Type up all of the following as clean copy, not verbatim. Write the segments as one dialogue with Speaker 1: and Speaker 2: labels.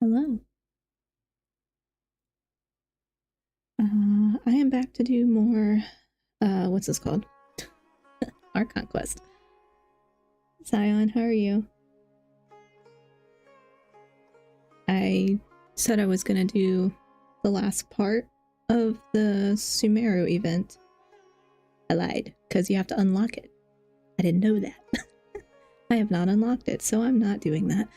Speaker 1: Hello. I am back to do more, what's this called? Archon Quest. Zion, how are you? I said I was gonna do the last part of the Sumeru event. I lied, because you have to unlock it. I didn't know that. I have not unlocked it, so I'm not doing that.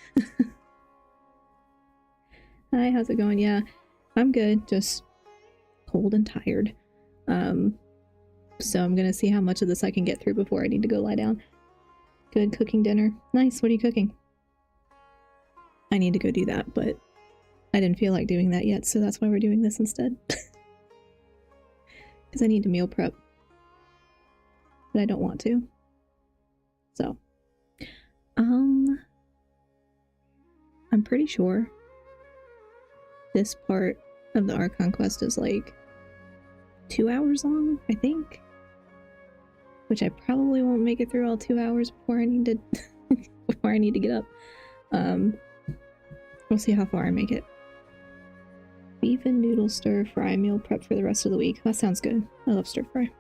Speaker 1: Hi, how's it going? Yeah, I'm good, just cold and tired. So I'm gonna see how much of this I can get through before I need to go lie down. Good, cooking dinner. Nice, what are you cooking? I need to go do that, but I didn't feel like doing that yet, so that's why we're doing this instead. Because I need to meal prep. But I don't want to. So. I'm pretty sure this part of the Archon quest is like 2 hours long, I think. Which I probably won't make it through all 2 hours before I need to before I need to get up. We'll see how far I make it. Beef and noodle stir fry meal prep for the rest of the week. That sounds good. I love stir fry.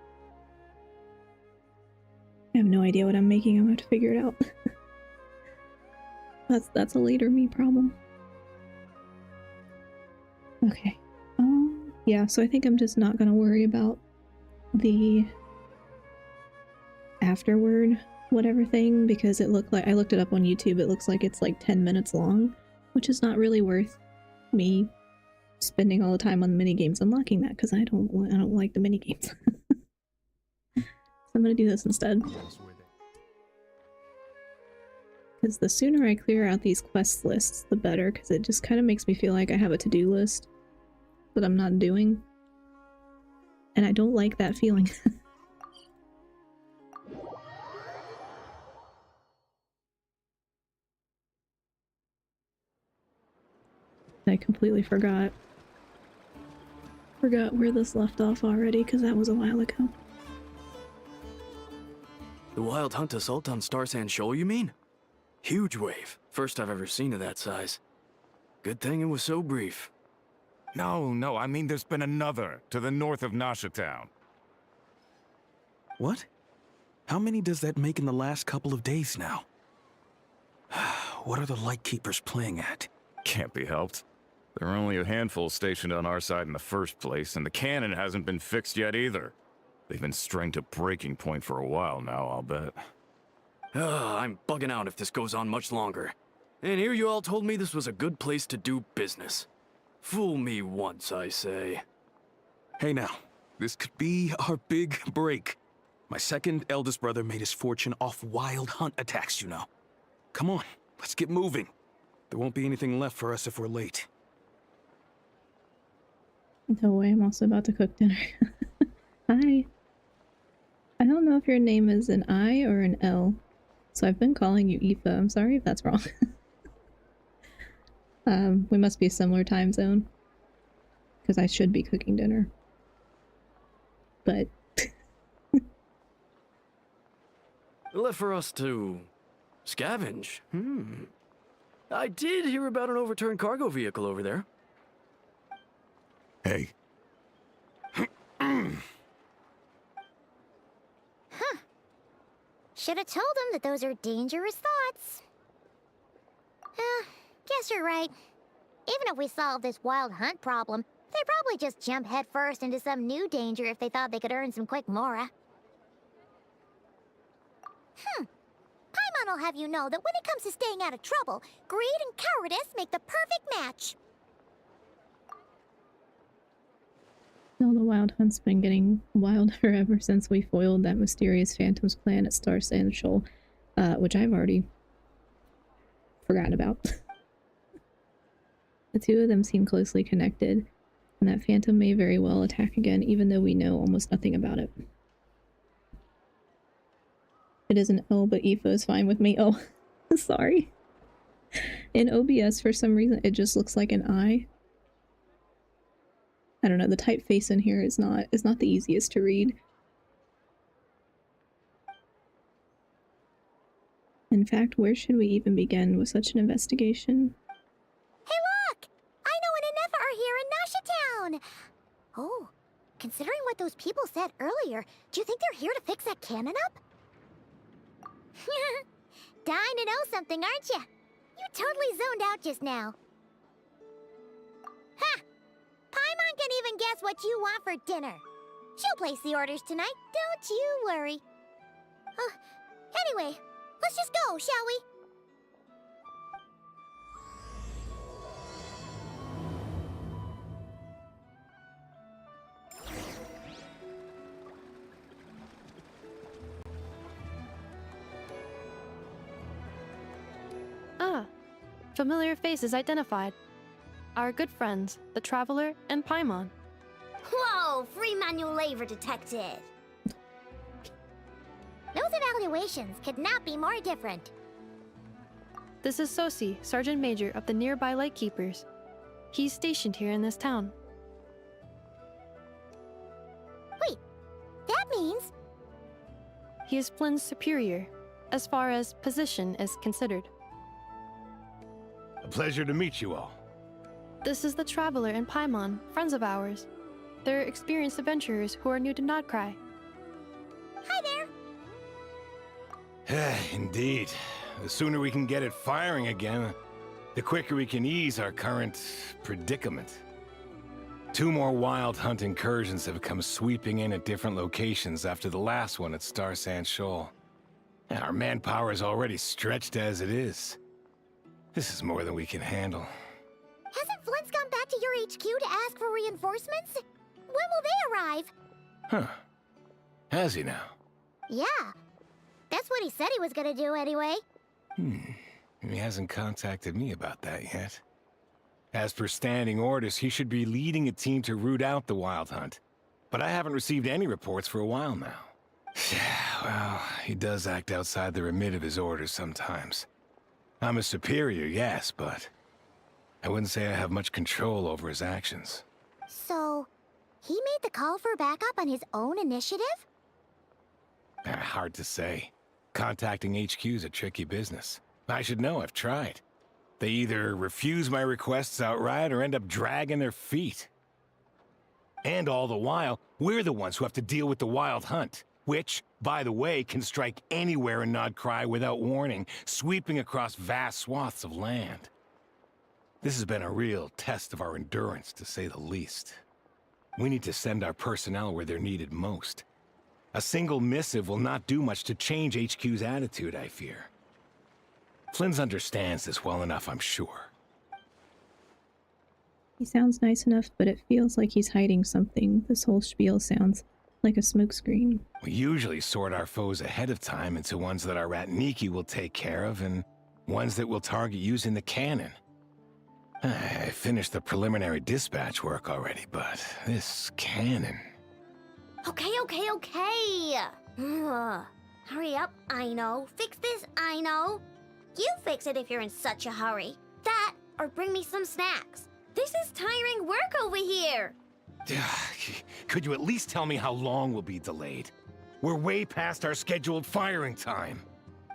Speaker 1: I have no idea what I'm making. I'm gonna have to figure it out. That's a later me problem. Okay. Yeah, so I think I'm just not gonna worry about the afterward whatever thing, because it looked like, I looked it up on YouTube, it looks like it's like 10 minutes long, which is not really worth me spending all the time on the minigames unlocking that, because I don't like the minigames. So I'm gonna do this instead. Because the sooner I clear out these quest lists, the better, because it just kind of makes me feel like I have a to-do list that I'm not doing. And I don't like that feeling. I completely forgot where this left off already, because that was a while ago.
Speaker 2: The wild hunt assault on Star Sand Shoal, you mean? Huge wave. First I've ever seen of that size. Good thing it was so brief.
Speaker 3: No, I mean there's been another to the north of Nasha Town.
Speaker 4: What? How many does that make in the last couple of days now? What are the Lightkeepers playing at?
Speaker 3: Can't be helped. There are only a handful stationed on our side in the first place, and the cannon hasn't been fixed yet either. They've been strained to breaking point for a while now, I'll bet.
Speaker 2: I'm bugging out if this goes on much longer. And here you all told me this was a good place to do business. Fool me once, I say.
Speaker 4: Hey now, this could be our big break. My second eldest brother made his fortune off wild hunt attacks, you know. Come on, let's get moving. There won't be anything left for us if we're late.
Speaker 1: No way, I'm also about to cook dinner. Hi. I don't know if your name is an I or an L, so I've been calling you Aoife. I'm sorry if that's wrong. We must be a similar time zone, because I should be cooking dinner. But...
Speaker 2: Left for us to... scavenge? I did hear about an overturned cargo vehicle over there.
Speaker 3: Hey.
Speaker 5: Should have told him that those are dangerous thoughts. Guess you're right. Even if we solve this wild hunt problem, they'd probably just jump headfirst into some new danger if they thought they could earn some quick mora. Paimon will have you know that when it comes to staying out of trouble, greed and cowardice make the perfect match.
Speaker 1: No, the wild hunt's been getting wilder ever since we foiled that mysterious Phantom's plan at Star Sand Shoal, which I've already forgotten about. The two of them seem closely connected, and that Phantom may very well attack again, even though we know almost nothing about it. It is an L, but Aoife is fine with me. Oh, sorry. In OBS, for some reason, it just looks like an I. I don't know, the typeface in here is not the easiest to read. In fact, where should we even begin with such an investigation?
Speaker 5: Hey look! town. Oh, considering what those people said earlier, do you think they're here to fix that cannon up? Dying to know something, aren't you? You totally zoned out just now. Ha! Paimon can even guess what you want for dinner. She'll place the orders tonight, don't you worry. Anyway, let's just go, shall we?
Speaker 6: Ah, familiar faces identified. Our good friends, the Traveler and Paimon.
Speaker 5: Whoa, free manual labor detected. Those evaluations could not be more different.
Speaker 6: This is Sosi, Sergeant Major of the nearby Lightkeepers. He's stationed here in this town.
Speaker 5: Wait, that means...
Speaker 6: He is Flynn's superior, as far as position is considered.
Speaker 7: A pleasure to meet you all.
Speaker 6: This is the Traveler and Paimon, friends of ours. They're experienced adventurers who are new to Nod Krai.
Speaker 5: Hi there!
Speaker 7: Indeed. The sooner we can get it firing again, the quicker we can ease our current predicament. 2 more wild hunt incursions have come sweeping in at different locations after the last one at Star Sand Shoal. Our manpower is already stretched as it is. This is more than we can handle.
Speaker 5: Hasn't Flint's gone back to your HQ to ask for reinforcements? When will they arrive?
Speaker 7: Huh. Has he now?
Speaker 5: Yeah. That's what he said he was gonna do anyway.
Speaker 7: He hasn't contacted me about that yet. As per standing orders, he should be leading a team to root out the wild hunt. But I haven't received any reports for a while now. Well, he does act outside the remit of his orders sometimes. I'm a superior, yes, but I wouldn't say I have much control over his actions.
Speaker 5: So, he made the call for backup on his own initiative?
Speaker 7: Hard to say. Contacting HQ is a tricky business. I should know, I've tried. They either refuse my requests outright or end up dragging their feet. And all the while, we're the ones who have to deal with the wild hunt, which, by the way, can strike anywhere in Nod Krai without warning, sweeping across vast swaths of land. This has been a real test of our endurance, to say the least. We need to send our personnel where they're needed most. A single missive will not do much to change HQ's attitude, I fear. Flynn's understands this well enough, I'm sure.
Speaker 1: He sounds nice enough, but it feels like he's hiding something. This whole spiel sounds like a smokescreen.
Speaker 7: We usually sort our foes ahead of time into ones that our Ratniki will take care of and ones that we'll target using the cannon. I finished the preliminary dispatch work already, but this cannon...
Speaker 5: Okay. Hurry up, I know. Fix this, I know. You fix it if you're in such a hurry. That, or bring me some snacks. This is tiring work over here.
Speaker 7: Could you at least tell me how long we'll be delayed? We're way past our scheduled firing time.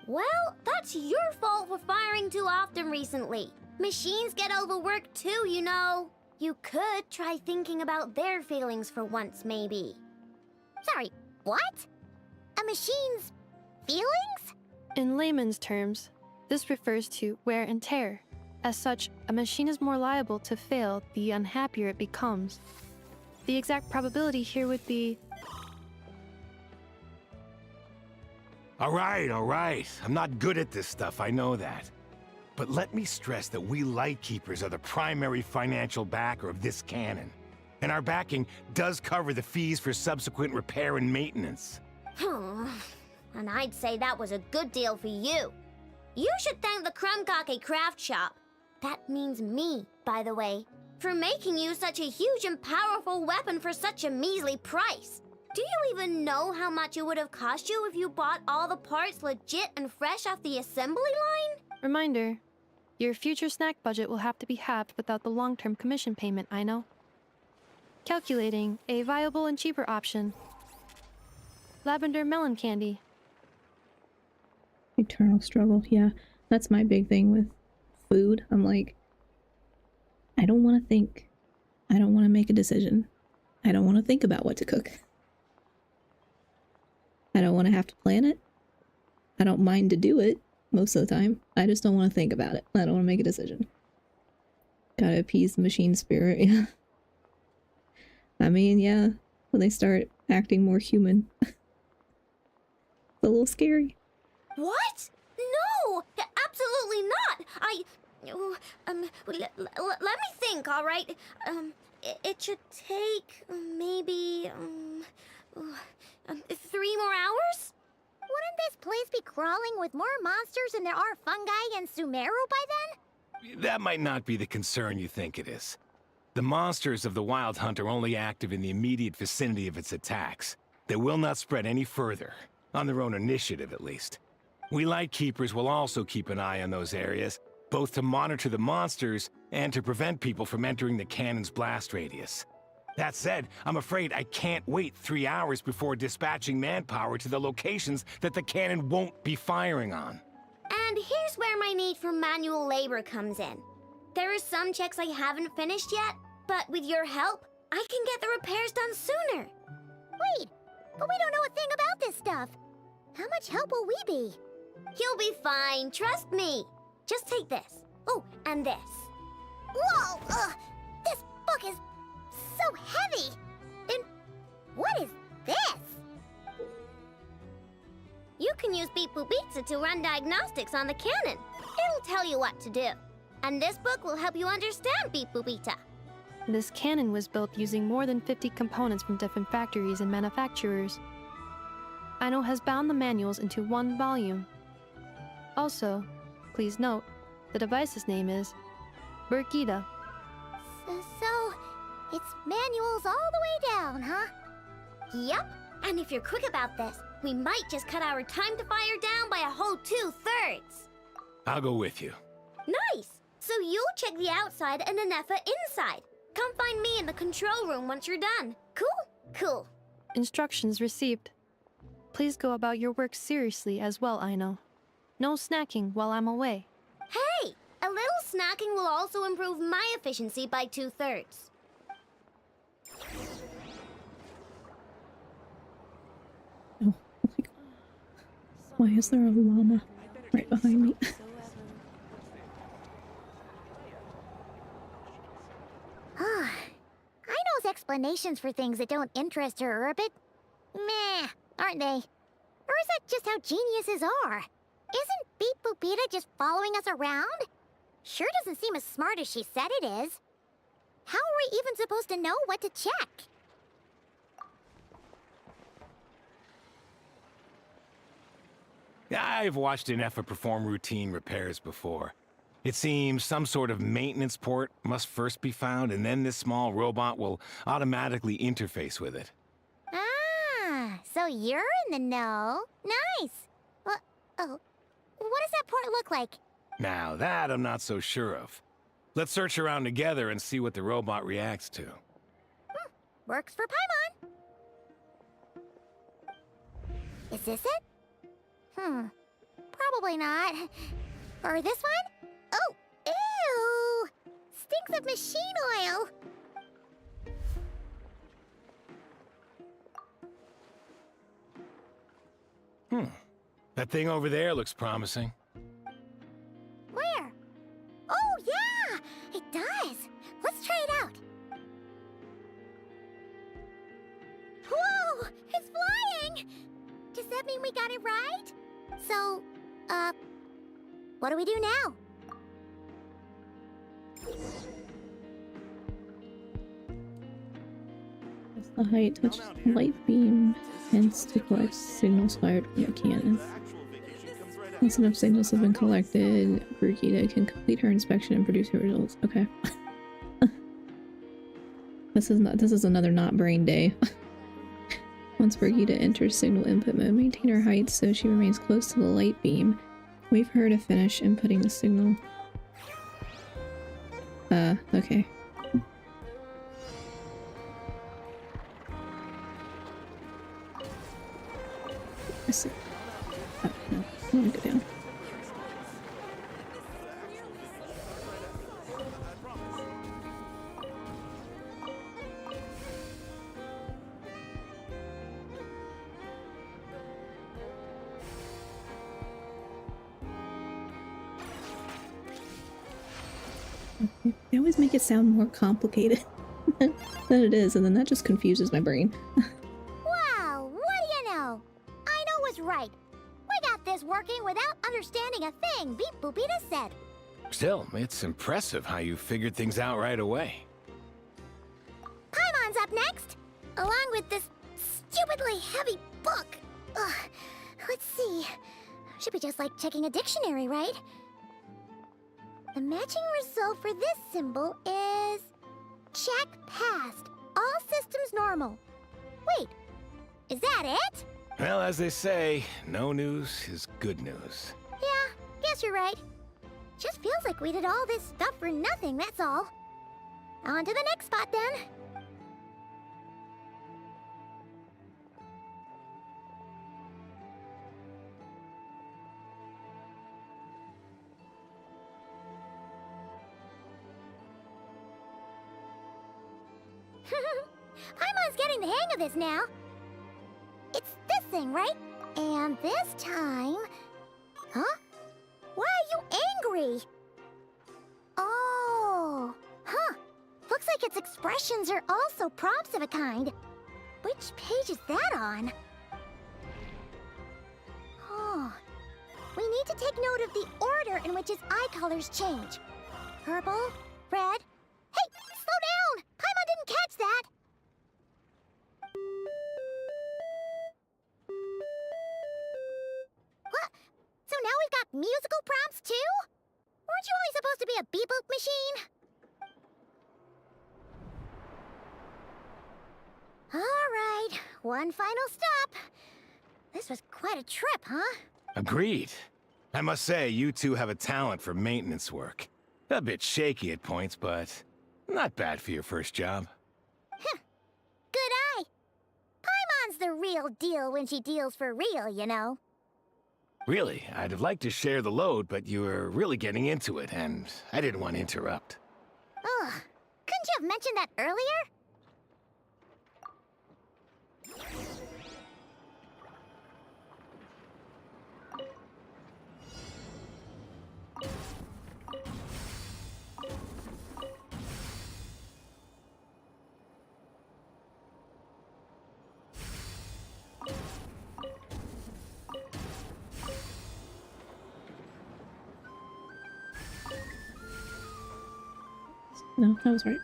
Speaker 5: Well, that's your fault for firing too often recently. Machines get overworked too, you know. You could try thinking about their feelings for once, maybe. Sorry, what? A machine's feelings?
Speaker 6: In layman's terms, this refers to wear and tear. As such, a machine is more liable to fail the unhappier it becomes. The exact probability here would be...
Speaker 7: All right. I'm not good at this stuff, I know that. But let me stress that we Lightkeepers are the primary financial backer of this cannon. And our backing does cover the fees for subsequent repair and maintenance.
Speaker 5: And I'd say that was a good deal for you. You should thank the Krumkake craft shop. That means me, by the way, for making you such a huge and powerful weapon for such a measly price. Do you even know how much it would have cost you if you bought all the parts legit and fresh off the assembly line?
Speaker 6: Reminder, your future snack budget will have to be halved without the long-term commission payment, I know. Calculating a viable and cheaper option. Lavender melon candy.
Speaker 1: Eternal struggle. Yeah, that's my big thing with food. I'm like, I don't want to think. I don't want to make a decision. I don't want to think about what to cook. I don't want to have to plan it. I don't mind to do it most of the time. I just don't want to think about it. I don't want to make a decision. Gotta appease the machine spirit, yeah. I mean, yeah, when they start acting more human. It's a little scary.
Speaker 5: What? No! Absolutely not! Let me think, all right? It should take maybe 3 more hours?
Speaker 8: Wouldn't this place be crawling with more monsters than there are fungi and Sumeru by then?
Speaker 7: That might not be the concern you think it is. The monsters of the Wild Hunt are only active in the immediate vicinity of its attacks. They will not spread any further, on their own initiative at least. We Lightkeepers will also keep an eye on those areas, both to monitor the monsters and to prevent people from entering the cannon's blast radius. That said, I'm afraid I can't wait 3 hours before dispatching manpower to the locations that the cannon won't be firing on.
Speaker 5: And here's where my need for manual labor comes in. There are some checks I haven't finished yet, but with your help, I can get the repairs done sooner.
Speaker 8: Wait, but we don't know a thing about this stuff. How much help will we be?
Speaker 5: You'll be fine, trust me. Just take this. Oh, and this.
Speaker 8: Whoa! This book is so heavy! And what is this?
Speaker 5: You can use Beep Boop Pizza to run diagnostics on the cannon. It'll tell you what to do. And this book will help you understand Beep Boop Pizza.
Speaker 6: This cannon was built using more than 50 components from different factories and manufacturers. Aino has bound the manuals into one volume. Also, please note, the device's name is Burkita.
Speaker 8: So, it's manuals all the way down, huh?
Speaker 5: Yep, and if you're quick about this, we might just cut our time to fire down by a whole 2/3.
Speaker 7: I'll go with you.
Speaker 5: Nice! So you'll check the outside and Anefa inside. Come find me in the control room once you're done. Cool? Cool.
Speaker 6: Instructions received. Please go about your work seriously as well, Aino. No snacking while I'm away.
Speaker 5: Hey! A little snacking will also improve my efficiency by 2/3.
Speaker 1: Oh my god. Why is there a llama right behind me?
Speaker 8: Aino's explanations for things that don't interest her are a bit meh, aren't they? Or is that just how geniuses are? Isn't Beep Boopita just following us around? Sure doesn't seem as smart as she said it is. How are we even supposed to know what to check?
Speaker 7: I've watched Anefa perform routine repairs before. It seems some sort of maintenance port must first be found, and then this small robot will automatically interface with it.
Speaker 8: Ah, so you're in the know. Nice. Well, oh, what does that port look like?
Speaker 7: Now that I'm not so sure of. Let's search around together and see what the robot reacts to.
Speaker 8: Works for Paimon. Is this it? Probably not. Or this one? Oh, ew! Stinks of machine oil.
Speaker 7: That thing over there looks promising.
Speaker 8: Where? Oh, yeah! It does. Let's try it out. Whoa! It's flying! Does that mean we got it right? So, what do we do now?
Speaker 1: As the height touches the light beam, hence to collect signals fired from the cannon. Once enough signals have been collected, Brigida can complete her inspection and produce her results. Okay. This is another not brain day. Once Brigida enters signal input mode, maintain her height so she remains close to the light beam. Wait for her to finish inputting the signal. Okay. I see. Oh, no. I want to go down. They always make it sound more complicated than it is, and then that just confuses my brain.
Speaker 8: Wow, what do you know? I know what's right. We got this working without understanding a thing, Beep Boopita said.
Speaker 7: Still, it's impressive how you figured things out right away.
Speaker 8: Paimon's up next, along with this stupidly heavy book. Ugh, let's see. Should be just like checking a dictionary, right? The matching result for this symbol is... check passed. All systems normal. Wait, is that it?
Speaker 7: Well, as they say, no news is good news.
Speaker 8: Yeah, guess you're right. Just feels like we did all this stuff for nothing, that's all. On to the next spot, then. Paimon's getting the hang of this now. It's this thing, right? And this time... Huh? Why are you angry? Oh, huh. Looks like its expressions are also prompts of a kind. Which page is that on? Oh. We need to take note of the order in which its eye colors change. Purple, red... Hey, slow down! Paimon didn't catch that! What? So now we've got musical prompts too? Weren't you only supposed to be a beep-boop machine? Alright, one final stop. This was quite a trip, huh?
Speaker 7: Agreed. I must say, you two have a talent for maintenance work. A bit shaky at points, but not bad for your first job.
Speaker 8: Huh. Good eye. Paimon's the real deal when she deals for real, you know.
Speaker 7: Really, I'd have liked to share the load, but you were really getting into it, and I didn't want to interrupt.
Speaker 8: Ugh. Couldn't you have mentioned that earlier?
Speaker 1: No, that was right.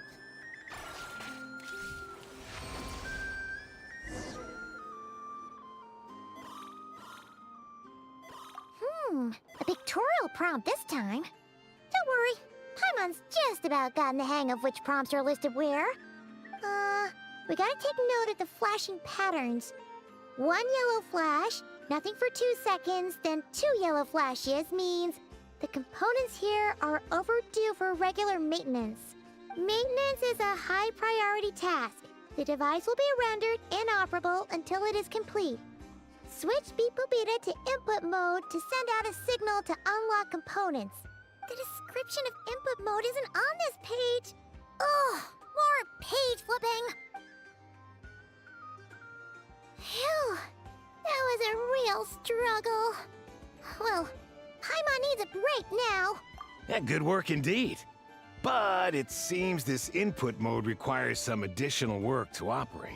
Speaker 8: A pictorial prompt this time. Don't worry, Paimon's just about gotten the hang of which prompts are listed where. We gotta take note of the flashing patterns. One yellow flash, nothing for 2 seconds, then 2 yellow flashes means the components here are overdue for regular maintenance. Maintenance is a high priority task. The device will be rendered inoperable until it is complete. Switch Beep Boopita to input mode to send out a signal to unlock components. The description of input mode isn't on this page. Ugh, more page flipping. Phew, that was a real struggle. Well, Paimon needs a break now.
Speaker 7: Yeah, good work indeed. But it seems this input mode requires some additional work to operate.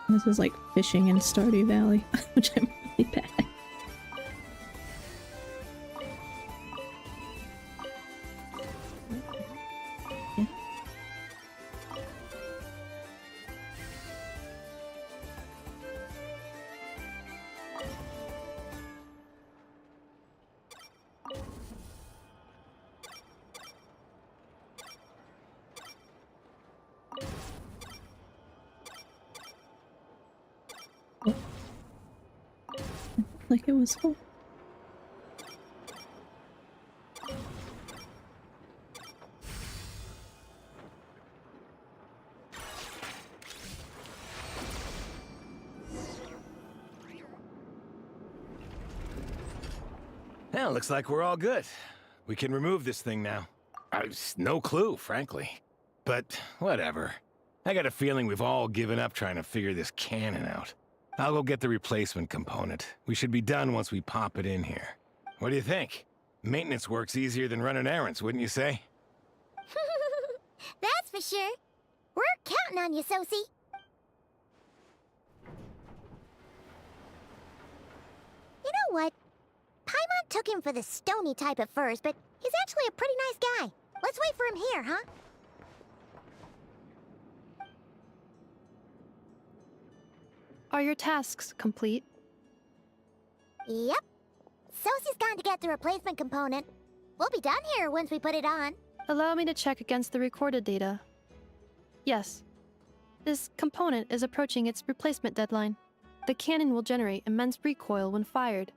Speaker 1: This is like fishing in Stardew Valley, which I'm really bad at. Like it was full.
Speaker 7: Well, looks like we're all good. We can remove this thing now. I've no clue, frankly. But whatever. I got a feeling we've all given up trying to figure this cannon out. I'll go get the replacement component. We should be done once we pop it in here. What do you think? Maintenance work's easier than running errands, wouldn't you say?
Speaker 8: That's for sure. We're counting on you, Sosie. You know what? Paimon took him for the stony type at first, but he's actually a pretty nice guy. Let's wait for him here, huh?
Speaker 6: Are your tasks complete?
Speaker 8: Yep. Sosie's gone to get the replacement component. We'll be done here once we put it on.
Speaker 6: Allow me to check against the recorded data. Yes. This component is approaching its replacement deadline. The cannon will generate immense recoil when fired.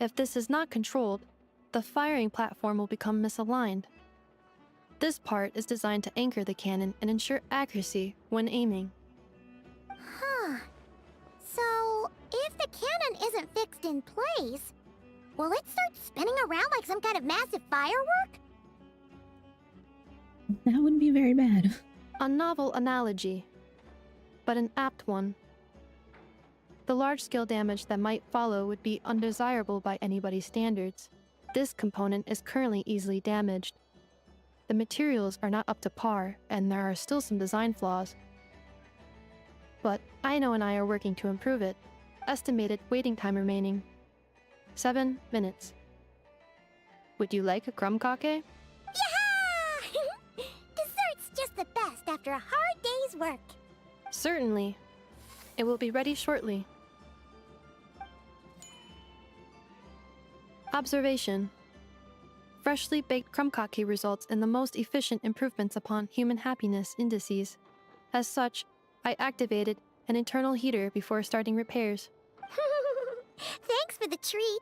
Speaker 6: If this is not controlled, the firing platform will become misaligned. This part is designed to anchor the cannon and ensure accuracy when aiming.
Speaker 8: Huh. So, if the cannon isn't fixed in place, will it start spinning around like some kind of massive firework?
Speaker 1: That wouldn't be very bad.
Speaker 6: A novel analogy, but an apt one. The large-scale damage that might follow would be undesirable by anybody's standards. This component is currently easily damaged. The materials are not up to par, and there are still some design flaws. But Aino and I are working to improve it. Estimated waiting time remaining: 7 minutes. Would you like a crumb kake?
Speaker 8: Yeah! Dessert's just the best after a hard day's work.
Speaker 6: Certainly. It will be ready shortly. Observation. Freshly baked crumb kake results in the most efficient improvements upon human happiness indices. As such, I activated an internal heater before starting repairs.
Speaker 8: Thanks for the treat.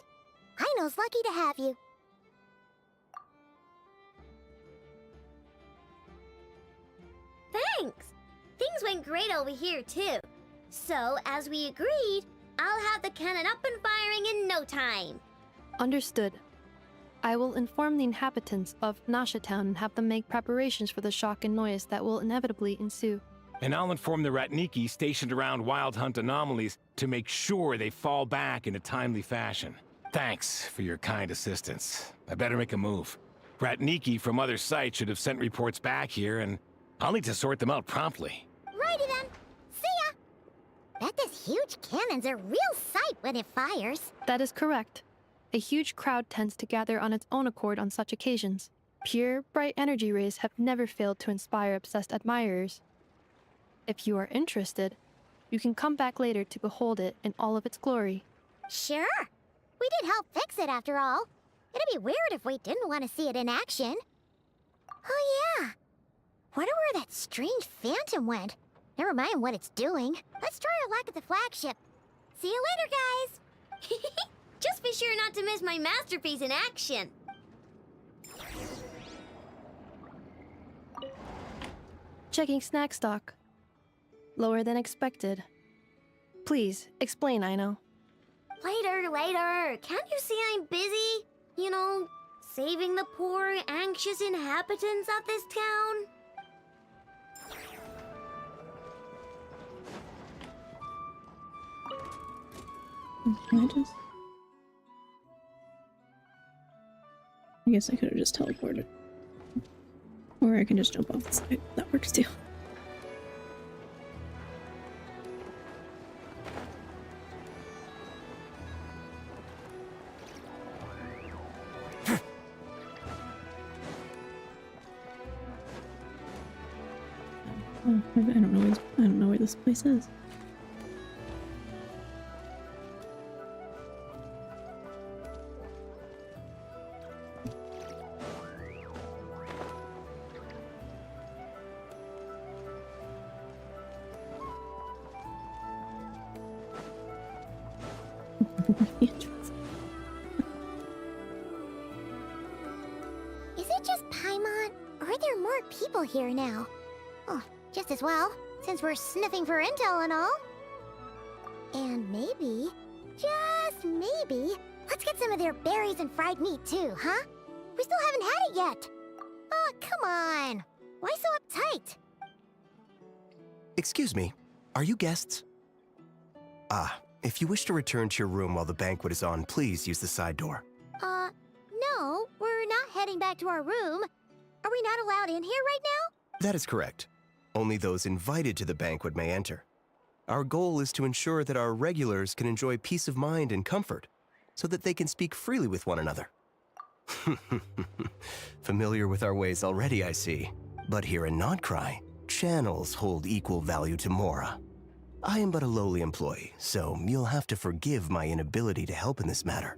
Speaker 8: Aino's lucky to have you.
Speaker 5: Thanks! Things went great over here, too. So, as we agreed, I'll have the cannon up and firing in no time.
Speaker 6: Understood. I will inform the inhabitants of Nasha Town and have them make preparations for the shock and noise that will inevitably ensue.
Speaker 7: And I'll inform the Ratniki stationed around Wild Hunt anomalies to make sure they fall back in a timely fashion. Thanks for your kind assistance. I better make a move. Ratniki from other sites should have sent reports back here, and I'll need to sort them out promptly.
Speaker 8: Righty then. See ya! Bet this huge cannon's a real sight when it fires.
Speaker 6: That is correct. A huge crowd tends to gather on its own accord on such occasions. Pure, bright energy rays have never failed to inspire obsessed admirers. If you are interested, you can come back later to behold it in all of its glory.
Speaker 8: Sure. We did help fix it after all. It'd be weird if we didn't want to see it in action. Oh yeah. Wonder where that strange phantom went. Never mind what it's doing. Let's try our luck at the flagship. See you later, guys.
Speaker 5: Just be sure not to miss my masterpiece in action.
Speaker 6: Checking snack stock. Lower than expected. Please, explain, Aino.
Speaker 5: Later. Can't you see I'm busy? You know, saving the poor, anxious inhabitants of this town?
Speaker 1: I guess I could have just teleported. Or I can just jump off the side. That works too. Oh, I don't know where this place is.
Speaker 8: Is it just Paimon, or are there more people here now? Oh, just as well, since we're sniffing for intel and all. And maybe, just maybe, let's get some of their berries and fried meat too, huh? We still haven't had it yet. Oh, come on. Why so uptight?
Speaker 9: Excuse me, are you guests? If you wish to return to your room while the banquet is on, please use the side door.
Speaker 8: No, we're not heading back to our room. Are we not allowed in here right now?
Speaker 9: That is correct. Only those invited to the banquet may enter. Our goal is to ensure that our regulars can enjoy peace of mind and comfort, so that they can speak freely with one another. Familiar with our ways already, I see. But here in Nod Krai, channels hold equal value to Mora. I am but a lowly employee, so you'll have to forgive my inability to help in this matter.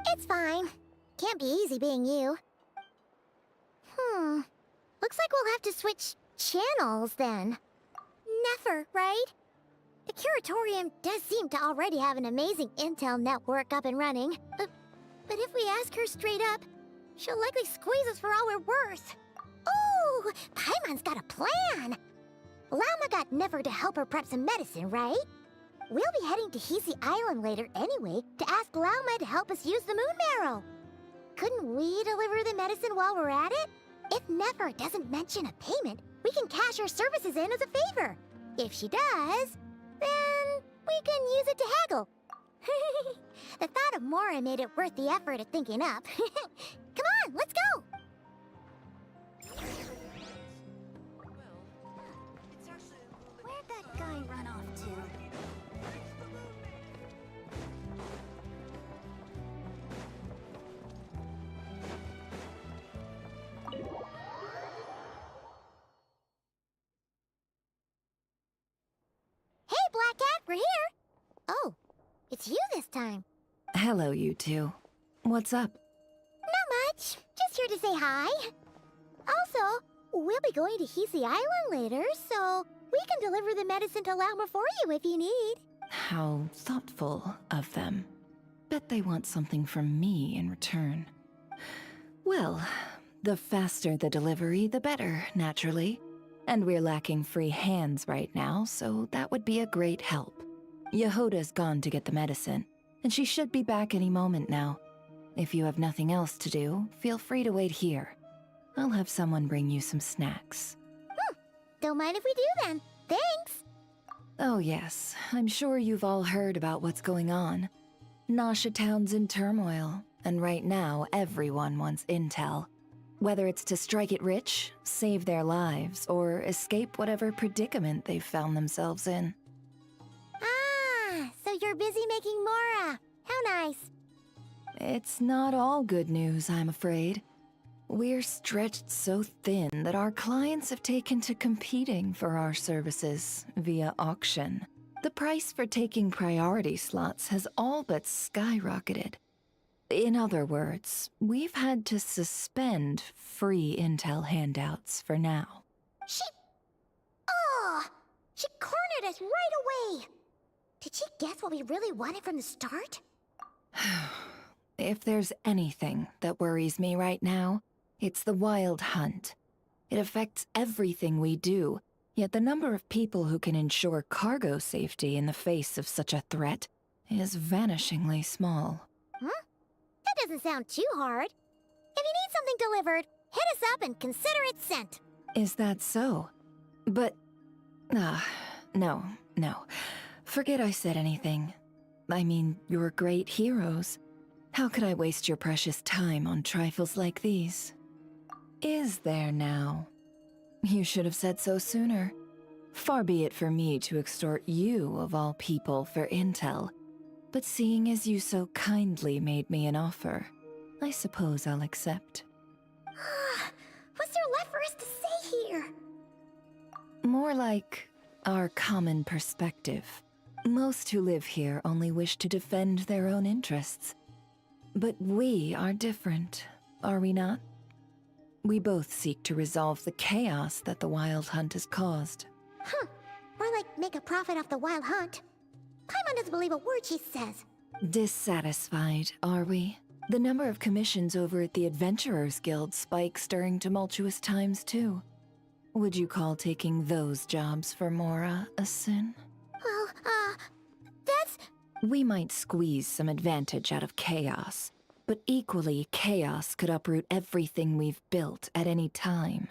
Speaker 8: It's fine. Can't be easy being you. Looks like we'll have to switch channels then. Never, right? The Curatorium does seem to already have an amazing intel network up and running. But if we ask her straight up, she'll likely squeeze us for all we're worth. Ooh, Paimon's got a plan! Lauma got Never to help her prep some medicine, right? We'll be heading to Hisi Island later anyway to ask Lauma to help us use the moon marrow. Couldn't we deliver the medicine while we're at it? If Never doesn't mention a payment, we can cash her services in as a favor. If she does, then we can use it to haggle. The thought of Mora made it worth the effort of thinking up. Come on, let's go! Where'd that guy run off to? Hey, Black Cat, we're here! Oh, it's you this time.
Speaker 10: Hello, you two. What's up?
Speaker 8: Not much. Just here to say hi. Also, we'll be going to Hisi Island later, so we can deliver the medicine to Lauma for you if you need.
Speaker 10: How thoughtful of them. Bet they want something from me in return. Well, the faster the delivery, the better, naturally. And we're lacking free hands right now, so that would be a great help. Yehoda's gone to get the medicine, and she should be back any moment now. If you have nothing else to do, feel free to wait here. I'll have someone bring you some snacks.
Speaker 8: Don't mind if we do then. Thanks!
Speaker 10: Oh yes, I'm sure you've all heard about what's going on. Nasha Town's in turmoil, and right now everyone wants intel. Whether it's to strike it rich, save their lives, or escape whatever predicament they've found themselves in.
Speaker 8: Ah, so you're busy making Mora. How nice.
Speaker 10: It's not all good news, I'm afraid. We're stretched so thin that our clients have taken to competing for our services via auction. The price for taking priority slots has all but skyrocketed. In other words, we've had to suspend free intel handouts for now.
Speaker 8: She cornered us right away! Did she guess what we really wanted from the start?
Speaker 10: If there's anything that worries me right now, it's the wild hunt. It affects everything we do, yet the number of people who can ensure cargo safety in the face of such a threat is vanishingly small.
Speaker 8: That doesn't sound too hard. If you need something delivered, hit us up and consider it sent.
Speaker 10: Is that so? But... no. Forget I said anything. I mean, you're great heroes. How could I waste your precious time on trifles like these? Is there now? You should have said so sooner. Far be it for me to extort you, of all people, for intel. But seeing as you so kindly made me an offer, I suppose I'll accept.
Speaker 8: What's there left for us to say here?
Speaker 10: More like our common perspective. Most who live here only wish to defend their own interests. But we are different, are we not? We both seek to resolve the chaos that the Wild Hunt has caused.
Speaker 8: Or like make a profit off the Wild Hunt. Paimon doesn't believe a word she says.
Speaker 10: Dissatisfied, are we? The number of commissions over at the Adventurers Guild spikes during tumultuous times, too. Would you call taking those jobs for Mora a sin?
Speaker 8: Well, that's...
Speaker 10: We might squeeze some advantage out of chaos, But equally, chaos could uproot everything we've built at any time.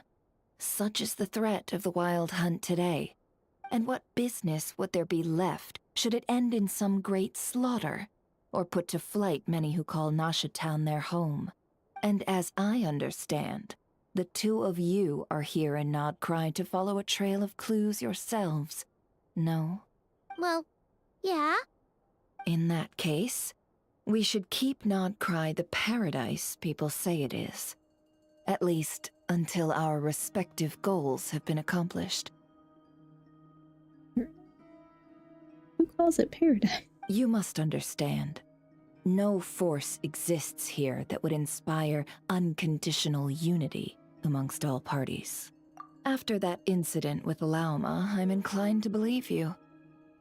Speaker 10: Such is the threat of the Wild Hunt today. And what business would there be left should it end in some great slaughter, or put to flight many who call Nasha Town their home? And as I understand, the two of you are here in Nod Krai to follow a trail of clues yourselves. No?
Speaker 8: Well, yeah.
Speaker 10: In that case, we should keep Nod Krai the paradise people say it is. At least, until our respective goals have been accomplished.
Speaker 1: Who calls it paradise?
Speaker 10: You must understand. No force exists here that would inspire unconditional unity amongst all parties. After that incident with Lauma, I'm inclined to believe you.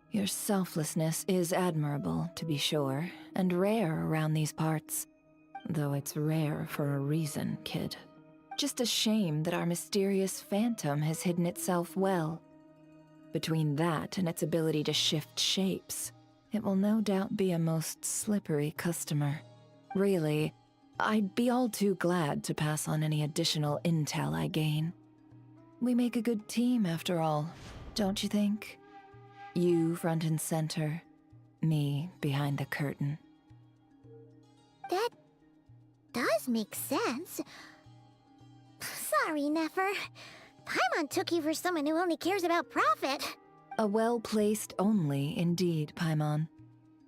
Speaker 10: Your selflessness is admirable, to be sure, and rare around these parts. Though it's rare for a reason, kid. Just a shame that our mysterious phantom has hidden itself well. Between that and its ability to shift shapes, it will no doubt be a most slippery customer. Really, I'd be all too glad to pass on any additional intel I gain. We make a good team, after all, don't you think? You front and center, me behind the curtain.
Speaker 8: That does make sense. Sorry, Nefer. Paimon took you for someone who only cares about profit.
Speaker 10: A well-placed only, indeed, Paimon.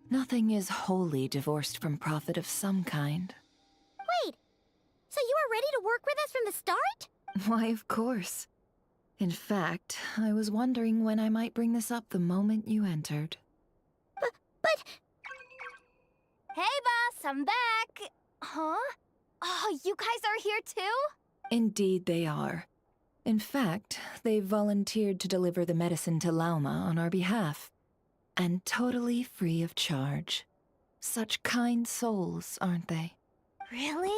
Speaker 10: Nothing is wholly divorced from profit of some kind.
Speaker 8: Wait, so you were ready to work with us from the start?
Speaker 10: Why, of course. In fact, I was wondering when I might bring this up the moment you entered.
Speaker 8: But...
Speaker 11: Hey, boss, I'm back! Huh? Oh, you guys are here too?
Speaker 10: Indeed they are. In fact, they've volunteered to deliver the medicine to Lauma on our behalf. And totally free of charge. Such kind souls, aren't they?
Speaker 11: Really?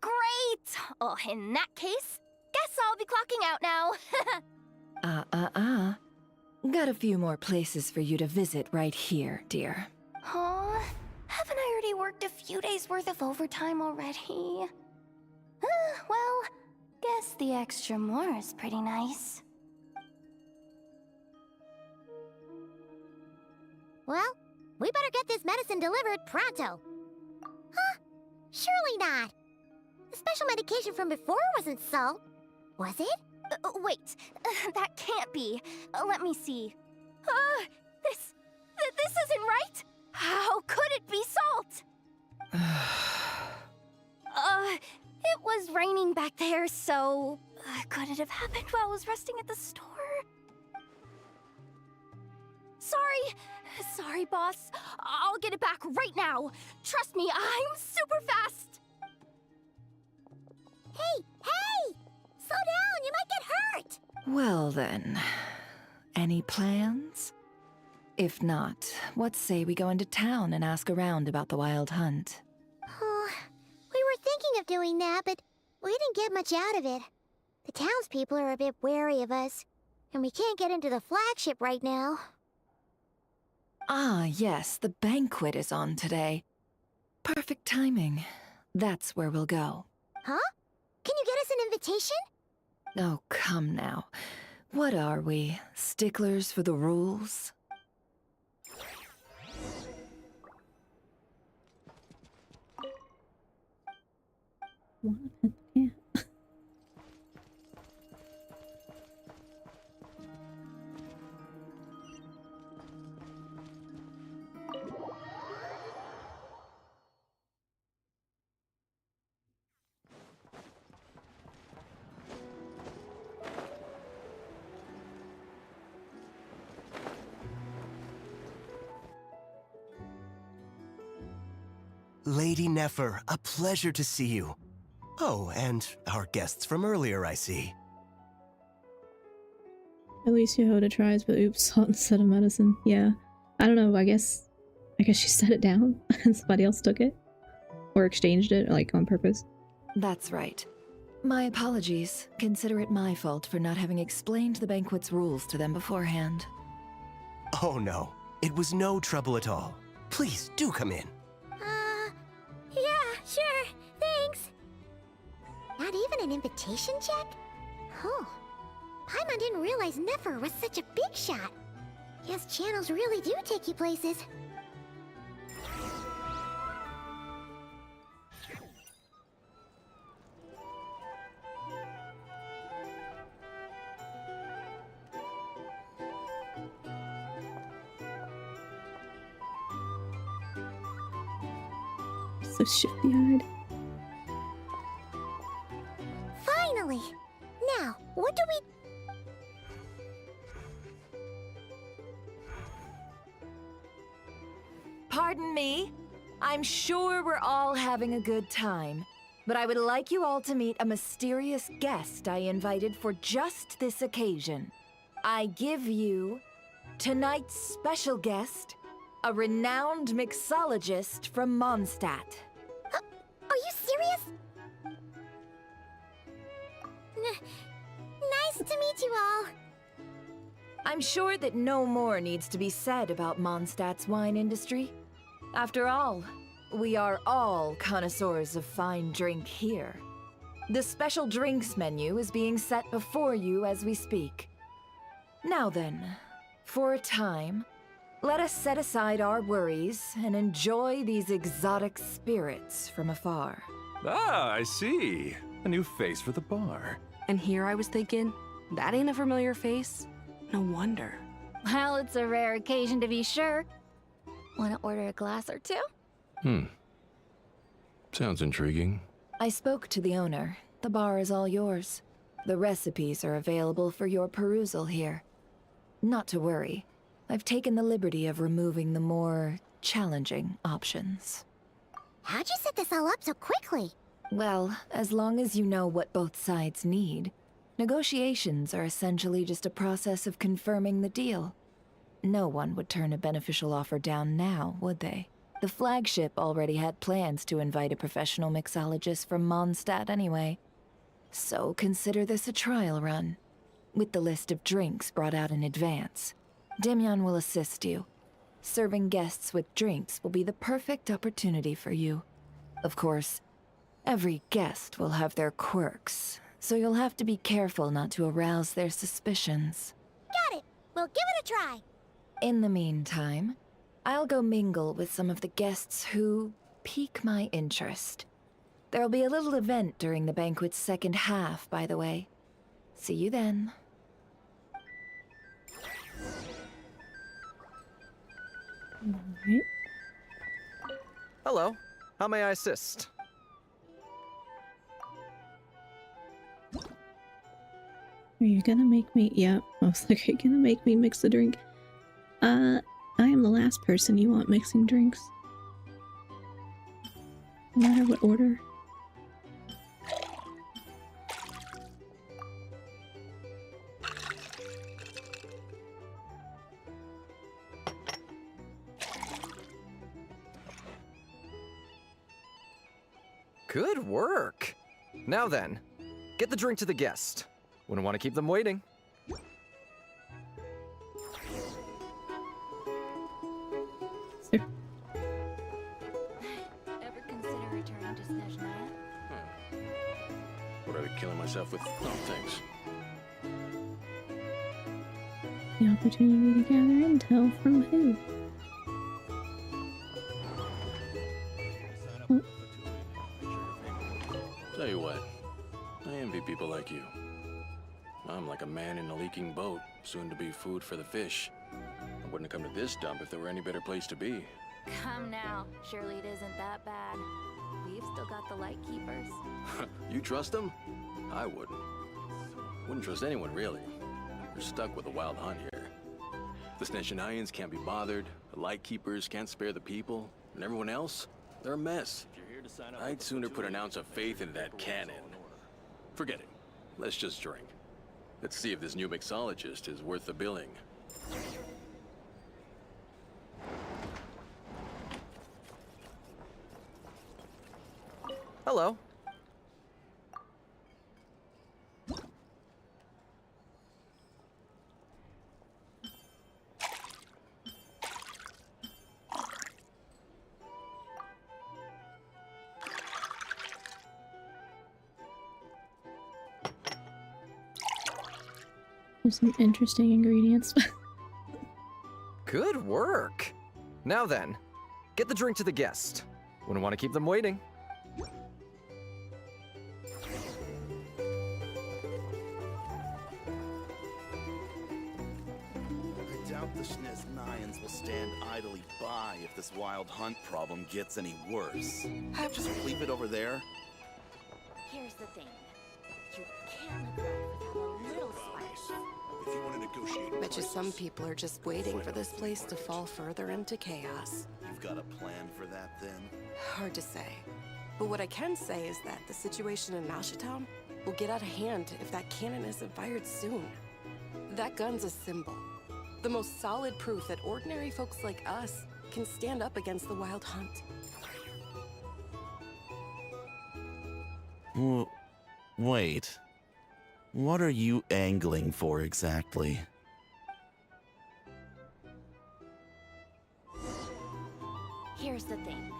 Speaker 11: Great! Oh, in that case, guess I'll be clocking out now.
Speaker 10: Got a few more places for you to visit right here, dear.
Speaker 11: Huh? Haven't I already worked a few days' worth of overtime already? Well, guess the extra more is pretty nice.
Speaker 8: Well, we better get this medicine delivered pronto. Huh? Surely not. The special medication from before wasn't salt, was it?
Speaker 11: Wait, that can't be. Let me see. This isn't right! How could it be salt? It was raining back there, so... could it have happened while I was resting at the store? Sorry, boss. I'll get it back right now. Trust me, I'm super fast.
Speaker 8: Hey! Slow down, you might get hurt!
Speaker 10: Well then, any plans? If not, what say we go into town and ask around about the Wild Hunt?
Speaker 8: We were thinking of doing that, but we didn't get much out of it. The townspeople are a bit wary of us, and we can't get into the flagship right now.
Speaker 10: Ah, yes, the banquet is on today. Perfect timing. That's where we'll go.
Speaker 8: Huh? Can you get us an invitation?
Speaker 10: Oh, come now. What are we, sticklers for the rules?
Speaker 1: Yeah.
Speaker 9: Lady Nefer, a pleasure to see you. Oh, and our guests from earlier, I see.
Speaker 1: At least Yehoda tries, but oops, salt instead of medicine. Yeah. I don't know, I guess she set it down and somebody else took it. Or exchanged it, like, on purpose.
Speaker 10: That's right. My apologies. Consider it my fault for not having explained the banquet's rules to them beforehand.
Speaker 9: Oh no, it was no trouble at all. Please, do come in.
Speaker 8: Yeah, Not even an invitation check? Oh. Paimon didn't realize Nefer was such a big shot. Guess channels really do take you places.
Speaker 1: So shifty-eyed.
Speaker 8: Finally! Now, what do we...
Speaker 10: Pardon me? I'm sure we're all having a good time, but I would like you all to meet a mysterious guest I invited for just this occasion. I give you tonight's special guest, a renowned mixologist from Mondstadt.
Speaker 8: Are you serious? Nice to meet you all.
Speaker 10: I'm sure that no more needs to be said about Mondstadt's wine industry. After all, we are all connoisseurs of fine drink here. The special drinks menu is being set before you as we speak. Now then, for a time, let us set aside our worries and enjoy these exotic spirits from afar.
Speaker 4: Ah, I see. A new face for the bar.
Speaker 12: And here I was thinking, that ain't a familiar face. No wonder.
Speaker 11: Well, it's a rare occasion to be sure. Wanna order a glass or two?
Speaker 4: Sounds intriguing.
Speaker 10: I spoke to the owner. The bar is all yours. The recipes are available for your perusal here. Not to worry. I've taken the liberty of removing the more challenging options.
Speaker 8: How'd you set this all up so quickly?
Speaker 10: Well, as long as you know what both sides need, negotiations are essentially just a process of confirming the deal. No one would turn a beneficial offer down now, would they? The flagship already had plans to invite a professional mixologist from Mondstadt anyway. So consider this a trial run, with the list of drinks brought out in advance. Demyon will assist you. Serving guests with drinks will be the perfect opportunity for you. Of course, every guest will have their quirks, so you'll have to be careful not to arouse their suspicions.
Speaker 8: Got it! We'll give it a try!
Speaker 10: In the meantime, I'll go mingle with some of the guests who pique my interest. There'll be a little event during the banquet's second half, by the way. See you then.
Speaker 1: Alright.
Speaker 13: Hello. How may I assist?
Speaker 1: Are you gonna make me? Yep. I was like, are you gonna make me mix a drink? I am the last person you want mixing drinks. No matter what order.
Speaker 13: Good work. Now then, get the drink to the guest. Wouldn't want to keep them waiting.
Speaker 1: Sir.
Speaker 11: Ever consider returning to Snezhnaya?
Speaker 4: What are I killing myself with? Oh, thanks.
Speaker 1: The opportunity to gather intel from who?
Speaker 2: Tell you what, I envy people like you. I'm like a man in a leaking boat, soon to be food for the fish. I wouldn't have come to this dump if there were any better place to be.
Speaker 11: Come now, surely it isn't that bad. We've still got the light keepers.
Speaker 2: You trust them? I wouldn't. Wouldn't trust anyone, really. You're stuck with a wild hunt here. The Snezhnayans can't be bothered, the Lightkeepers can't spare the people, and everyone else, they're a mess. I'd sooner put an ounce of faith in that cannon. Forget it. Let's just drink. Let's see if this new mixologist is worth the billing.
Speaker 13: Hello.
Speaker 1: There's some interesting ingredients.
Speaker 13: Good work. Now then, get the drink to the guest. Wouldn't want to keep them waiting.
Speaker 14: I doubt the Nayans will stand idly by if this wild hunt problem gets any worse. Just leave it over there.
Speaker 8: Here's the thing. You can't live life without a little spice.
Speaker 14: If you want to negotiate
Speaker 12: Bet you some people are just waiting for this place to fall further into chaos.
Speaker 14: You've got a plan for that then?
Speaker 12: Hard to say. But what I can say is that the situation in Mashatown will get out of hand if that cannon isn't fired soon. That gun's a symbol. The most solid proof that ordinary folks like us can stand up against the Wild Hunt.
Speaker 14: Wait. What are you angling for exactly?
Speaker 8: Here's the thing.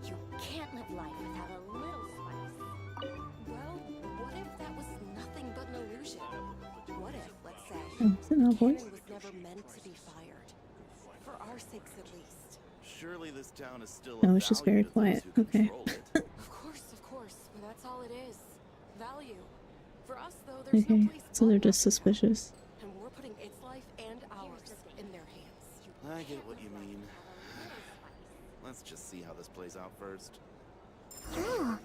Speaker 8: You can't live life without a little spice.
Speaker 12: Well, what if that was nothing but an illusion? What if, let's say,
Speaker 1: Oh, is it my
Speaker 12: the
Speaker 1: voice?
Speaker 12: cannon was never meant to be fired? For our sakes at least.
Speaker 14: Surely this town is still
Speaker 1: No, it's just very quiet. Okay.
Speaker 12: Of course, but that's all it is. Value. For us, though, there's
Speaker 1: Okay,
Speaker 12: no place
Speaker 1: so they're
Speaker 12: but
Speaker 1: just
Speaker 12: us.
Speaker 1: suspicious.
Speaker 12: And we're putting its life and ours in their hands.
Speaker 14: I get what you mean. Let's just see how this plays out first.
Speaker 8: Oh,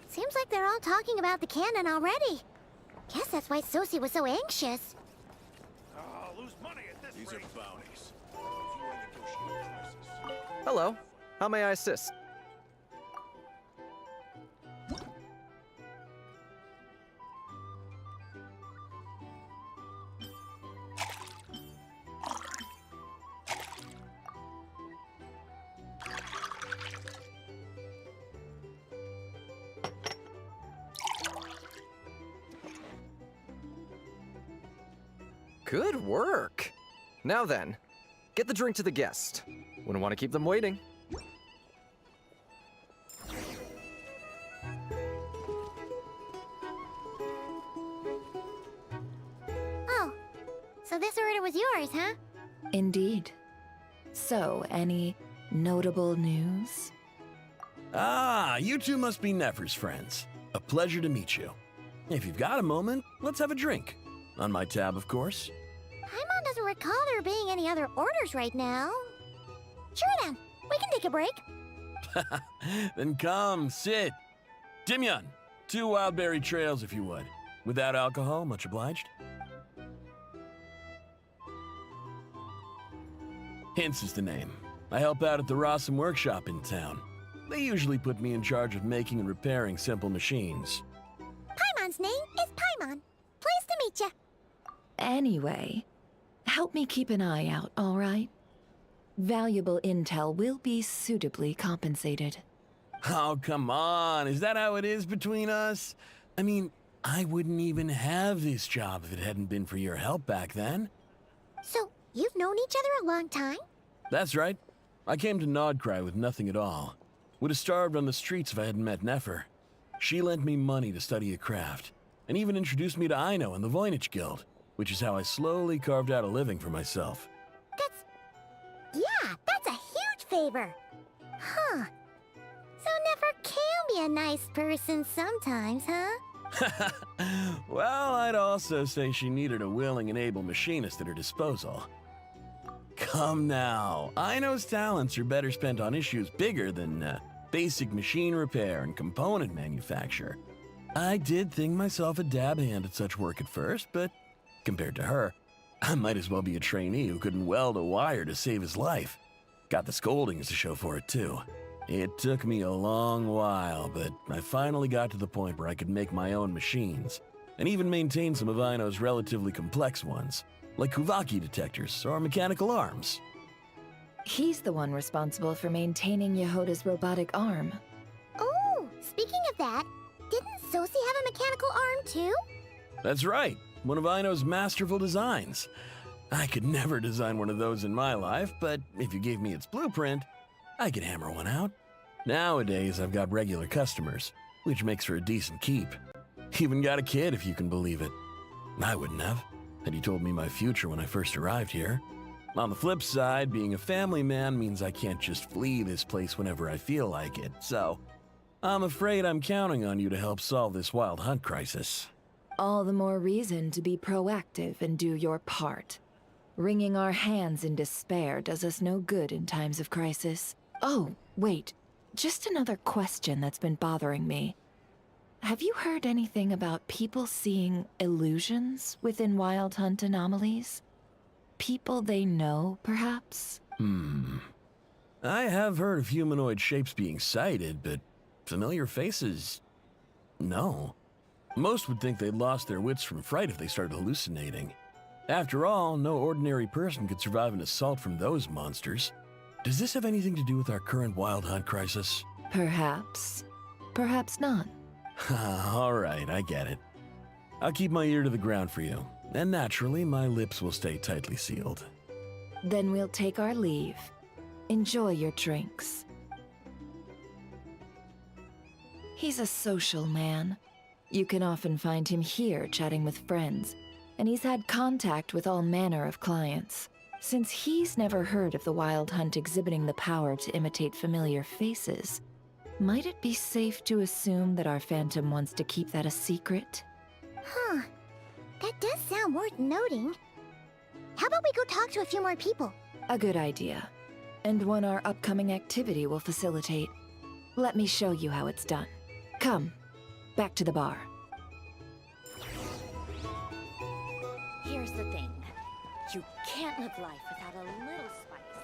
Speaker 8: seems like they're all talking about the cannon already. Guess that's why Sosie was so anxious.
Speaker 14: These are bounties.
Speaker 13: Hello. How may I assist? Good work. Now then, get the drink to the guest. Wouldn't want to keep them waiting.
Speaker 8: Oh, so this order was yours, huh?
Speaker 10: Indeed. So, any notable news?
Speaker 15: Ah, you two must be Nefer's friends. A pleasure to meet you. If you've got a moment, let's have a drink. On my tab, of course.
Speaker 8: Paimon doesn't recall there being any other orders right now. Sure then, we can take a break.
Speaker 15: Then come, sit. Dimyon, 2 wildberry trails if you would. Without alcohol, much obliged. Hints is the name. I help out at the Rossum workshop in town. They usually put me in charge of making and repairing simple machines.
Speaker 8: Paimon's name is Paimon. Pleased to meet you.
Speaker 10: Anyway, help me keep an eye out, all right? Valuable intel will be suitably compensated.
Speaker 15: Oh, come on. Is that how it is between us? I mean, I wouldn't even have this job if it hadn't been for your help back then.
Speaker 8: So, you've known each other a long time?
Speaker 15: That's right. I came to Nod Krai with nothing at all. Would have starved on the streets if I hadn't met Nefer. She lent me money to study a craft, and even introduced me to Aino and the Voynich Guild, which is how I slowly carved out a living for myself.
Speaker 8: That's a huge favor. Huh. So Nefer can be a nice person sometimes, huh?
Speaker 15: Well, I'd also say she needed a willing and able machinist at her disposal. Come now, Aino's talents are better spent on issues bigger than basic machine repair and component manufacture. I did think myself a dab hand at such work at first, but compared to her, I might as well be a trainee who couldn't weld a wire to save his life. Got the scoldings to show for it, too. It took me a long while, but I finally got to the point where I could make my own machines, and even maintain some of Aino's relatively complex ones, like Kuvaki detectors or mechanical arms.
Speaker 10: He's the one responsible for maintaining Yehoda's robotic arm.
Speaker 8: Oh, speaking of that, didn't Sosie have a mechanical arm too?
Speaker 15: That's right, one of Aino's masterful designs. I could never design one of those in my life, but if you gave me its blueprint, I could hammer one out. Nowadays, I've got regular customers, which makes for a decent keep. Even got a kid, if you can believe it. I wouldn't have. and you told me my future when I first arrived here. On the flip side, being a family man means I can't just flee this place whenever I feel like it, so I'm afraid I'm counting on you to help solve this wild hunt crisis.
Speaker 10: All the more reason to be proactive and do your part. Wringing our hands in despair does us no good in times of crisis. Oh, wait. Just another question that's been bothering me. Have you heard anything about people seeing illusions within Wild Hunt anomalies? People they know, perhaps?
Speaker 15: I have heard of humanoid shapes being sighted, but familiar faces? No. Most would think they'd lost their wits from fright if they started hallucinating. After all, no ordinary person could survive an assault from those monsters. Does this have anything to do with our current Wild Hunt crisis?
Speaker 10: Perhaps. Perhaps not.
Speaker 15: All right, I get it. I'll keep my ear to the ground for you, and naturally, my lips will stay tightly sealed.
Speaker 10: Then we'll take our leave. Enjoy your drinks. He's a social man. You can often find him here chatting with friends, and he's had contact with all manner of clients. Since he's never heard of the Wild Hunt exhibiting the power to imitate familiar faces, might it be safe to assume that our Phantom wants to keep that a secret?
Speaker 8: Huh. That does sound worth noting. How about we go talk to a few more people?
Speaker 10: A good idea. And one our upcoming activity will facilitate. Let me show you how it's done. Come, back to the bar.
Speaker 16: Here's the thing. You can't live life without a little spice.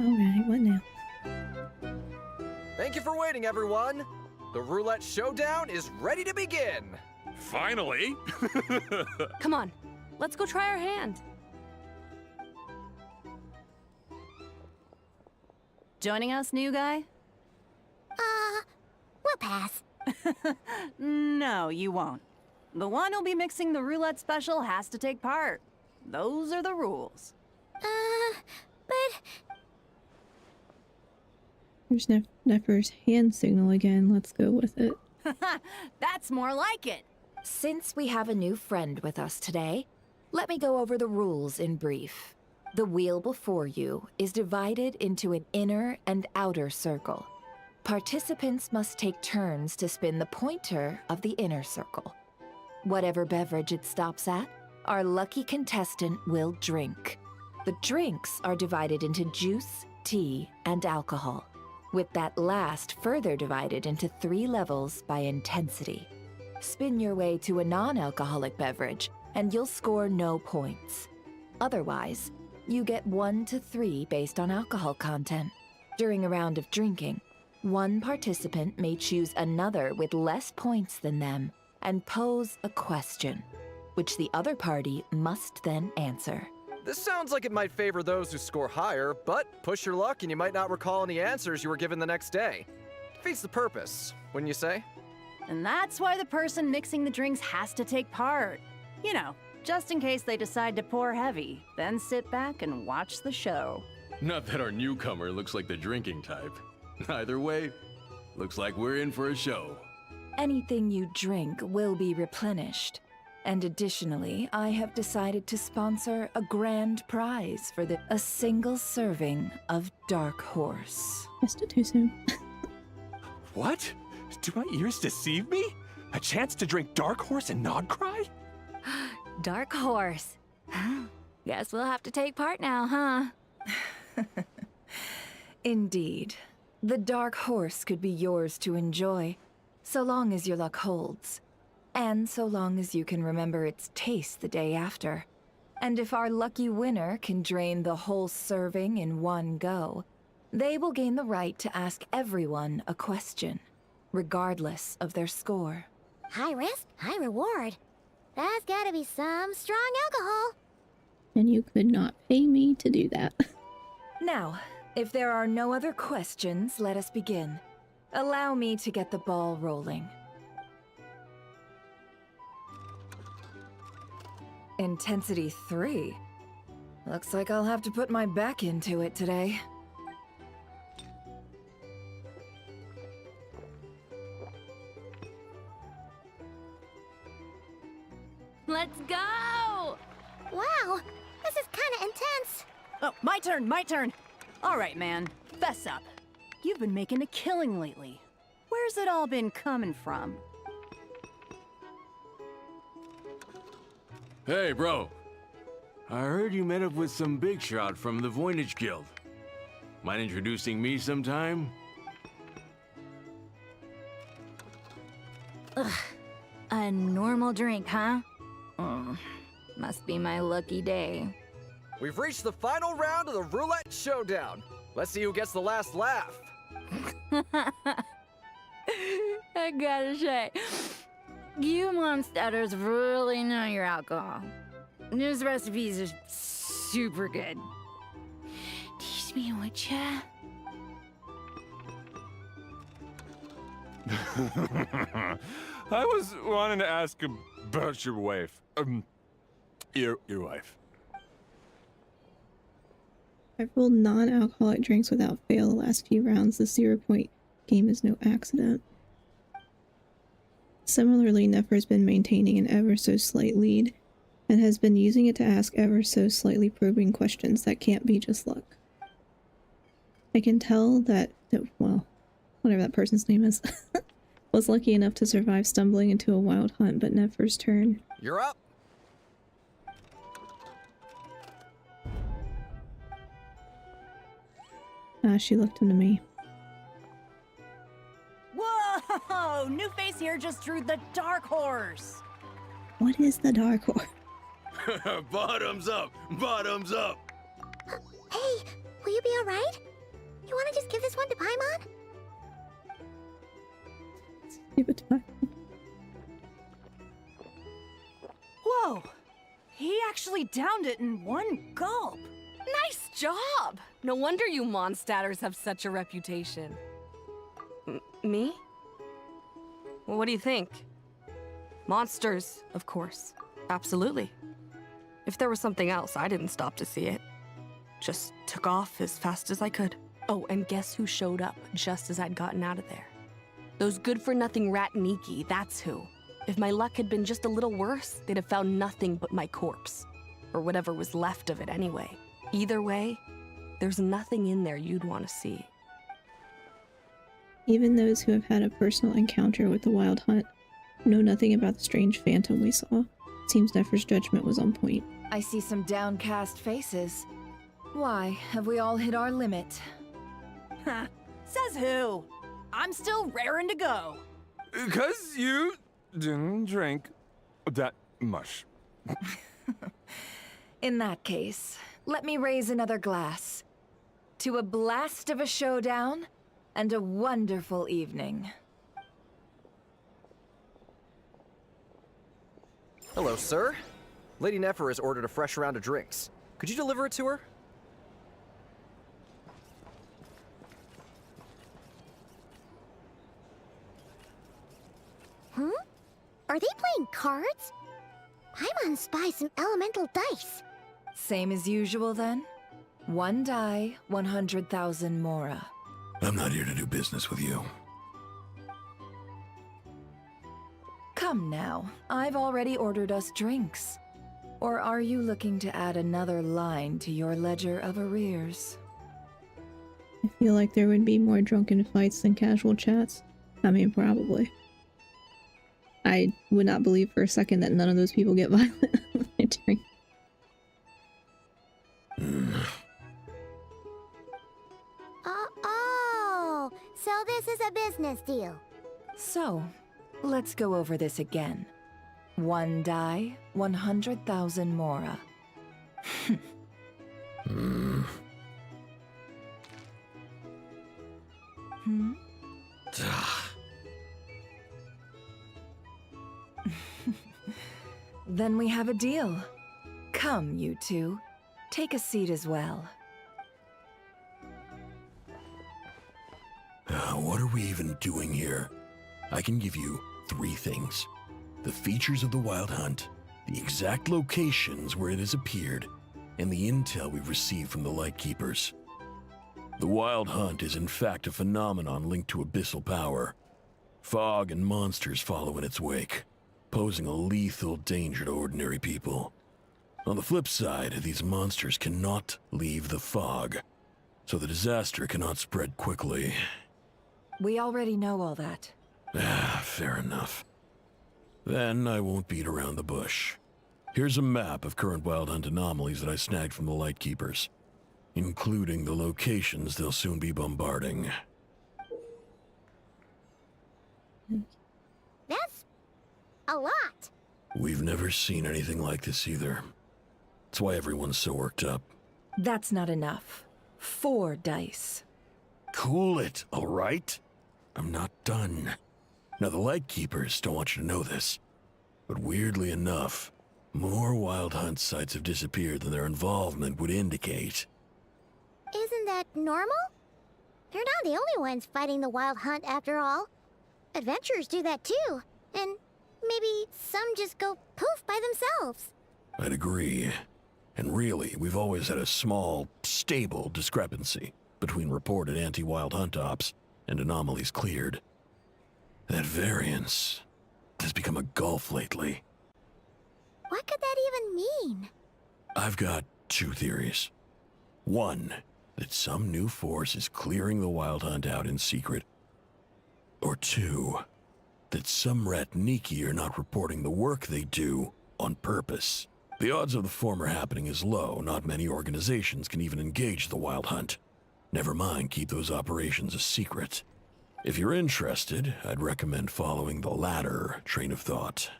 Speaker 1: Alright, what now?
Speaker 13: Thank you for waiting, everyone. The roulette showdown is ready to begin.
Speaker 3: Finally!
Speaker 6: Come on, let's go try our hand. Joining us, new guy?
Speaker 8: We'll pass.
Speaker 17: No, you won't. The one who'll be mixing the roulette special has to take part. Those are the rules.
Speaker 8: But...
Speaker 1: There's Nefer's hand signal again. Let's go with it.
Speaker 17: That's more like it.
Speaker 10: Since we have a new friend with us today, let me go over the rules in brief. The wheel before you is divided into an inner and outer circle. Participants must take turns to spin the pointer of the inner circle. Whatever beverage it stops at, our lucky contestant will drink. The drinks are divided into juice, tea, and alcohol, with that last further divided into 3 levels by intensity. Spin your way to a non-alcoholic beverage, and you'll score no points. Otherwise, you get 1 to 3 based on alcohol content. During a round of drinking, one participant may choose another with less points than them and pose a question, which the other party must then answer.
Speaker 13: This sounds like it might favor those who score higher, but push your luck and you might not recall any answers you were given the next day. Defeats the purpose, wouldn't you say?
Speaker 17: And that's why the person mixing the drinks has to take part. You know, just in case they decide to pour heavy, then sit back and watch the show.
Speaker 2: Not that our newcomer looks like the drinking type. Either way, looks like we're in for a show.
Speaker 10: Anything you drink will be replenished. And additionally, I have decided to sponsor a grand prize for a single serving of Dark Horse.
Speaker 1: Missed it too soon.
Speaker 4: What? Do my ears deceive me? A chance to drink Dark Horse and Nod Krai?
Speaker 16: Dark Horse. Guess we'll have to take part now, huh?
Speaker 10: Indeed. The Dark Horse could be yours to enjoy, so long as your luck holds. And so long as you can remember its taste the day after. And if our lucky winner can drain the whole serving in one go, they will gain the right to ask everyone a question, regardless of their score.
Speaker 8: High risk, high reward. That's gotta be some strong alcohol.
Speaker 1: And you could not pay me to do that.
Speaker 10: Now, if there are no other questions, let us begin. Allow me to get the ball rolling. Intensity 3. Looks like I'll have to put my back into it today.
Speaker 8: Wow, this is kind of intense.
Speaker 17: Oh, my turn. All right, man, fess up. You've been making a killing lately. Where's it all been coming from?
Speaker 3: Hey, bro. I heard you met up with some big shot from the Voynich Guild. Mind introducing me sometime?
Speaker 18: Ugh. A normal drink, huh? Must be my lucky day.
Speaker 13: We've reached the final round of the roulette showdown. Let's see who gets the last laugh.
Speaker 18: I gotta say, you monsters really know your alcohol. This recipe is super good. Teach me, would ya?
Speaker 3: I was wanting to ask about your wife. Your wife.
Speaker 1: I've rolled non-alcoholic drinks without fail the last few rounds. The 0-point game is no accident. Similarly, Nefer's been maintaining an ever so slight lead, and has been using it to ask ever so slightly probing questions that can't be just luck. I can tell that, well, whatever that person's name is, was lucky enough to survive stumbling into a wild hunt, but Nefer's turn.
Speaker 13: You're up.
Speaker 1: She looked into me.
Speaker 17: Whoa! New face here just drew the dark horse.
Speaker 1: What is the dark horse?
Speaker 3: Bottoms up! Bottoms up!
Speaker 8: Hey, will you be alright? You want to just give this one to Paimon?
Speaker 1: Give it to Paimon.
Speaker 17: Whoa! He actually downed it in one gulp.
Speaker 12: Nice job! No wonder you monstaters have such a reputation. Me? Well, what do you think? Monsters, of course. Absolutely. If there was something else, I didn't stop to see it. Just took off as fast as I could. Oh, and guess who showed up just as I'd gotten out of there? Those good-for-nothing rat Niki, that's who. If my luck had been just a little worse, they'd have found nothing but my corpse. Or whatever was left of it anyway. Either way, there's nothing in there you'd want to see.
Speaker 1: Even those who have had a personal encounter with the Wild Hunt know nothing about the strange phantom we saw. Seems Nefer's judgment was on point.
Speaker 10: I see some downcast faces. Why, have we all hit our limit?
Speaker 17: Ha! Says who? I'm still raring to go.
Speaker 3: 'Cause you didn't drink that much.
Speaker 10: In that case, let me raise another glass. To a blast of a showdown and a wonderful evening.
Speaker 13: Hello, sir. Lady Nefer has ordered a fresh round of drinks. Could you deliver it to her?
Speaker 8: Hmm? Are they playing cards? Paimon spies some elemental dice.
Speaker 10: Same as usual then? 1 die, 100,000 mora.
Speaker 19: I'm not here to do business with you.
Speaker 10: Come now, I've already ordered us drinks. Or are you looking to add another line to your ledger of arrears?
Speaker 1: I feel like there would be more drunken fights than casual chats. I mean, probably. I would not believe for a second that none of those people get violent when they drink.
Speaker 8: Oh, so this is a business deal.
Speaker 10: So, let's go over this again. 1 die, 100,000 mora. Hmm? Then we have a deal. Come, you two. Take a seat as well.
Speaker 19: What are we even doing here? I can give you 3 things. The features of the Wild Hunt, the exact locations where it has appeared, and the intel we've received from the Lightkeepers. The Wild Hunt is in fact a phenomenon linked to abyssal power. Fog and monsters follow in its wake, posing a lethal danger to ordinary people. On the flip side, these monsters cannot leave the fog, so the disaster cannot spread quickly.
Speaker 10: We already know all that.
Speaker 19: Fair enough. Then I won't beat around the bush. Here's a map of current wild hunt anomalies that I snagged from the Lightkeepers, including the locations they'll soon be bombarding.
Speaker 8: That's a lot.
Speaker 19: We've never seen anything like this either. That's why everyone's so worked up.
Speaker 10: That's not enough. 4 dice.
Speaker 19: Cool it, all right? I'm not done. Now, the Lightkeepers don't want you to know this, but weirdly enough, more wild hunt sites have disappeared than their involvement would indicate.
Speaker 8: Isn't that normal? They're not the only ones fighting the wild hunt after all. Adventurers do that too, and maybe some just go poof by themselves.
Speaker 19: I'd agree. And really, we've always had a small, stable discrepancy between reported anti-wild hunt ops and anomalies cleared. That variance has become a gulf lately.
Speaker 8: What could that even mean?
Speaker 19: I've got 2 theories. One, that some new force is clearing the wild hunt out in secret. Or 2, that some Ratniki are not reporting the work they do on purpose. The odds of the former happening is low. Not many organizations can even engage the wild hunt. Never mind keep those operations a secret. If you're interested, I'd recommend following the latter train of thought.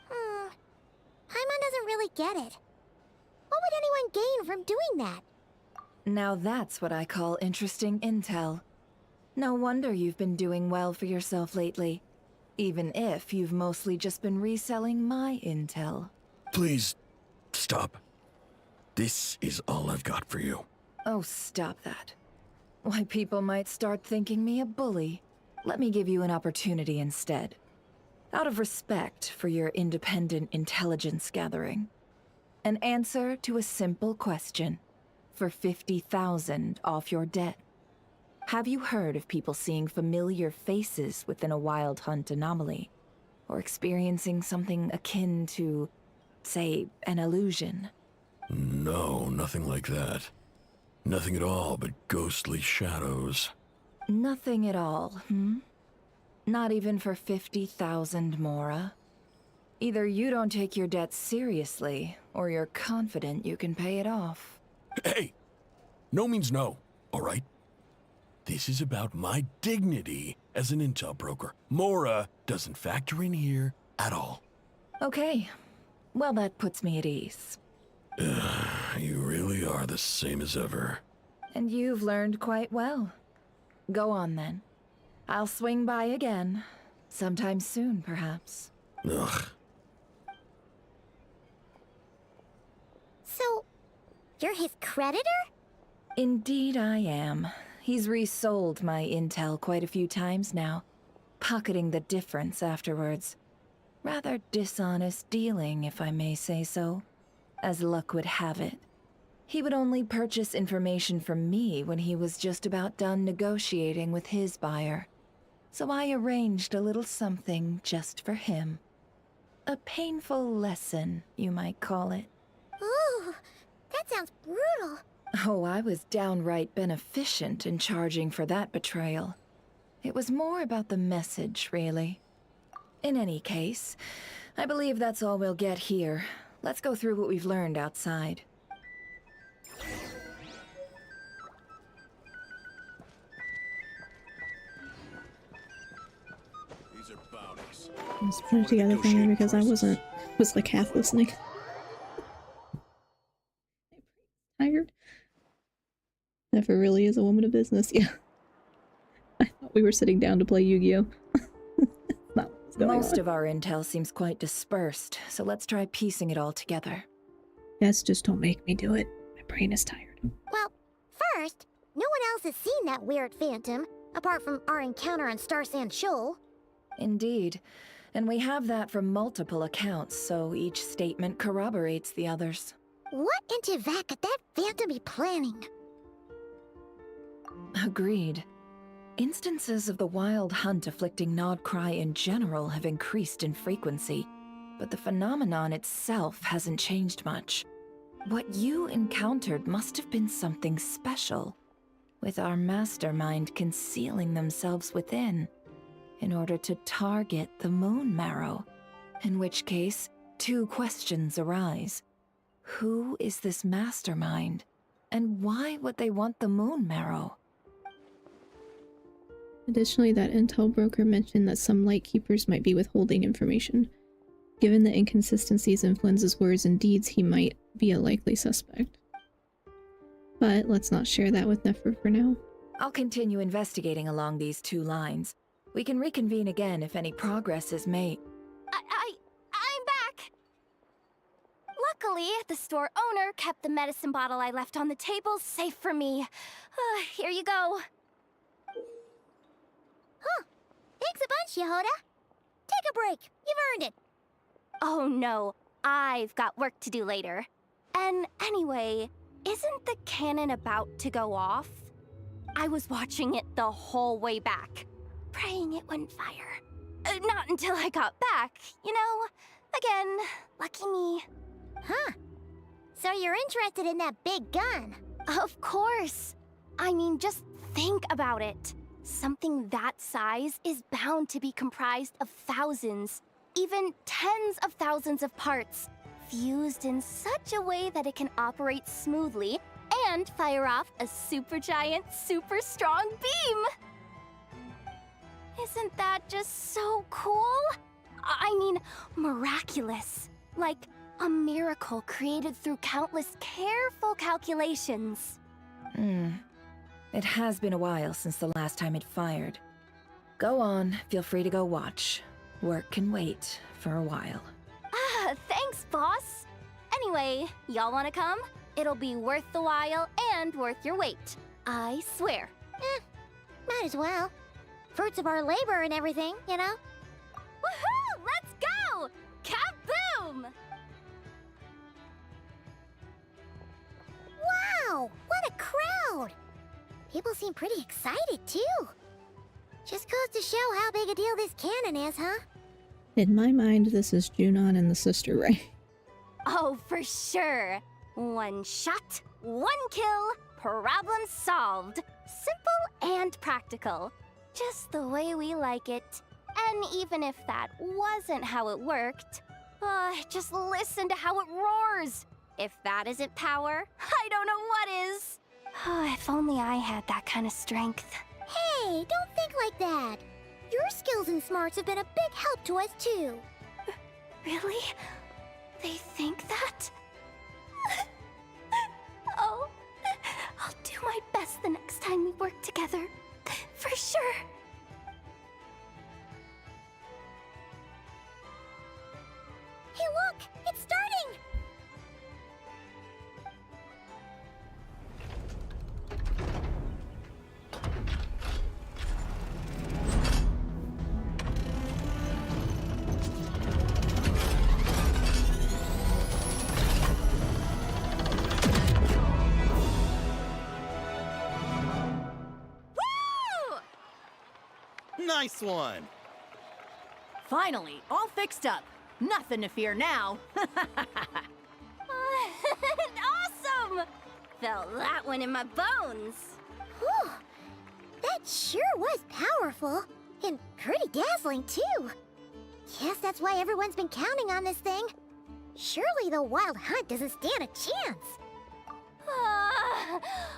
Speaker 8: Paimon doesn't really get it. What would anyone gain from doing that?
Speaker 10: Now that's what I call interesting intel. No wonder you've been doing well for yourself lately. Even if you've mostly just been reselling my intel.
Speaker 19: Please, stop. This is all I've got for you.
Speaker 10: Oh, stop that. Why, people might start thinking me a bully. Let me give you an opportunity instead. Out of respect for your independent intelligence gathering. An answer to a simple question. For 50,000 off your debt. Have you heard of people seeing familiar faces within a wild hunt anomaly? Or experiencing something akin to, say, an illusion?
Speaker 19: No, nothing like that. Nothing at all but ghostly shadows.
Speaker 10: Nothing at all, hmm? Not even for 50,000 Mora? Either you don't take your debt seriously, or you're confident you can pay it off.
Speaker 19: Hey! No means no, all right? This is about my dignity as an intel broker. Mora doesn't factor in here at all.
Speaker 10: Okay. Well, that puts me at ease.
Speaker 19: You really are the same as ever.
Speaker 10: And you've learned quite well. Go on, then. I'll swing by again. Sometime soon, perhaps.
Speaker 19: Ugh.
Speaker 8: So, you're his creditor?
Speaker 10: Indeed I am. He's resold my intel quite a few times now, pocketing the difference afterwards. Rather dishonest dealing, if I may say so. As luck would have it, he would only purchase information from me when he was just about done negotiating with his buyer. So I arranged a little something just for him. A painful lesson, you might call it.
Speaker 8: Ooh, that sounds brutal.
Speaker 10: Oh, I was downright beneficent in charging for that betrayal. It was more about the message, really. In any case, I believe that's all we'll get here. Let's go through what we've learned outside.
Speaker 19: These are bounties.
Speaker 1: I was put it together for me because I was like half listening. Tired. Never really is a woman of business, yeah. I thought we were sitting down to play Yu-Gi-Oh!
Speaker 10: Most of our intel seems quite dispersed, so let's try piecing it all together.
Speaker 1: Yes, just don't make me do it. My brain is tired.
Speaker 8: Well, first, no one else has seen that weird phantom, apart from our encounter on Star Sand Shoal.
Speaker 10: Indeed. And we have that from multiple accounts, so each statement corroborates the others.
Speaker 8: What in Teyvat could that phantom be planning?
Speaker 10: Agreed. Instances of the wild hunt afflicting Nod Krai in general have increased in frequency. but the phenomenon itself hasn't changed much. What you encountered must have been something special, with our mastermind concealing themselves within, in order to target the moon marrow. In which case, two questions arise. Who is this mastermind? And why would they want the moon marrow?
Speaker 1: Additionally, that intel broker mentioned that some Lightkeepers might be withholding information. Given the inconsistencies in Flynn's words and deeds, he might be a likely suspect. But let's not share that with Nefer for now.
Speaker 10: I'll continue investigating along these two lines. We can reconvene again if any progress is made.
Speaker 11: I'm back! Luckily, the store owner kept the medicine bottle I left on the table safe for me. Here you go.
Speaker 8: Huh. Thanks a bunch, Yehoda. Take a break. You've earned it.
Speaker 11: Oh no, I've got work to do later. And anyway, isn't the cannon about to go off? I was watching it the whole way back, praying it wouldn't fire. Not until I got back, you know? Again, lucky me.
Speaker 8: Huh. So you're interested in that big gun?
Speaker 11: Of course. I mean, just think about it. Something that size is bound to be comprised of thousands, even tens of thousands of parts, fused in such a way that it can operate smoothly and fire off a supergiant, super strong beam! Isn't that just so cool? I mean, miraculous. Like a miracle created through countless careful calculations.
Speaker 10: It has been a while since the last time it fired. Go on, feel free to go watch. Work can wait for a while.
Speaker 11: Thanks, boss. Anyway, y'all wanna come? It'll be worth the while and worth your wait. I swear.
Speaker 8: Might as well. Fruits of our labor and everything, you know?
Speaker 11: Woohoo! Let's go! Kaboom!
Speaker 8: Wow! What a crowd! People seem pretty excited, too. Just goes to show how big a deal this cannon is, huh?
Speaker 1: In my mind, this is Junon and the sister, right?
Speaker 11: Oh, for sure. One shot, one kill, problem solved. Simple and practical. Just the way we like it. And even if that wasn't how it worked, just listen to how it roars. If that isn't power, I don't know what is. If only I had that kind of strength.
Speaker 8: Hey, don't think like that. Your skills and smarts have been a big help to us, too.
Speaker 11: Really? They think that? Oh, I'll do my best the next time we work together. For sure.
Speaker 8: Hey, look! It's starting!
Speaker 14: Nice one!
Speaker 17: Finally, all fixed up. Nothing to fear now.
Speaker 11: Awesome! Felt that one in my bones.
Speaker 8: Whew. That sure was powerful. And pretty dazzling, too. Guess that's why everyone's been counting on this thing. Surely the Wild Hunt doesn't stand a chance.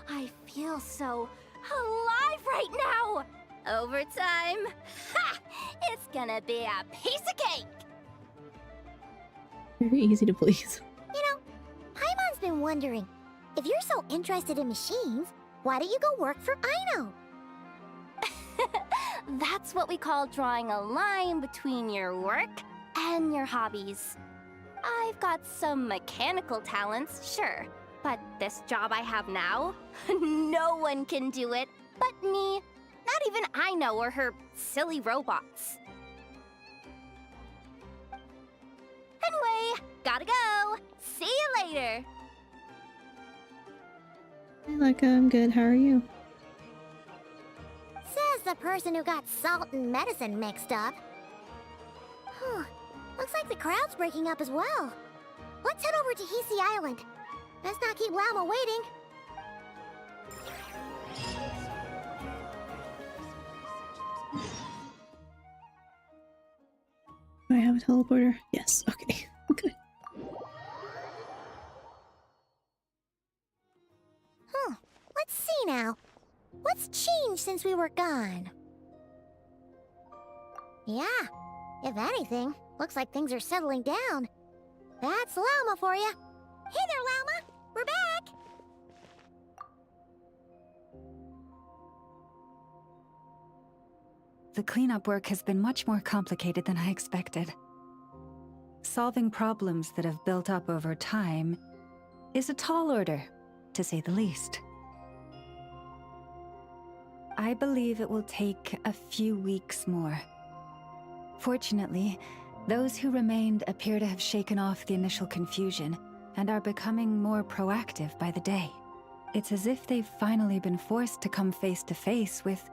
Speaker 11: I feel so alive right now. Overtime? Ha! It's gonna be a piece of cake.
Speaker 1: Very easy to please.
Speaker 8: You know, Paimon's been wondering, if you're so interested in machines, why don't you go work for Aino?
Speaker 11: That's what we call drawing a line between your work and your hobbies. I've got some mechanical talents, sure, but this job I have now, no one can do it but me. Not even Aino or her silly robots. Anyway, gotta go. See you later.
Speaker 1: Hey, Leica, I'm good. How are you?
Speaker 8: Says the person who got salt and medicine mixed up. Looks like the crowd's breaking up as well. Let's head over to Hisi Island. Let's not keep Llama waiting.
Speaker 1: Do I have a teleporter? Yes, okay. Good.
Speaker 8: Let's see now. What's changed since we were gone? Yeah, if anything, looks like things are settling down. That's Llama for you. Hey there, Llama! We're back!
Speaker 20: The cleanup work has been much more complicated than I expected. Solving problems that have built up over time is a tall order, to say the least. I believe it will take a few weeks more. Fortunately, those who remained appear to have shaken off the initial confusion and are becoming more proactive by the day. It's as if they've finally been forced to come face to face with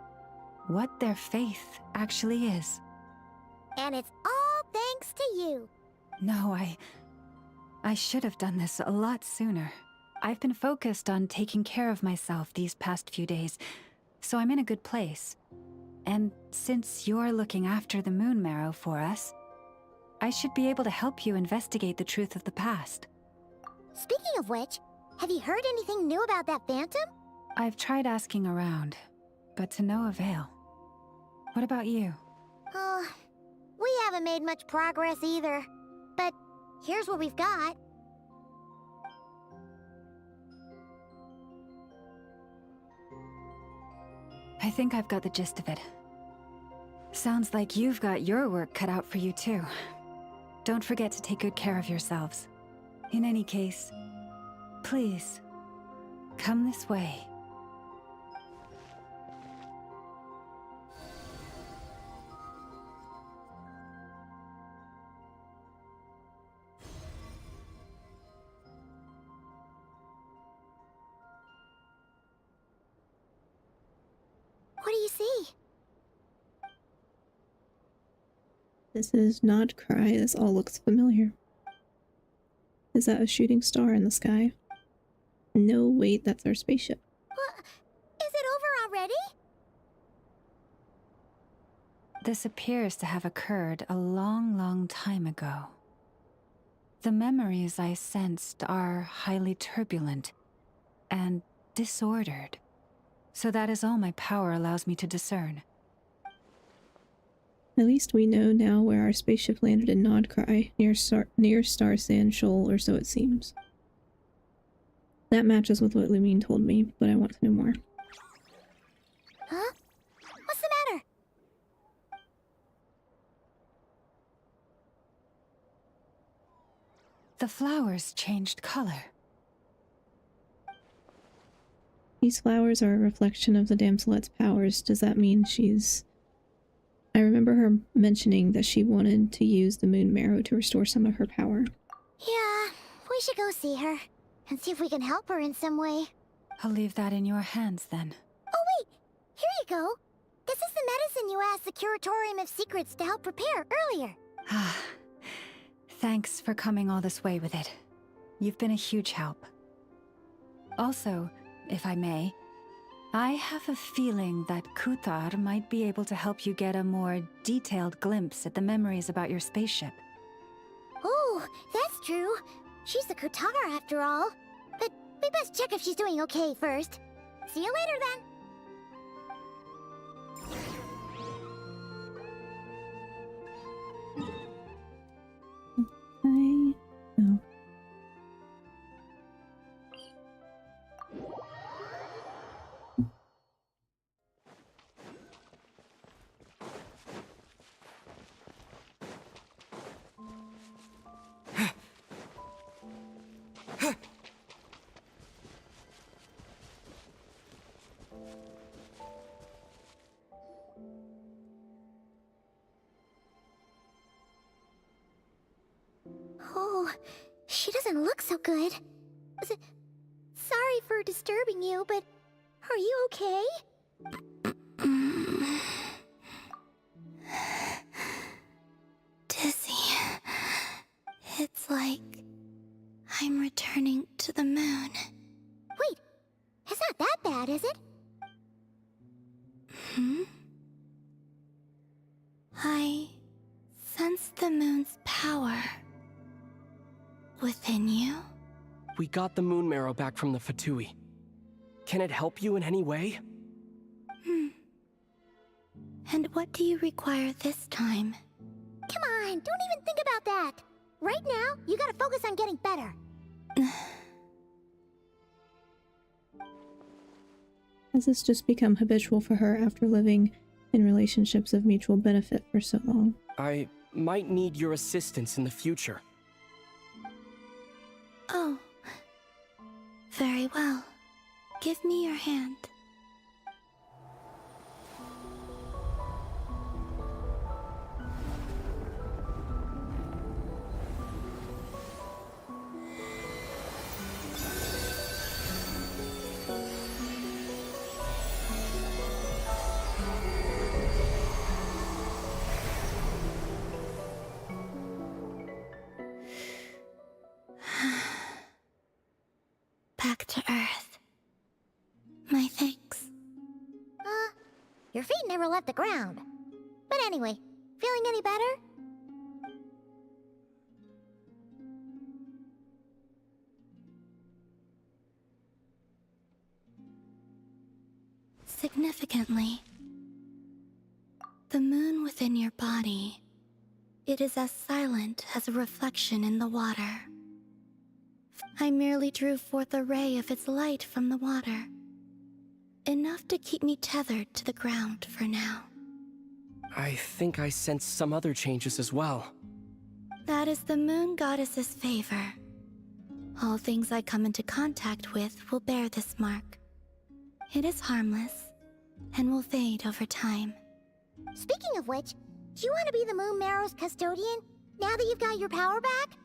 Speaker 20: what their faith actually is.
Speaker 8: And it's all thanks to you.
Speaker 20: No, I should have done this a lot sooner. I've been focused on taking care of myself these past few days, so I'm in a good place. And since you're looking after the Moon Marrow for us, I should be able to help you investigate the truth of the past.
Speaker 8: Speaking of which, have you heard anything new about that phantom?
Speaker 20: I've tried asking around, but to no avail. What about you?
Speaker 8: Oh, we haven't made much progress either. But here's what we've got.
Speaker 20: I think I've got the gist of it. Sounds like you've got your work cut out for you too. Don't forget to take good care of yourselves. In any case, please, come this way.
Speaker 8: What do you see?
Speaker 1: This is Nod Krai. This all looks familiar. Is that a shooting star in the sky? No, wait, that's our spaceship.
Speaker 8: What? Is it over already?
Speaker 20: This appears to have occurred a long, long time ago. The memories I sensed are highly turbulent and disordered. So that is all my power allows me to discern.
Speaker 1: At least we know now where our spaceship landed in Nod Krai, near Star Sand Shoal, or so it seems. That matches with what Lumine told me, but I want to know more.
Speaker 8: Huh? What's the matter?
Speaker 20: The flowers changed color.
Speaker 1: These flowers are a reflection of the damselet's powers. Does that mean she's... I remember her mentioning that she wanted to use the Moon Marrow to restore some of her power.
Speaker 8: Yeah, we should go see her and see if we can help her in some way.
Speaker 20: I'll leave that in your hands then.
Speaker 8: Oh wait, here you go. This is the medicine you asked the Curatorium of Secrets to help prepare earlier.
Speaker 20: Ah, thanks for coming all this way with it. You've been a huge help. Also, if I may, I have a feeling that Kuthar might be able to help you get a more detailed glimpse at the memories about your spaceship.
Speaker 8: Oh, that's true. She's the Kutara after all. But we best check if she's doing okay first. See you later then.
Speaker 1: No.
Speaker 8: Oh, she doesn't look so good. Sorry for disturbing you, but are you okay?
Speaker 21: Dizzy.
Speaker 8: moon. Wait, it's not that bad, is it? I sense the moon's power within you.
Speaker 21: We got the moon marrow back from the Fatui. Can it help you in any way?
Speaker 8: And what do you require this time? Come on, don't even think about that. Right now, you gotta focus on getting better.
Speaker 1: Has this just become habitual for her after living in relationships of mutual benefit for so long?
Speaker 21: I might need your assistance in the future.
Speaker 8: Oh. Very well. Give me your hand. Back to Earth. My thanks. Your feet never left the ground. But anyway, feeling any better? Significantly, the moon within your body, it is as silent as a reflection in the water. I merely drew forth a ray of its light from the water. Enough to keep me tethered to the ground for now.
Speaker 21: I think I sense some other changes as well.
Speaker 8: That is the moon goddess's favor. All things I come into contact with will bear this mark. It is harmless, and will fade over time. Speaking of which, do you want to be the moon marrow's custodian, now that you've got your power back?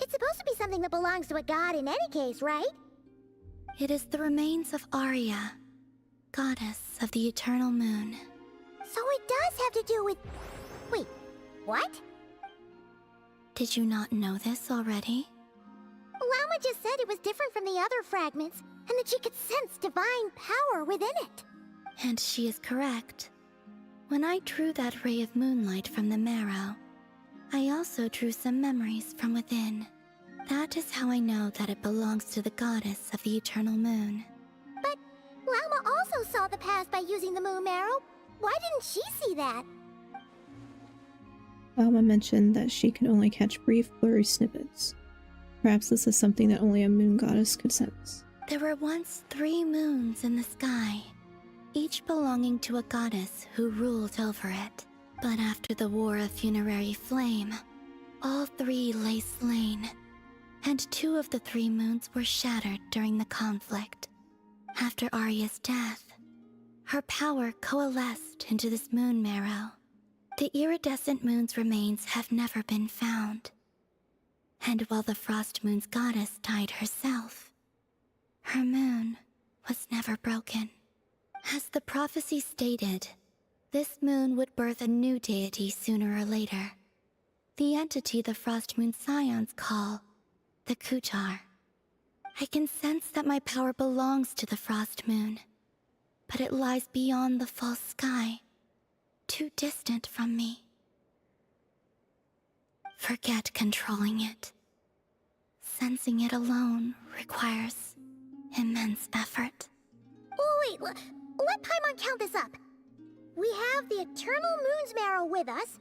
Speaker 8: It's supposed to be something that belongs to a god in any case, right? It is the remains of Arya, goddess of the eternal moon. So it does have to do with... Wait, what? Did you not know this already? Lama just said it was different from the other fragments, and that she could sense divine power within it. And she is correct. When I drew that ray of moonlight from the marrow, I also drew some memories from within. That is how I know that it belongs to the goddess of the eternal moon. But Lama also saw the past by using the moon marrow. Why didn't she see that?
Speaker 1: Alma mentioned that she could only catch brief, blurry snippets. Perhaps this is something that only a moon goddess could sense.
Speaker 8: There were once 3 moons in the sky, each belonging to a goddess who ruled over it. But after the War of Funerary Flame, all 3 lay slain, and 2 of the 3 moons were shattered during the conflict. After Arya's death, her power coalesced into this moon marrow. The iridescent moon's remains have never been found. And while the Frost Moon's goddess died herself, her moon was never broken. As the prophecy stated, this moon would birth a new deity sooner or later. The entity the Frost Moon Scions call the Kutar. I can sense that my power belongs to the Frost Moon, but it lies beyond the false sky, too distant from me. Forget controlling it. Sensing it alone requires immense effort. Oh wait, let Paimon count this up. We have the Eternal Moon's marrow with us.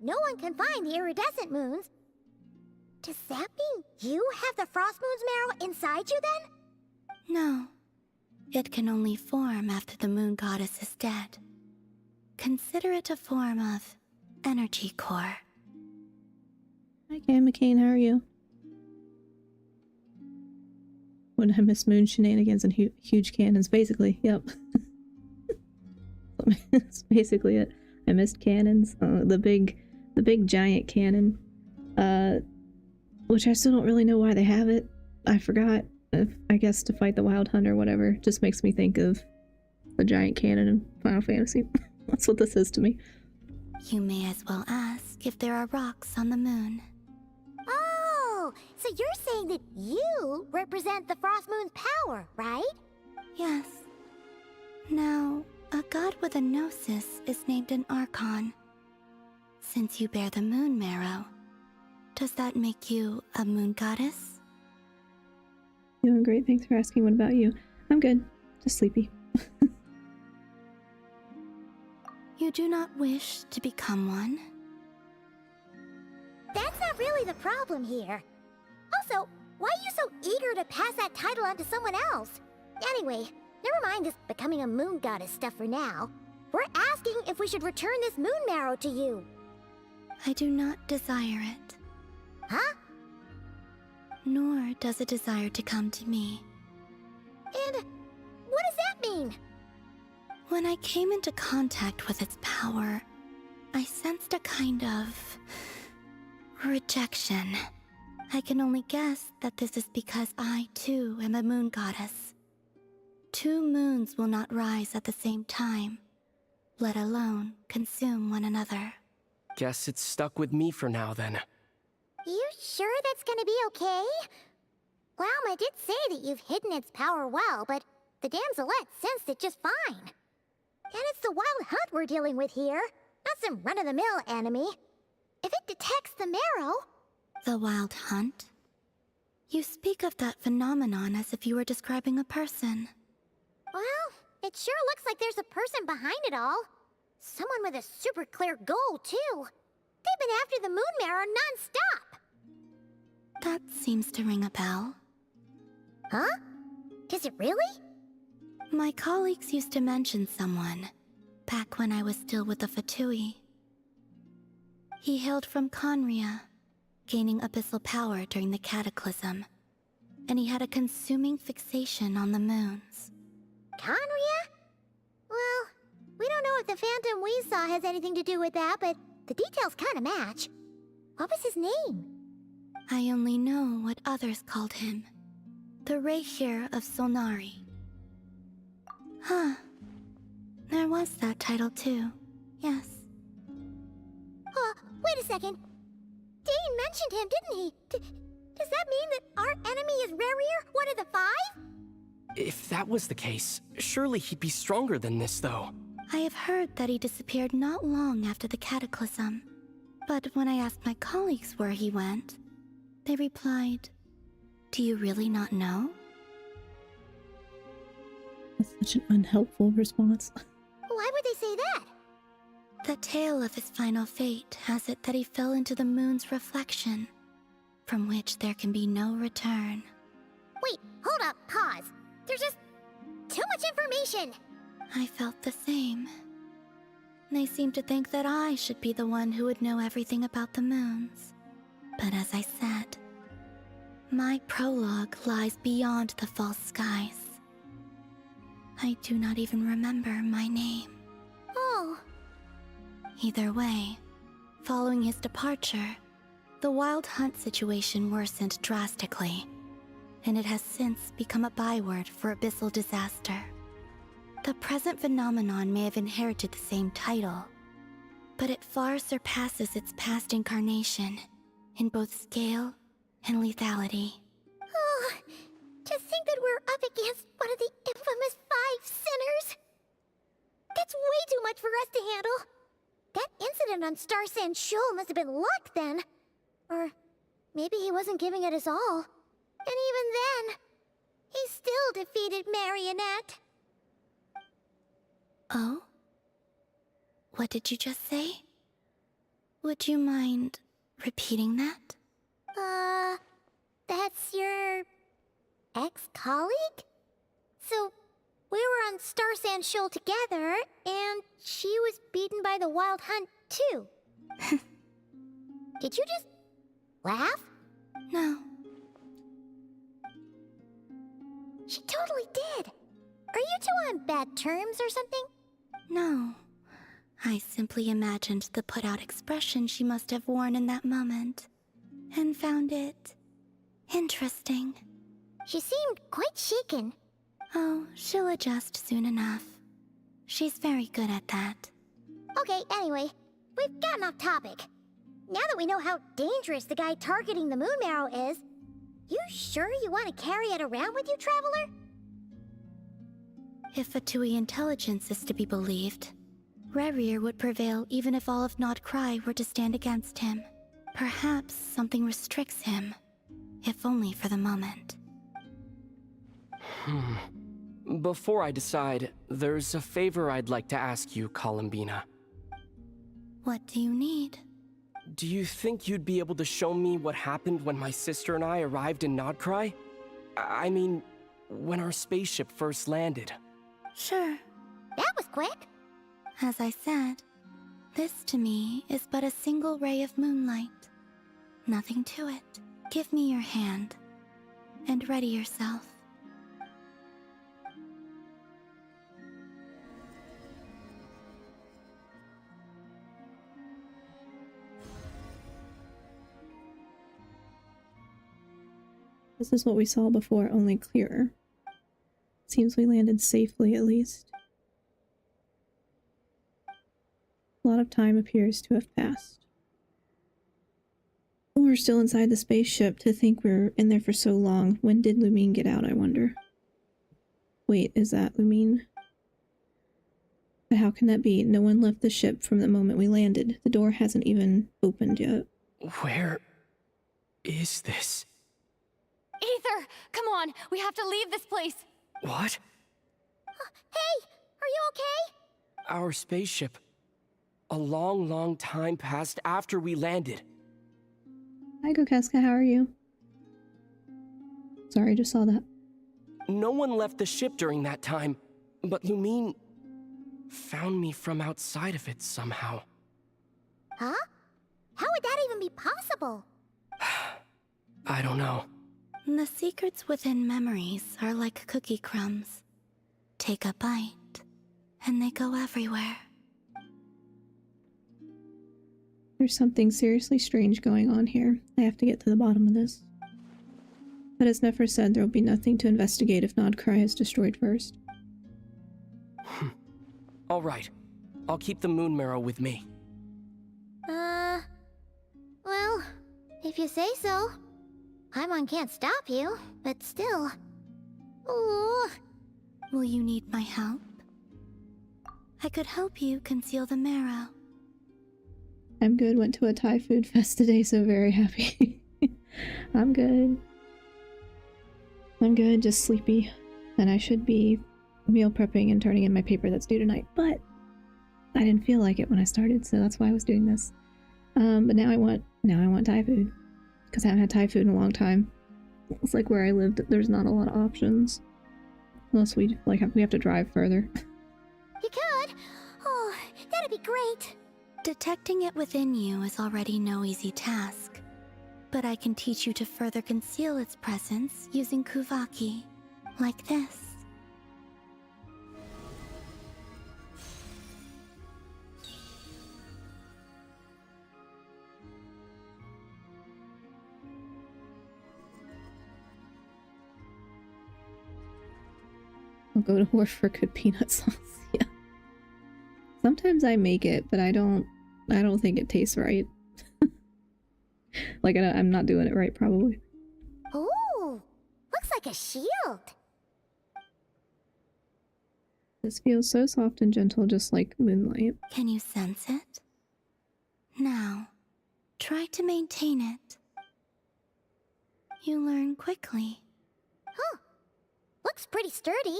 Speaker 8: No one can find the iridescent moons. Does that mean you have the Frost Moon's marrow inside you then? No. It can only form after the moon goddess is dead. Consider it a form of energy core.
Speaker 1: Hi, Cam McCain, how are you? When I miss moon shenanigans and huge cannons, basically, yep. That's basically it. I missed cannons. The big giant cannon. Which I still don't really know why they have it. I forgot. I guess to fight the Wild Hunt or whatever. Just makes me think of the giant cannon in Final Fantasy. That's what this is to me.
Speaker 8: You may as well ask if there are rocks on the moon. Oh, So you're saying that you represent the Frost Moon's power, right?
Speaker 20: Yes. Now, a god with a gnosis is named an Archon. Since you bear the moon marrow, does that make you a moon goddess?
Speaker 1: Doing great, thanks for asking. What about you? I'm good. Just sleepy.
Speaker 20: You do not wish to become one?
Speaker 8: That's not really the problem here. Also, why are you so eager to pass that title on to someone else? Anyway, never mind this becoming a moon goddess stuff for now. We're asking if we should return this moon marrow to you.
Speaker 20: I do not desire it.
Speaker 8: Huh?
Speaker 20: Nor does it desire to come to me.
Speaker 8: And what does that mean?
Speaker 20: When I came into contact with its power, I sensed a kind of rejection. I can only guess that this is because I, too, am a moon goddess. 2 moons will not rise at the same time, let alone consume one another.
Speaker 21: Guess it's stuck with me for now, then.
Speaker 8: You sure that's gonna be okay? Glauma did say that you've hidden its power well, but the damselette sensed it just fine. And it's the wild hunt we're dealing with here, not some run-of-the-mill enemy. If it detects the marrow...
Speaker 20: The wild hunt? You speak of that phenomenon as if you were describing a person.
Speaker 8: Well, it sure looks like there's a person behind it all. Someone with a super clear goal, too. They've been after the moon marrow non-stop.
Speaker 20: That seems to ring a bell.
Speaker 8: Huh? Does it really?
Speaker 20: My colleagues used to mention someone, back when I was still with the Fatui. He hailed from Conria, gaining abyssal power during the Cataclysm, and he had a consuming fixation on the moons.
Speaker 8: Conria? Well, we don't know if the phantom we saw has anything to do with that, but the details kind of match. What was his name?
Speaker 20: I only know what others called him. The Reikir of Solnari. Huh. There was that title too. Yes.
Speaker 8: Wait a second. Dane mentioned him, didn't he? Does that mean that our enemy is Rerir, one of the 5?
Speaker 21: If that was the case, surely he'd be stronger than this, though.
Speaker 20: I have heard that he disappeared not long after the Cataclysm. But when I asked my colleagues where he went, they replied, "Do you really not know?"
Speaker 1: That's such an unhelpful response.
Speaker 8: Why would they say that?
Speaker 20: The tale of his final fate has it that he fell into the moon's reflection, from which there can be no return.
Speaker 8: Wait, hold up, pause. There's just too much information.
Speaker 20: I felt the same. They seemed to think that I should be the one who would know everything about the moons. But as I said, my prologue lies beyond the false skies. I do not even remember my name.
Speaker 8: Oh.
Speaker 20: Either way, following his departure, the wild hunt situation worsened drastically, and it has since become a byword for abyssal disaster. The present phenomenon may have inherited the same title, but it far surpasses its past incarnation in both scale and lethality.
Speaker 8: Oh, to think that we're up against one of the infamous 5 sinners. That's way too much for us to handle. That incident on Star Sand Shoal must have been luck then. Or maybe he wasn't giving it his all. And even then, he still defeated Marionette.
Speaker 20: Oh? What did you just say? Would you mind repeating that?
Speaker 8: That's your ex-colleague? So, we were on Star Sand Shoal together, and she was beaten by the Wild Hunt, too. Did you just laugh?
Speaker 20: No.
Speaker 8: She totally did. Are you two on bad terms or something?
Speaker 20: No. I simply imagined the put-out expression she must have worn in that moment, and found it interesting.
Speaker 8: She seemed quite shaken.
Speaker 20: Oh, she'll adjust soon enough. She's very good at that.
Speaker 8: Okay, anyway, we've gotten off topic. Now that we know how dangerous the guy targeting the moon marrow is, You sure you want to carry it around with you, Traveler?
Speaker 7: If Fatui intelligence is to be believed, Rerir would prevail even if all of Nod Krai were to stand against him. Perhaps something restricts him, if only for the moment.
Speaker 21: Before I decide, there's a favor I'd like to ask you, Columbina.
Speaker 7: What do you need?
Speaker 21: Do you think you'd be able to show me what happened when my sister and I arrived in Nod Krai? I mean, when our spaceship first landed.
Speaker 7: Sure.
Speaker 8: That was quick.
Speaker 7: As I said, this to me is but a single ray of moonlight. Nothing to it. Give me your hand, and ready yourself.
Speaker 1: This is what we saw before, only clearer. Seems we landed safely, at least. A lot of time appears to have passed. We're still inside the spaceship. To think we're in there for so long. When did Lumine get out, I wonder? Wait, is that Lumine? But how can that be? No one left the ship from the moment we landed. The door hasn't even opened yet.
Speaker 21: Where is this?
Speaker 6: Aether! Come on! We have to leave this place!
Speaker 21: What?
Speaker 8: Hey! Are you okay?
Speaker 21: Our spaceship. A long, long time passed after we landed.
Speaker 1: Hi, Gokeska, how are you? Sorry, just saw that.
Speaker 21: No one left the ship during that time, but Lumine found me from outside of it somehow.
Speaker 8: Huh? How would that even be possible?
Speaker 21: I don't know.
Speaker 7: The secrets within memories are like cookie crumbs. Take a bite, and they go everywhere.
Speaker 1: There's something seriously strange going on here. I have to get to the bottom of this. But as Nefer said, there will be nothing to investigate if Nod Krai is destroyed first.
Speaker 21: All right. I'll keep the moon marrow with me.
Speaker 8: Well, if you say so. Paimon can't stop you, but still. Ooh.
Speaker 7: Will you need my help? I could help you conceal the marrow.
Speaker 1: I'm good. Went to a Thai food fest today, so very happy. I'm good. I'm good, just sleepy. And I should be meal prepping and turning in my paper that's due tonight, but I didn't feel like it when I started, so that's why I was doing this. But now I want Thai food. Because I haven't had Thai food in a long time. It's like where I lived, there's not a lot of options. Unless we have to drive further.
Speaker 8: You could? Oh, that'd be great.
Speaker 7: Detecting it within you is already no easy task. But I can teach you to further conceal its presence using Kuvaki. Like this.
Speaker 1: I'll go to work for good peanut sauce. Yeah. Sometimes I make it, but I don't think it tastes right. Like I'm not doing it right, probably.
Speaker 8: Ooh, looks like a shield.
Speaker 1: This feels so soft and gentle, just like moonlight.
Speaker 7: Can you sense it? Now, try to maintain it. You learn quickly.
Speaker 8: Huh. Looks pretty sturdy.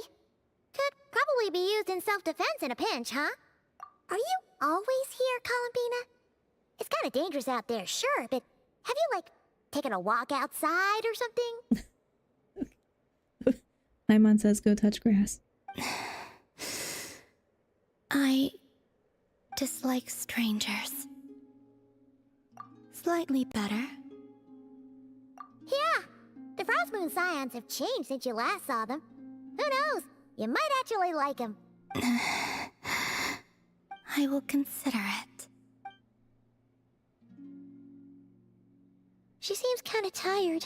Speaker 8: Could probably be used in self-defense in a pinch, huh? Are you always here, Columbina? It's kind of dangerous out there, sure, but have you, taken a walk outside or something?
Speaker 1: Paimon says go touch grass.
Speaker 7: I dislike strangers. Slightly better.
Speaker 8: Yeah, the Frost Moon Scions have changed since you last saw them. Who knows? You might actually like them.
Speaker 7: I will consider it.
Speaker 8: She seems kind of tired.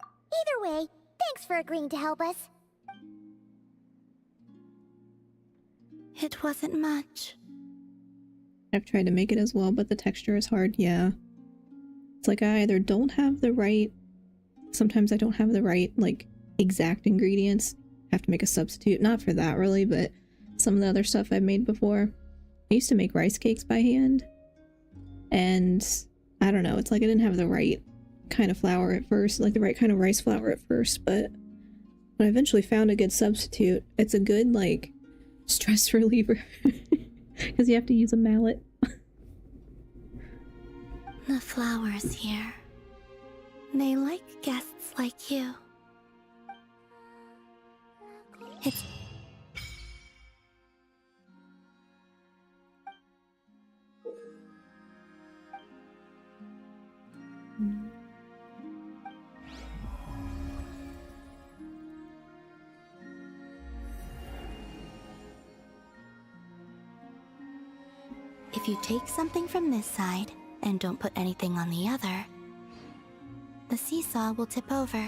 Speaker 8: Either way, thanks for agreeing to help us.
Speaker 7: It wasn't much.
Speaker 1: I've tried to make it as well, but the texture is hard, yeah. It's like I either don't have the right sometimes I don't have the right, like, exact ingredients. I have to make a substitute. Not for that, really, but some of the other stuff I've made before. I used to make rice cakes by hand. And I don't know, it's like I didn't have the right kind of flour at first, like the right kind of rice flour at first, but when I eventually found a good substitute, it's a good, like, stress reliever. Because you have to use a mallet.
Speaker 7: The flowers here. They like guests like you. It's... If you take something from this side and don't put anything on the other, the seesaw will tip over.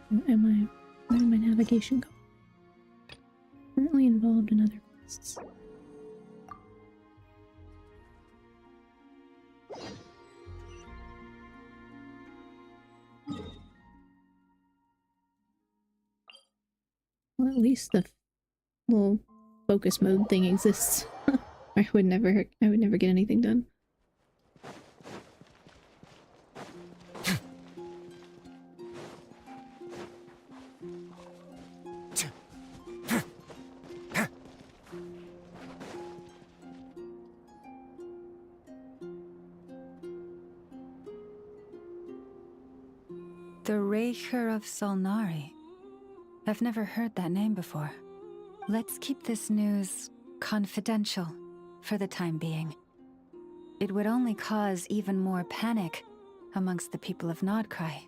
Speaker 1: Where did my navigation go? Currently involved in other quests. Well, at least the little focus mode thing exists. I would never get anything done.
Speaker 20: The Raker of Solnari. I've never heard that name before. Let's keep this news confidential for the time being. It would only cause even more panic amongst the people of Nod Krai.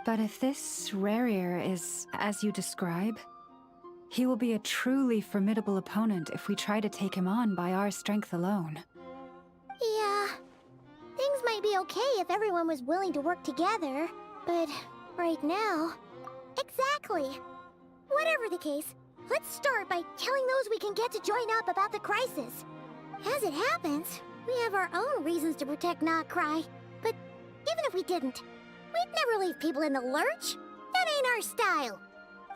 Speaker 20: But if this Rarier is as you describe, he will be a truly formidable opponent if we try to take him on by our strength alone.
Speaker 8: Yeah, things might be okay if everyone was willing to work together, but right now... Exactly! Whatever the case, let's start by telling those we can get to join up about the crisis. As it happens, we have our own reasons to protect Nod Krai, but even if we didn't, we'd never leave people in the lurch. That ain't our style.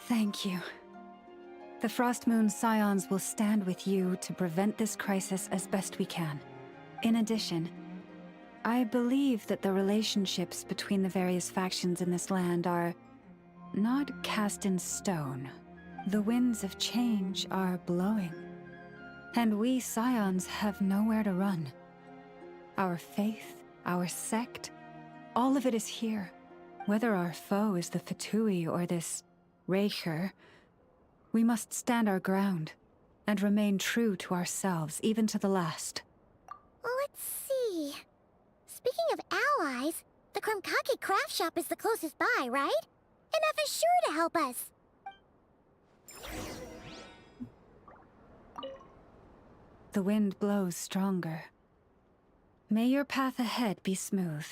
Speaker 20: Thank you. The Frostmoon Scions will stand with you to prevent this crisis as best we can. In addition, I believe that the relationships between the various factions in this land are not cast in stone. The winds of change are blowing, and we Scions have nowhere to run. Our faith, our sect, all of it is here. Whether our foe is the Fatui or this Raker, we must stand our ground and remain true to ourselves, even to the last.
Speaker 8: Let's see. Speaking of allies, the Krumkake craft shop is the closest by, right? And F is sure to help us.
Speaker 20: The wind blows stronger. May your path ahead be smooth.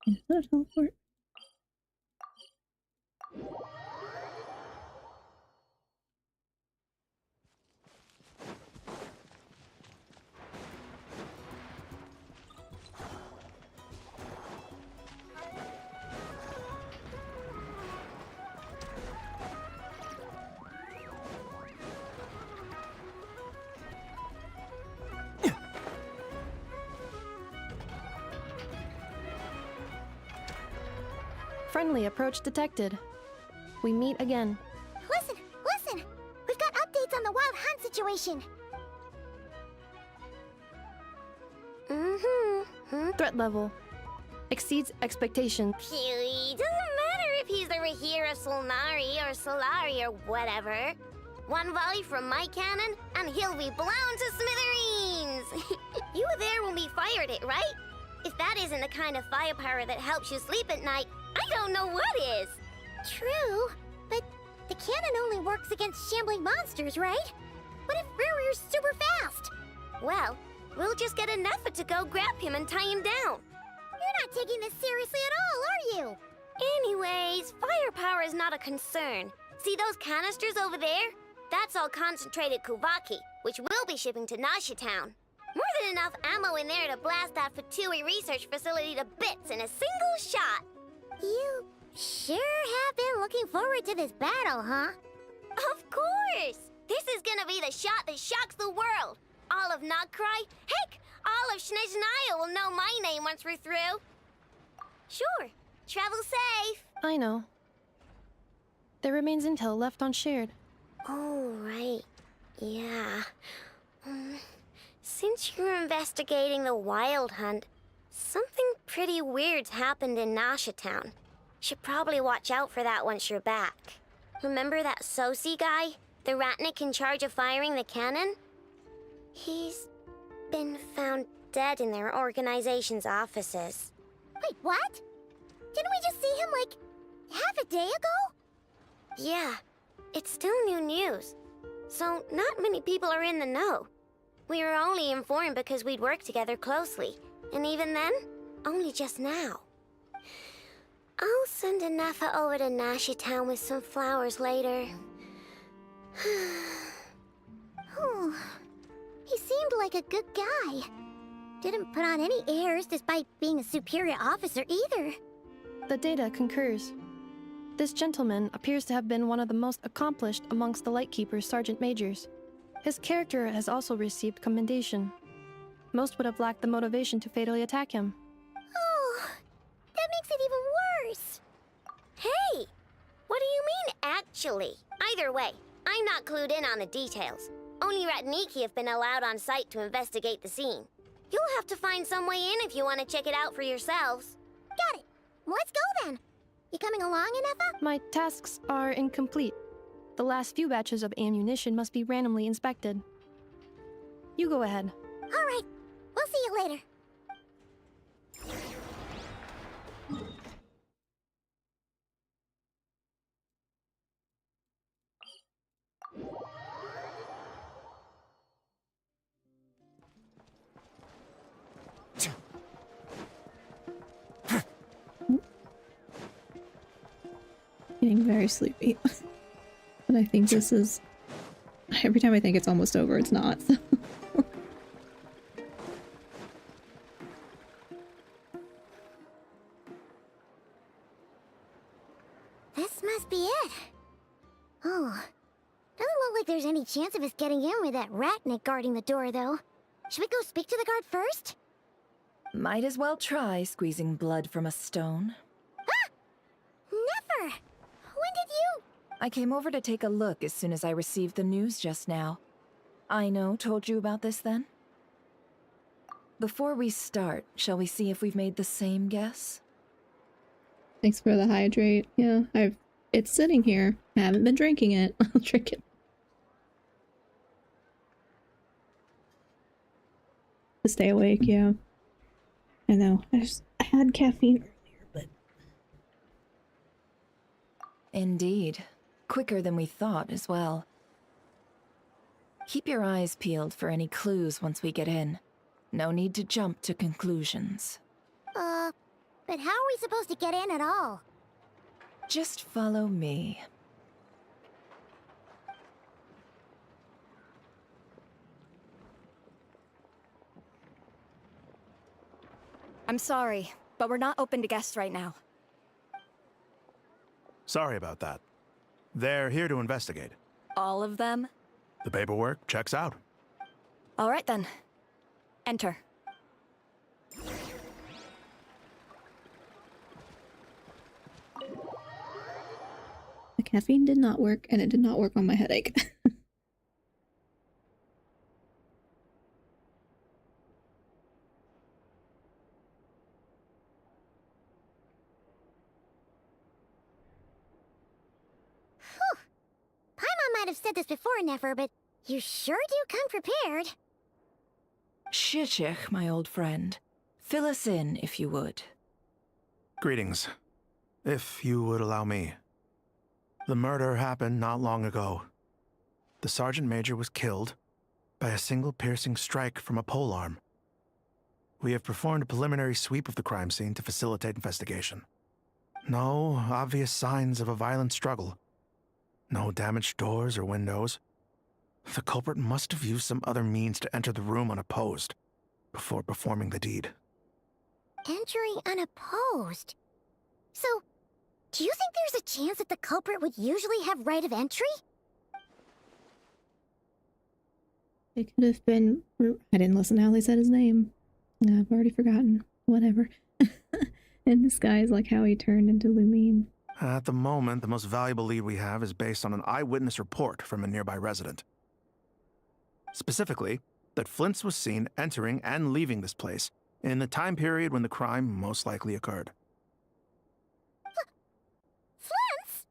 Speaker 1: Is that a teleport?
Speaker 6: Friendly approach detected. We meet again.
Speaker 8: Listen! We've got updates on the Wild Hunt situation.
Speaker 6: Threat level exceeds expectation.
Speaker 11: Doesn't matter if he's the Rahira Solnari or Solari or whatever. One volley from my cannon, and he'll be blown to smithereens! You were there when we fired it, right? If that isn't the kind of firepower that helps you sleep at night, I don't know what is!
Speaker 8: True, but the cannon only works against shambling monsters, right? What if Rarir's super fast?
Speaker 11: Well, we'll just get a Neffa to go grab him and tie him down.
Speaker 8: You're not taking this seriously at all, are you? Anyways, firepower is not a concern. See those canisters over there? That's all concentrated Kuvaki, which we'll be shipping to Nasha Town. More than enough ammo in there to blast that Fatui research facility to bits in a single shot. You sure have been looking forward to this battle, huh? Of course! This is gonna be the shot that shocks the world. All of Nod Krai, heck, all of Snezhnaya will know my name once we're through. Sure, travel safe.
Speaker 6: I know. There remains intel left unshared.
Speaker 8: Oh, right. Yeah. Since you're investigating the Wild Hunt, something pretty weird's happened in Nasha Town. Should probably watch out for that once you're back. Remember that Sosi guy? The Ratnik in charge of firing the cannon? He's been found dead in their organization's offices. Wait, what? Didn't we just see him, like, half a day ago? Yeah, it's still new news. So not many people are in the know. We were only informed because we'd worked together closely. And even then, only just now. I'll send a Nefa over to Nasha Town with some flowers later. Oh, he seemed like a good guy. Didn't put on any airs despite being a superior officer either.
Speaker 6: The data concurs. This gentleman appears to have been one of the most accomplished amongst the Lightkeeper's Sergeant Majors. His character has also received commendation. Most would have lacked the motivation to fatally attack him.
Speaker 8: Oh, that makes it even worse. Hey, what do you mean, actually? Either way, I'm not clued in on the details. Only Ratniki have been allowed on site to investigate the scene. You'll have to find some way in if you want to check it out for yourselves. Got it. Let's go then. You coming along, Inefa?
Speaker 6: My tasks are incomplete. The last few batches of ammunition must be randomly inspected. You go ahead.
Speaker 8: All right. We'll see you later.
Speaker 1: Getting very sleepy. But I think this is... Every time I think it's almost over, it's not. So.
Speaker 8: This must be it. Oh, doesn't look like there's any chance of us getting in with that Ratnik guarding the door, though. Should we go speak to the guard first?
Speaker 10: Might as well try squeezing blood from a stone.
Speaker 8: Ah! Never! When did you...
Speaker 10: I came over to take a look as soon as I received the news just now. Aino told you about this then? Before we start, shall we see if we've made the same guess?
Speaker 1: Thanks for the hydrate. Yeah, it's sitting here. I haven't been drinking it. I'll drink it. To stay awake, yeah. I know. I had caffeine earlier, but...
Speaker 10: Indeed. Quicker than we thought as well. Keep your eyes peeled for any clues once we get in. No need to jump to conclusions.
Speaker 8: But how are we supposed to get in at all?
Speaker 10: Just follow me.
Speaker 5: I'm sorry, but we're not open to guests right now.
Speaker 22: Sorry about that. They're here to investigate.
Speaker 5: All of them?
Speaker 22: The paperwork checks out.
Speaker 5: All right then. Enter.
Speaker 1: The caffeine did not work, and it did not work on my headache.
Speaker 8: Paimon might have said this before, Nefer, but you sure do come prepared.
Speaker 10: Shichich, my old friend. Fill us in, if you would.
Speaker 22: Greetings. If you would allow me. The murder happened not long ago. The Sergeant Major was killed by a single piercing strike from a polearm. We have performed a preliminary sweep of the crime scene to facilitate investigation. No obvious signs of a violent struggle. No damaged doors or windows. The culprit must have used some other means to enter the room unopposed before performing the deed.
Speaker 8: Entering unopposed? So, do you think there's a chance that the culprit would usually have right of entry?
Speaker 1: It could have been... I didn't listen to how they said his name. I've already forgotten. Whatever. In disguise, like how he turned into Lumine.
Speaker 22: At the moment, the most valuable lead we have is based on an eyewitness report from a nearby resident. Specifically, that Flint's was seen entering and leaving this place in the time period when the crime most likely occurred.
Speaker 8: Flint's?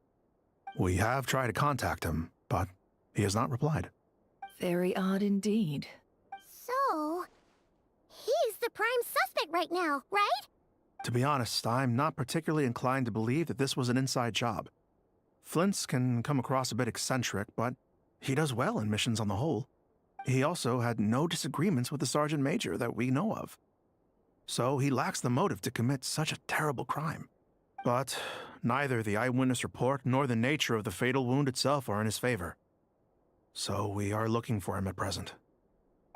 Speaker 22: We have tried to contact him, but he has not replied.
Speaker 10: Very odd indeed.
Speaker 8: So, he's the prime suspect right now, right?
Speaker 22: To be honest, I'm not particularly inclined to believe that this was an inside job. Flint's can come across a bit eccentric, but he does well in missions on the whole. He also had no disagreements with the Sergeant Major that we know of. So he lacks the motive to commit such a terrible crime. But neither the eyewitness report nor the nature of the fatal wound itself are in his favor. So we are looking for him at present.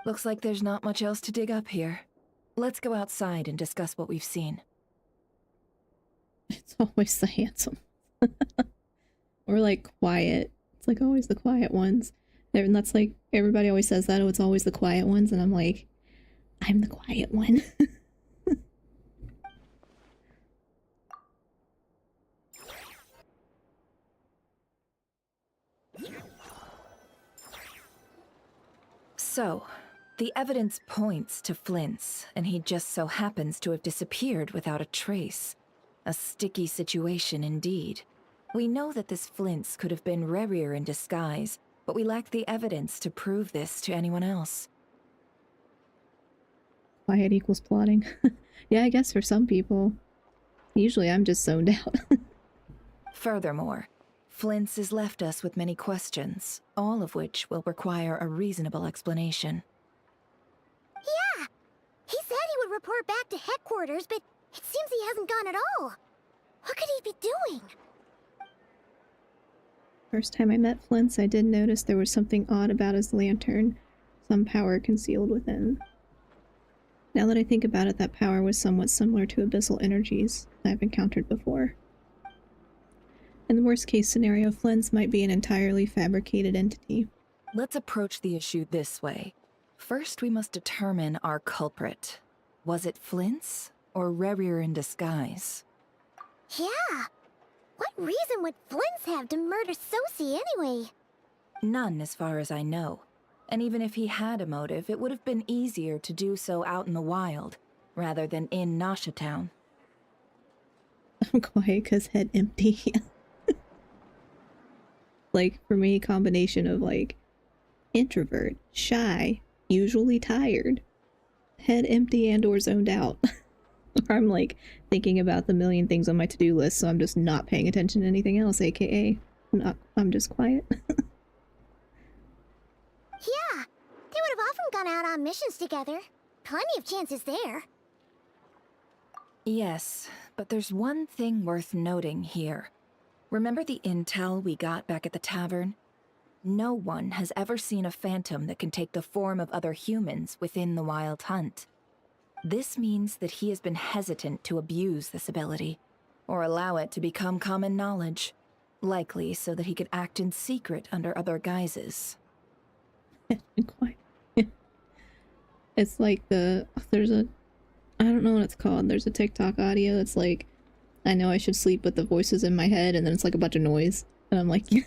Speaker 10: Looks like there's not much else to dig up here. Let's go outside and discuss what we've seen.
Speaker 1: It's always the handsome. Or like quiet. It's like always the quiet ones. And that's like, everybody always says that, oh, it's always the quiet ones, and I'm like, I'm the quiet one.
Speaker 10: So, the evidence points to Flint's, and he just so happens to have disappeared without a trace. A sticky situation indeed. We know that this Flint's could have been Rerir in disguise, but we lack the evidence to prove this to anyone else.
Speaker 1: Quiet equals plotting. Yeah, I guess for some people. Usually I'm just zoned out.
Speaker 10: Furthermore, Flint's has left us with many questions, all of which will require a reasonable explanation.
Speaker 8: Yeah! He said he would report back to headquarters, but it seems he hasn't gone at all. What could he be doing?
Speaker 1: First time I met Flint's, I did notice there was something odd about his lantern. Some power concealed within. Now that I think about it, that power was somewhat similar to abyssal energies I've encountered before. In the worst case scenario, Flint's might be an entirely fabricated entity.
Speaker 10: Let's approach the issue this way. First, we must determine our culprit. Was it Flint's or Rerir in disguise?
Speaker 8: Yeah! What reason would Flint's have to murder Sosie anyway?
Speaker 10: None, as far as I know. And even if he had a motive, it would have been easier to do so out in the wild, rather than in Nasha Town.
Speaker 1: I'm quiet because head empty. Like, for me, combination of, like, introvert, shy, usually tired, head empty and or zoned out. Or I'm, like, thinking about the million things on my to-do list, so I'm just not paying attention to anything else, aka I'm just quiet.
Speaker 8: Yeah, they would have often gone out on missions together. Plenty of chances there.
Speaker 10: Yes, but there's one thing worth noting here. Remember the intel we got back at the tavern? No one has ever seen a phantom that can take the form of other humans within the Wild Hunt. This means that he has been hesitant to abuse this ability, or allow it to become common knowledge, likely so that he could act in secret under other guises.
Speaker 1: It's like there's a, I don't know what it's called, there's a TikTok audio that's like, I know I should sleep with the voices in my head, and then it's like a bunch of noise, and I'm like, yeah,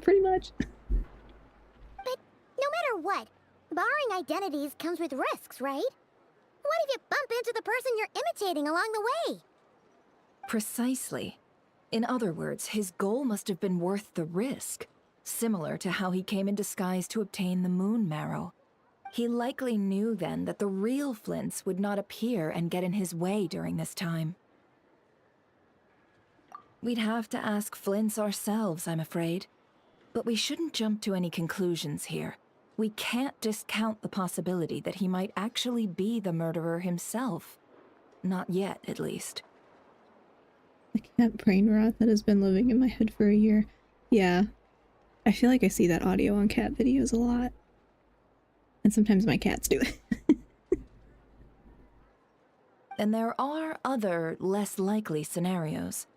Speaker 1: pretty much.
Speaker 8: But no matter what, borrowing identities comes with risks, right? What if you bump into the person you're imitating along the way?
Speaker 10: Precisely. In other words, his goal must have been worth the risk, similar to how he came in disguise to obtain the moon marrow. He likely knew then that the real Flint's would not appear and get in his way during this time. We'd have to ask Flint's ourselves, I'm afraid. But we shouldn't jump to any conclusions here. We can't discount the possibility that he might actually be the murderer himself. Not yet, at least.
Speaker 1: The cat brain rot that has been living in my head for a year. Yeah. I feel like I see that audio on cat videos a lot. And sometimes my cats do it.
Speaker 10: And there are other, less likely scenarios.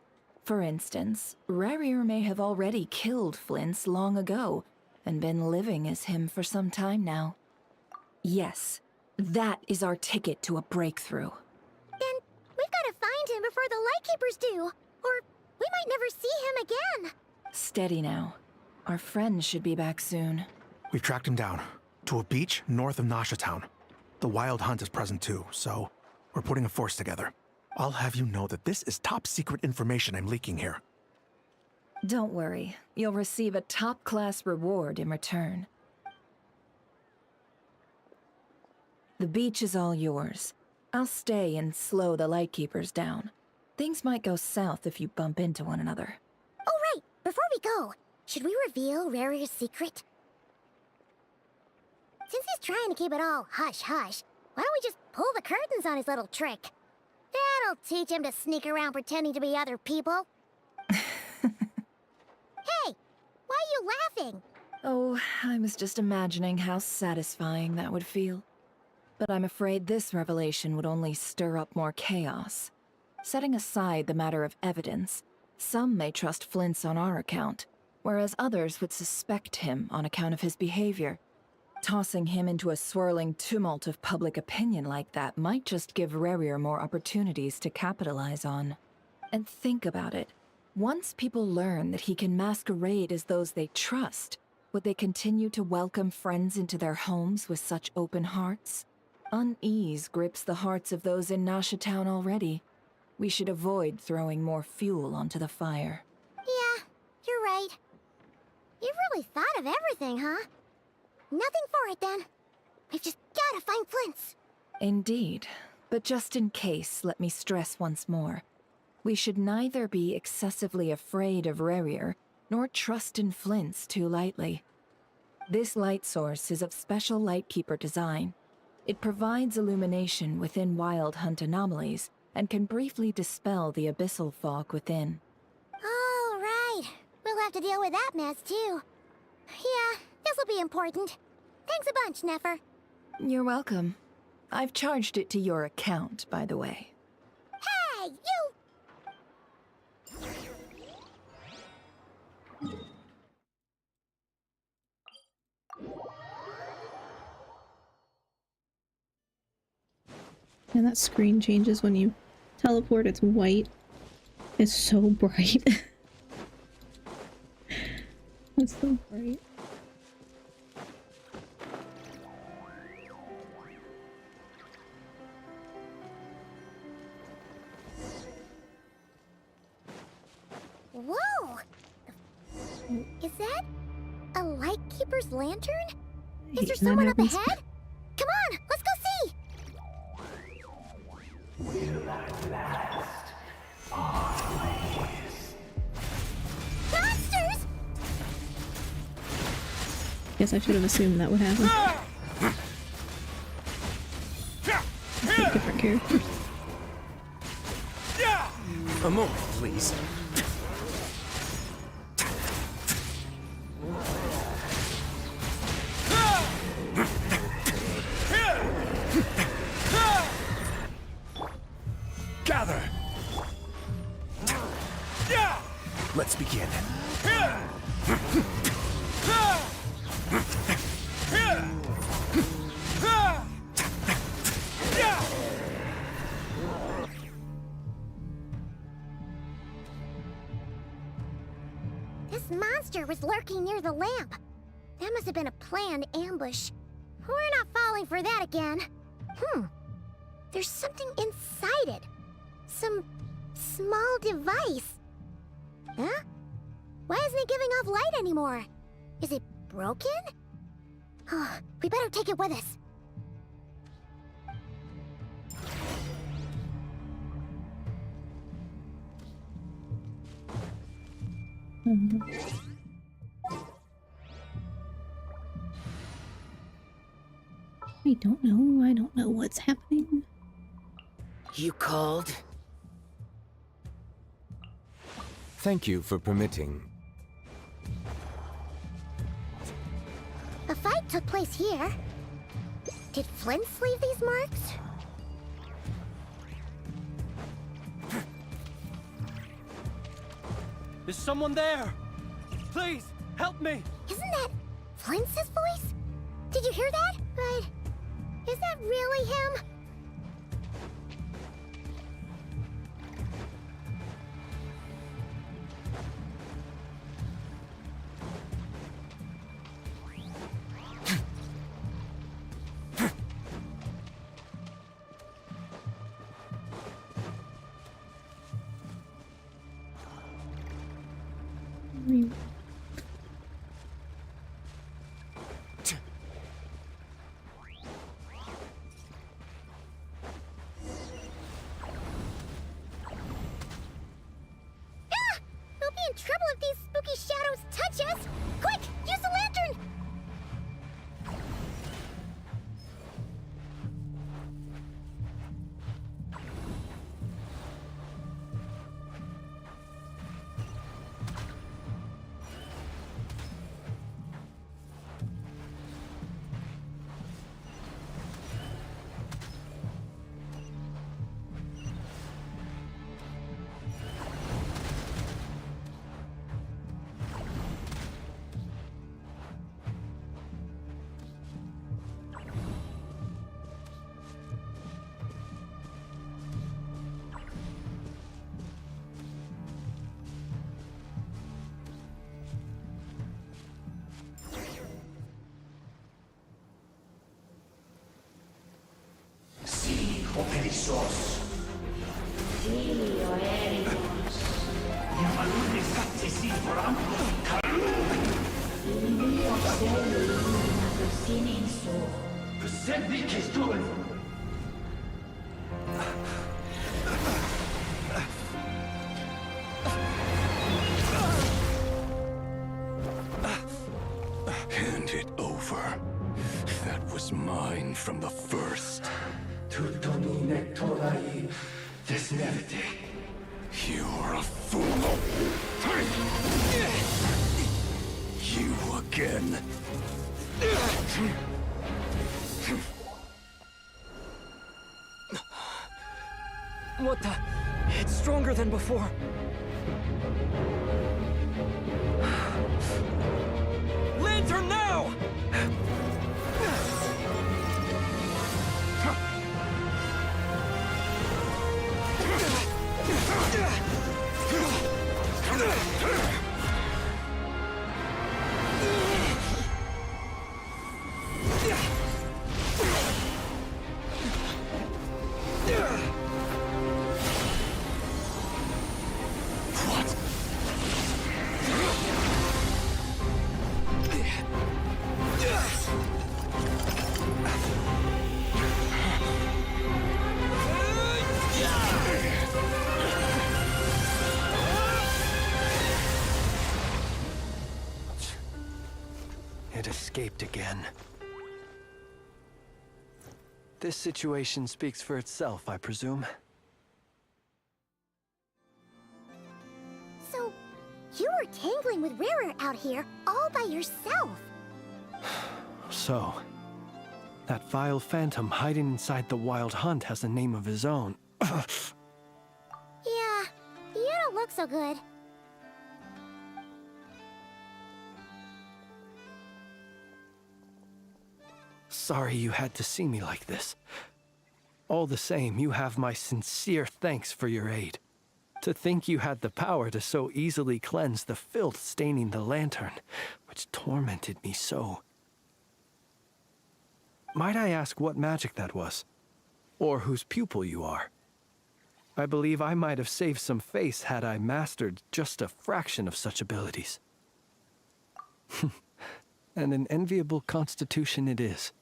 Speaker 10: For instance, Rarier may have already killed Flint's long ago, and been living as him for some time now. Yes, that is our ticket to a breakthrough.
Speaker 8: Then we've got to find him before the Lightkeepers do, or we might never see him again.
Speaker 10: Steady now. Our friend should be back soon.
Speaker 22: We've tracked him down to a beach north of Nasha Town. The Wild Hunt is present too, so we're putting a force together. I'll have you know that this is top secret information I'm leaking here.
Speaker 10: Don't worry, you'll receive a top-class reward in return. The beach is all yours. I'll stay and slow the Lightkeepers down. Things might go south if you bump into one another.
Speaker 8: Oh, right! Before we go, should we reveal Rarier's secret? Since he's trying to keep it all hush-hush, why don't we just pull the curtains on his little trick? That'll teach him to sneak around pretending to be other people. Hey! Why are you laughing?
Speaker 10: Oh, I was just imagining how satisfying that would feel. But I'm afraid this revelation would only stir up more chaos. Setting aside the matter of evidence, some may trust Flint's on our account, whereas others would suspect him on account of his behavior. Tossing him into a swirling tumult of public opinion like that might just give Rarier more opportunities to capitalize on. And think about it. Once people learn that he can masquerade as those they trust, would they continue to welcome friends into their homes with such open hearts? Unease grips the hearts of those in Nasha Town already. We should avoid throwing more fuel onto the fire.
Speaker 8: Yeah, you're right. You've really thought of everything, huh? Nothing for it, then. We've just gotta find Flint's.
Speaker 10: Indeed. But just in case, let me stress once more. We should neither be excessively afraid of Rarier, nor trust in Flint's too lightly. This light source is of special Lightkeeper design. It provides illumination within Wild Hunt anomalies, and can briefly dispel the abyssal fog within.
Speaker 8: Oh, right. We'll have to deal with that mess, too. Yeah, this'll be important. Thanks a bunch, Nefer.
Speaker 10: You're welcome. I've charged it to your account, by the way.
Speaker 8: Hey, you!
Speaker 1: And that screen changes when you teleport. It's white. It's so bright. It's so bright.
Speaker 8: Whoa! Is that a Lightkeeper's lantern? Is there someone up ahead? Come on, let's go see!
Speaker 9: Will at last our ways.
Speaker 8: Monsters!
Speaker 1: Guess I should have assumed that would happen. Different characters.
Speaker 4: A moment, please. Gather! Let's begin.
Speaker 8: This monster was lurking near the lamp. That must have been a planned ambush. We're not falling for that again. There's something inside it. Some small device. Huh? Why isn't it giving off light anymore? Is it broken? Oh, we better take it with us.
Speaker 1: I don't know. I don't know what's happening.
Speaker 15: You called?
Speaker 2: Thank you for permitting.
Speaker 8: A fight took place here. Did Flints leave these marks?
Speaker 21: Is someone there? Please, help me!
Speaker 8: Isn't that Flints' voice? Did you hear that? But is that really him? We'll be in trouble if these spooky shadows touch us! Quick, use the lantern!
Speaker 9: Operissos. Filio Ericos. Iamalune saccesi forambo calum. Il mio selo illuminato sininso. Percebi che tu.
Speaker 19: Hand it over. That was mine from the first.
Speaker 9: Tutto mi nectorai desnevite.
Speaker 19: You're a fool. You again.
Speaker 21: What the? It's stronger than before. Lantern now! It escaped again. This situation speaks for itself, I presume.
Speaker 8: So, you were tangling with Rarer out here all by yourself.
Speaker 21: So, that vile phantom hiding inside the Wild Hunt has a name of his own.
Speaker 8: Yeah, you don't look so good.
Speaker 21: Sorry you had to see me like this. All the same, you have my sincere thanks for your aid. To think you had the power to so easily cleanse the filth staining the lantern, which tormented me so. Might I ask what magic that was? Or whose pupil you are? I believe I might have saved some face had I mastered just a fraction of such abilities. And an enviable constitution it is.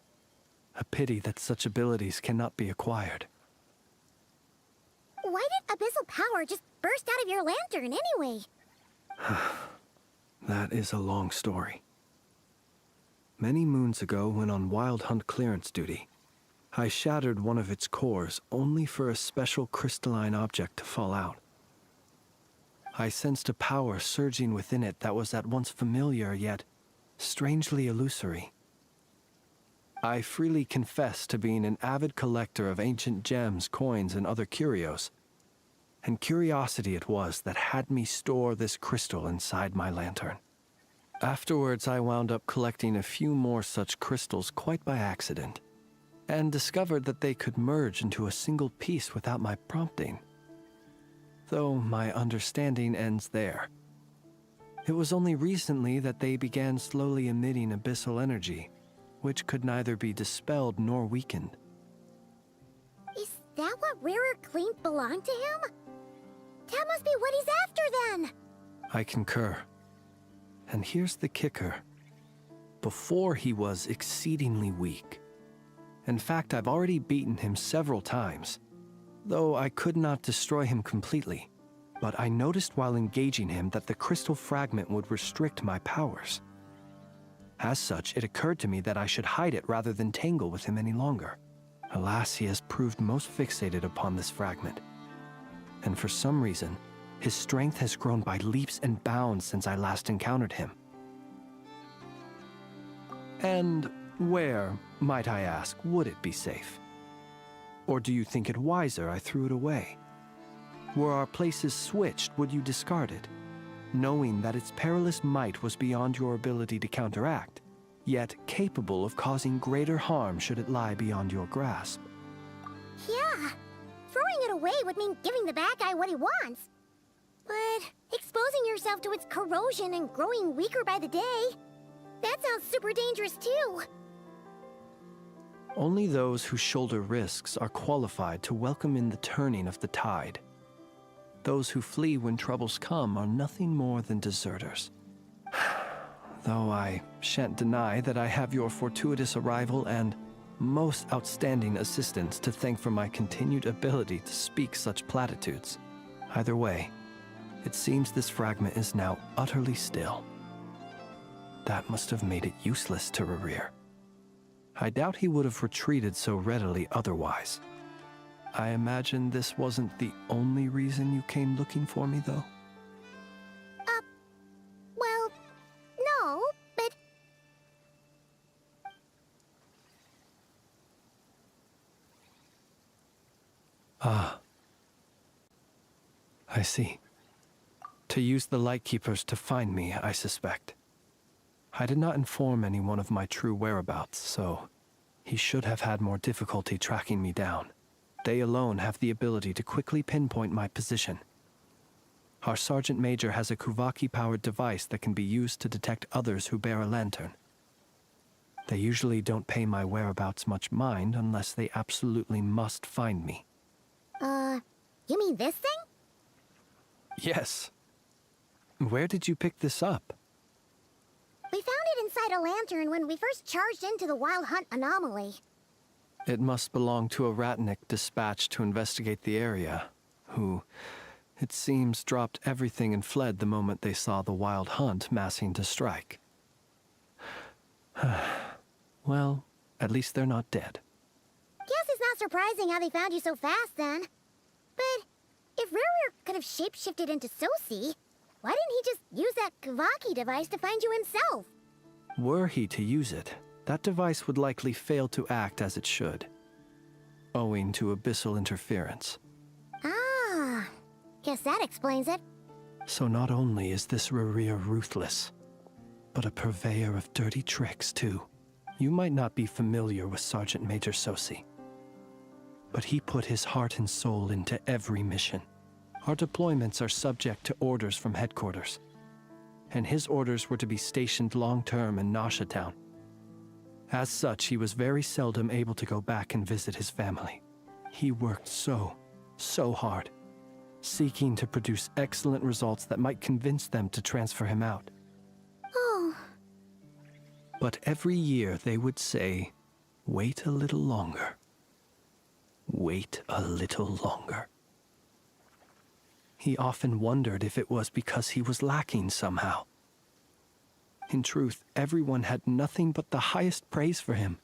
Speaker 21: A pity that such abilities cannot be acquired.
Speaker 8: Why did abyssal power just burst out of your lantern anyway?
Speaker 21: That is a long story. Many moons ago, when on Wild Hunt clearance duty, I shattered one of its cores only for a special crystalline object to fall out. I sensed a power surging within it that was at once familiar yet strangely illusory. I freely confess to being an avid collector of ancient gems, coins, and other curios, and curiosity it was that had me store this crystal inside my lantern. Afterwards, I wound up collecting a few more such crystals quite by accident, and discovered that they could merge into a single piece without my prompting. Though my understanding ends there. It was only recently that they began slowly emitting abyssal energy, which could neither be dispelled nor weakened.
Speaker 8: Is that what Rarer claimed belonged to him? That must be what he's after then!
Speaker 21: I concur. And here's the kicker. Before he was exceedingly weak. In fact, I've already beaten him several times, though I could not destroy him completely. But I noticed while engaging him that the crystal fragment would restrict my powers. As such, it occurred to me that I should hide it rather than tangle with him any longer. Alas, he has proved most fixated upon this fragment. And for some reason, his strength has grown by leaps and bounds since I last encountered him. And where, might I ask, would it be safe? Or do you think it wiser I threw it away? Were our places switched, would you discard it, knowing that its perilous might was beyond your ability to counteract, yet capable of causing greater harm should it lie beyond your grasp?
Speaker 8: Yeah, throwing it away would mean giving the bad guy what he wants. But exposing yourself to its corrosion and growing weaker by the day, that sounds super dangerous too.
Speaker 21: Only those who shoulder risks are qualified to welcome in the turning of the tide. Those who flee when troubles come are nothing more than deserters. Though I shan't deny that I have your fortuitous arrival and most outstanding assistance to thank for my continued ability to speak such platitudes. Either way, it seems this fragment is now utterly still. That must have made it useless to Rarir. I doubt he would have retreated so readily otherwise. I imagine this wasn't the only reason you came looking for me, though?
Speaker 8: Well, no, but...
Speaker 21: Ah. I see. To use the Lightkeepers to find me, I suspect. I did not inform anyone of my true whereabouts, so he should have had more difficulty tracking me down. They alone have the ability to quickly pinpoint my position. Our Sergeant Major has a Kuvaki-powered device that can be used to detect others who bear a lantern. They usually don't pay my whereabouts much mind unless they absolutely must find me.
Speaker 8: You mean this thing?
Speaker 21: Yes. Where did you pick this up?
Speaker 8: We found it inside a lantern when we first charged into the Wild Hunt anomaly.
Speaker 21: It must belong to a Ratnik dispatched to investigate the area, who, it seems, dropped everything and fled the moment they saw the Wild Hunt massing to strike. Well, at least they're not dead.
Speaker 8: Guess it's not surprising how they found you so fast, then. But if Rarer could have shapeshifted into Sosi, why didn't he just use that Kuvaki device to find you himself?
Speaker 21: Were he to use it, that device would likely fail to act as it should, owing to abyssal interference.
Speaker 8: Ah, guess that explains it.
Speaker 21: So not only is this Rarir ruthless, but a purveyor of dirty tricks, too. You might not be familiar with Sergeant Major Sosi, but he put his heart and soul into every mission. Our deployments are subject to orders from headquarters, and his orders were to be stationed long-term in Nasha Town. As such, he was very seldom able to go back and visit his family. He worked so hard, seeking to produce excellent results that might convince them to transfer him out.
Speaker 8: Oh.
Speaker 21: But every year they would say, "Wait a little longer. Wait a little longer." He often wondered if it was because he was lacking somehow. In truth, everyone had nothing but the highest praise for him.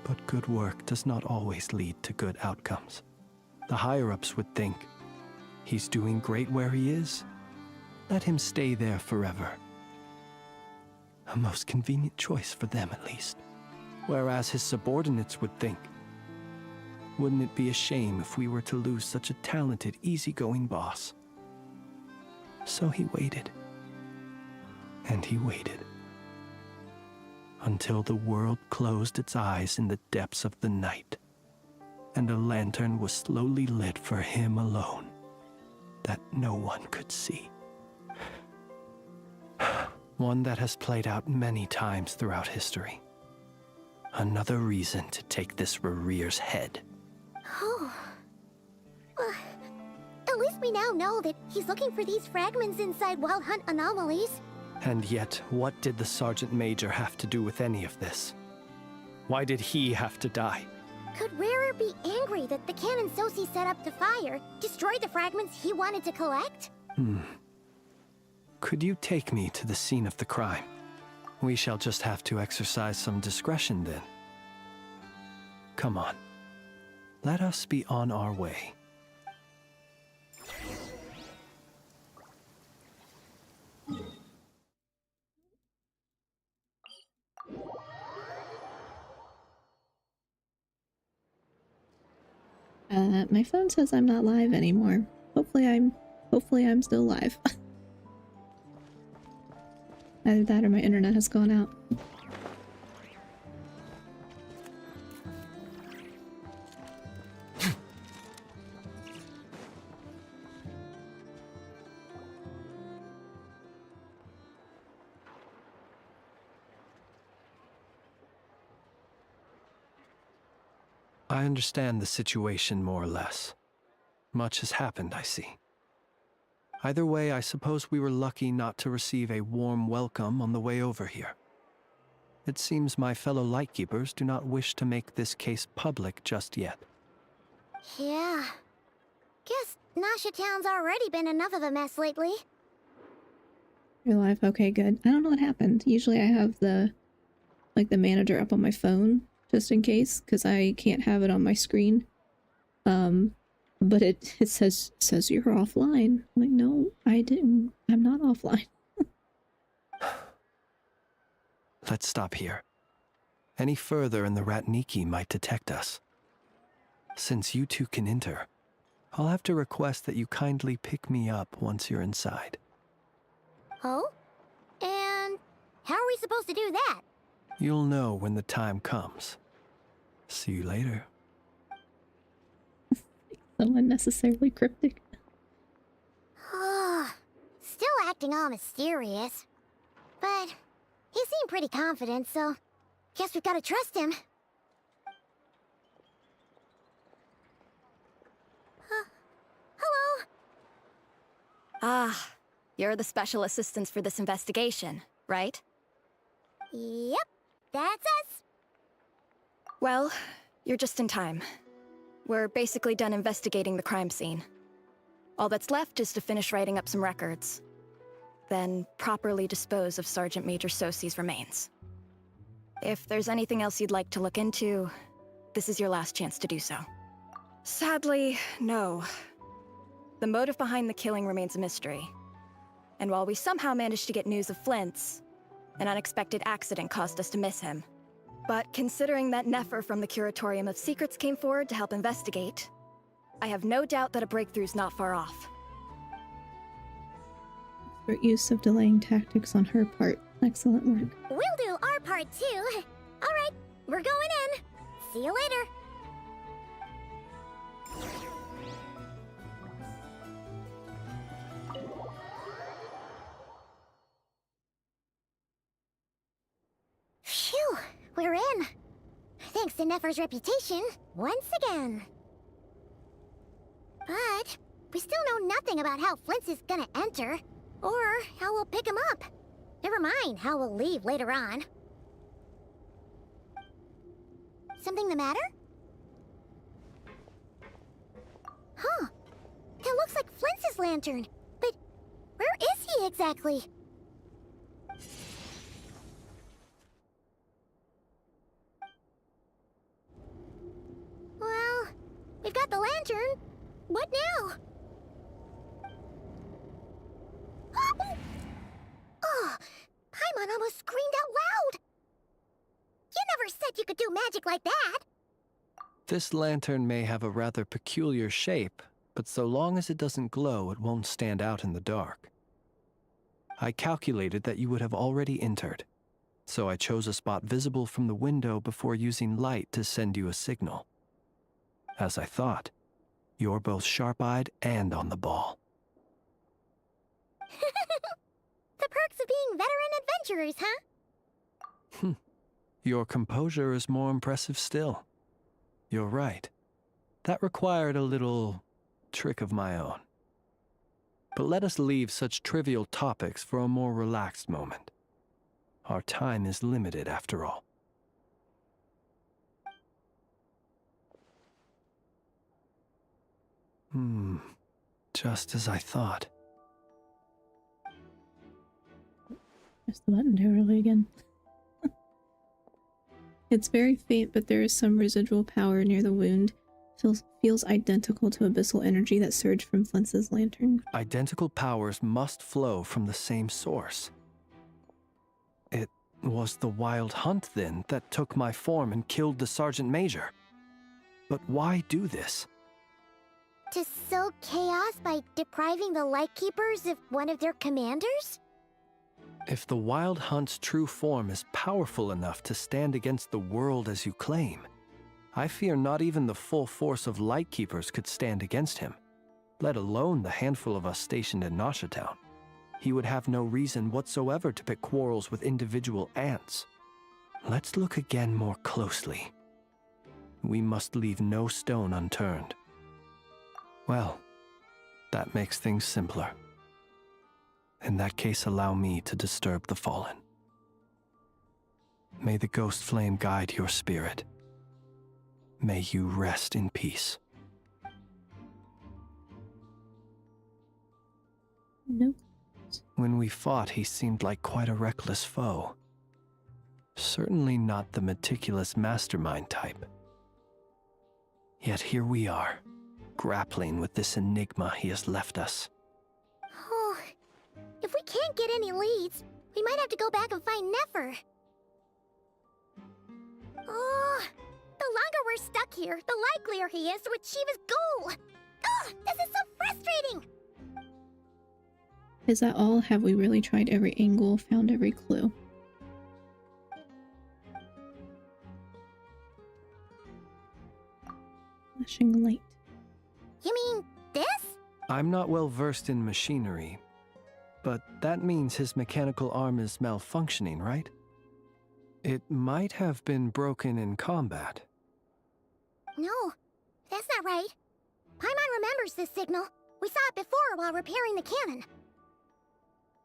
Speaker 21: But good work does not always lead to good outcomes. The higher-ups would think, He's doing great where he is. Let him stay there forever. A most convenient choice for them, at least. Whereas his subordinates would think. Wouldn't it be a shame if we were to lose such a talented, easygoing boss? So he waited. And he waited. Until the world closed its eyes in the depths of the night, and a lantern was slowly lit for him alone, that no one could see. One that has played out many times throughout history. Another reason to take this Rerere's head.
Speaker 8: Oh. Well, at least we now know that he's looking for these fragments inside Wild Hunt anomalies.
Speaker 21: And yet, what did the Sergeant Major have to do with any of this? Why did he have to die?
Speaker 8: Could Rarer be angry that the cannon Sosi set up to fire destroyed the fragments he wanted to collect?
Speaker 21: Could you take me to the scene of the crime? We shall just have to exercise some discretion then. Come on. Let us be on our way.
Speaker 1: My phone says I'm not live anymore. Hopefully I'm still live. Either that or my internet has gone out.
Speaker 21: I understand the situation more or less. Much has happened, I see. Either way, I suppose we were lucky not to receive a warm welcome on the way over here. It seems my fellow Lightkeepers do not wish to make this case public just yet.
Speaker 8: Yeah. Guess Nasha Town's already been enough of a mess lately.
Speaker 1: You're live? Okay, good. I don't know what happened. Usually I have the manager up on my phone, just in case, because I can't have it on my screen. But it says you're offline. I'm like, no, I didn't. I'm not offline.
Speaker 21: Let's stop here. Any further and the Ratniki might detect us. Since you two can enter, I'll have to request that you kindly pick me up once you're inside.
Speaker 8: Oh? And how are we supposed to do that?
Speaker 21: You'll know when the time comes. See you later.
Speaker 1: So unnecessarily cryptic.
Speaker 8: Still acting all mysterious. But he seemed pretty confident, so guess we've got to trust him. Hello?
Speaker 5: Ah, you're the special assistants for this investigation, right?
Speaker 8: Yep, that's us.
Speaker 5: Well, you're just in time. We're basically done investigating the crime scene. All that's left is to finish writing up some records. Then properly dispose of Sergeant Major Sosi's remains. If there's anything else you'd like to look into, this is your last chance to do so. Sadly, no. The motive behind the killing remains a mystery. And while we somehow managed to get news of Flint's, an unexpected accident caused us to miss him. But considering that Nefer from the Curatorium of Secrets came forward to help investigate, I have no doubt that a breakthrough's not far off.
Speaker 1: Expert use of delaying tactics on her part. Excellent work.
Speaker 8: We'll do our part too. All right, we're going in. See you later. Phew, we're in. Thanks to Nefer's reputation, once again. But we still know nothing about how Flint's is gonna enter, or how we'll pick him up. Never mind how we'll leave later on. Something the matter? Huh. That looks like Flint's lantern. But where is he exactly? Well, we've got the lantern. What now? could do magic like that.
Speaker 21: This lantern may have a rather peculiar shape, but so long as it doesn't glow, it won't stand out in the dark. I calculated that you would have already entered, so I chose a spot visible from the window before using light to send you a signal. As I thought, you're both sharp-eyed and on the ball.
Speaker 8: The perks of being veteran adventurers, huh?
Speaker 21: Your composure is more impressive still. You're right. That required a little trick of my own. But let us leave such trivial topics for a more relaxed moment. Our time is limited, after all. Just as I thought.
Speaker 1: Press the button too early again. It's very faint, but there is some residual power near the wound. Feels identical to abyssal energy that surged from Flintz's lantern.
Speaker 21: Identical powers must flow from the same source. It was the Wild Hunt, then, that took my form and killed the Sergeant Major. But why do this?
Speaker 8: To sow chaos by depriving the Lightkeepers of one of their commanders?
Speaker 21: If the Wild Hunt's true form is powerful enough to stand against the world as you claim, I fear not even the full force of Lightkeepers could stand against him, let alone the handful of us stationed in Nashatown. He would have no reason whatsoever to pick quarrels with individual ants. Let's look again more closely. We must leave no stone unturned. Well, that makes things simpler. In that case, allow me to disturb the fallen. May the ghost flame guide your spirit. May you rest in peace.
Speaker 1: Nope.
Speaker 21: When we fought, he seemed like quite a reckless foe. Certainly not the meticulous mastermind type. Yet here we are, grappling with this enigma he has left us.
Speaker 8: Oh, if we can't get any leads, we might have to go back and find Nefer. Oh, the longer we're stuck here, the likelier he is to achieve his goal. Ugh, this is so frustrating.
Speaker 1: Is that all? Have we really tried every angle, found every clue? Flashing light.
Speaker 8: You mean this?
Speaker 21: I'm not well versed in machinery, but that means his mechanical arm is malfunctioning, right? It might have been broken in combat.
Speaker 8: No, that's not right. Paimon remembers this signal. We saw it before while repairing the cannon.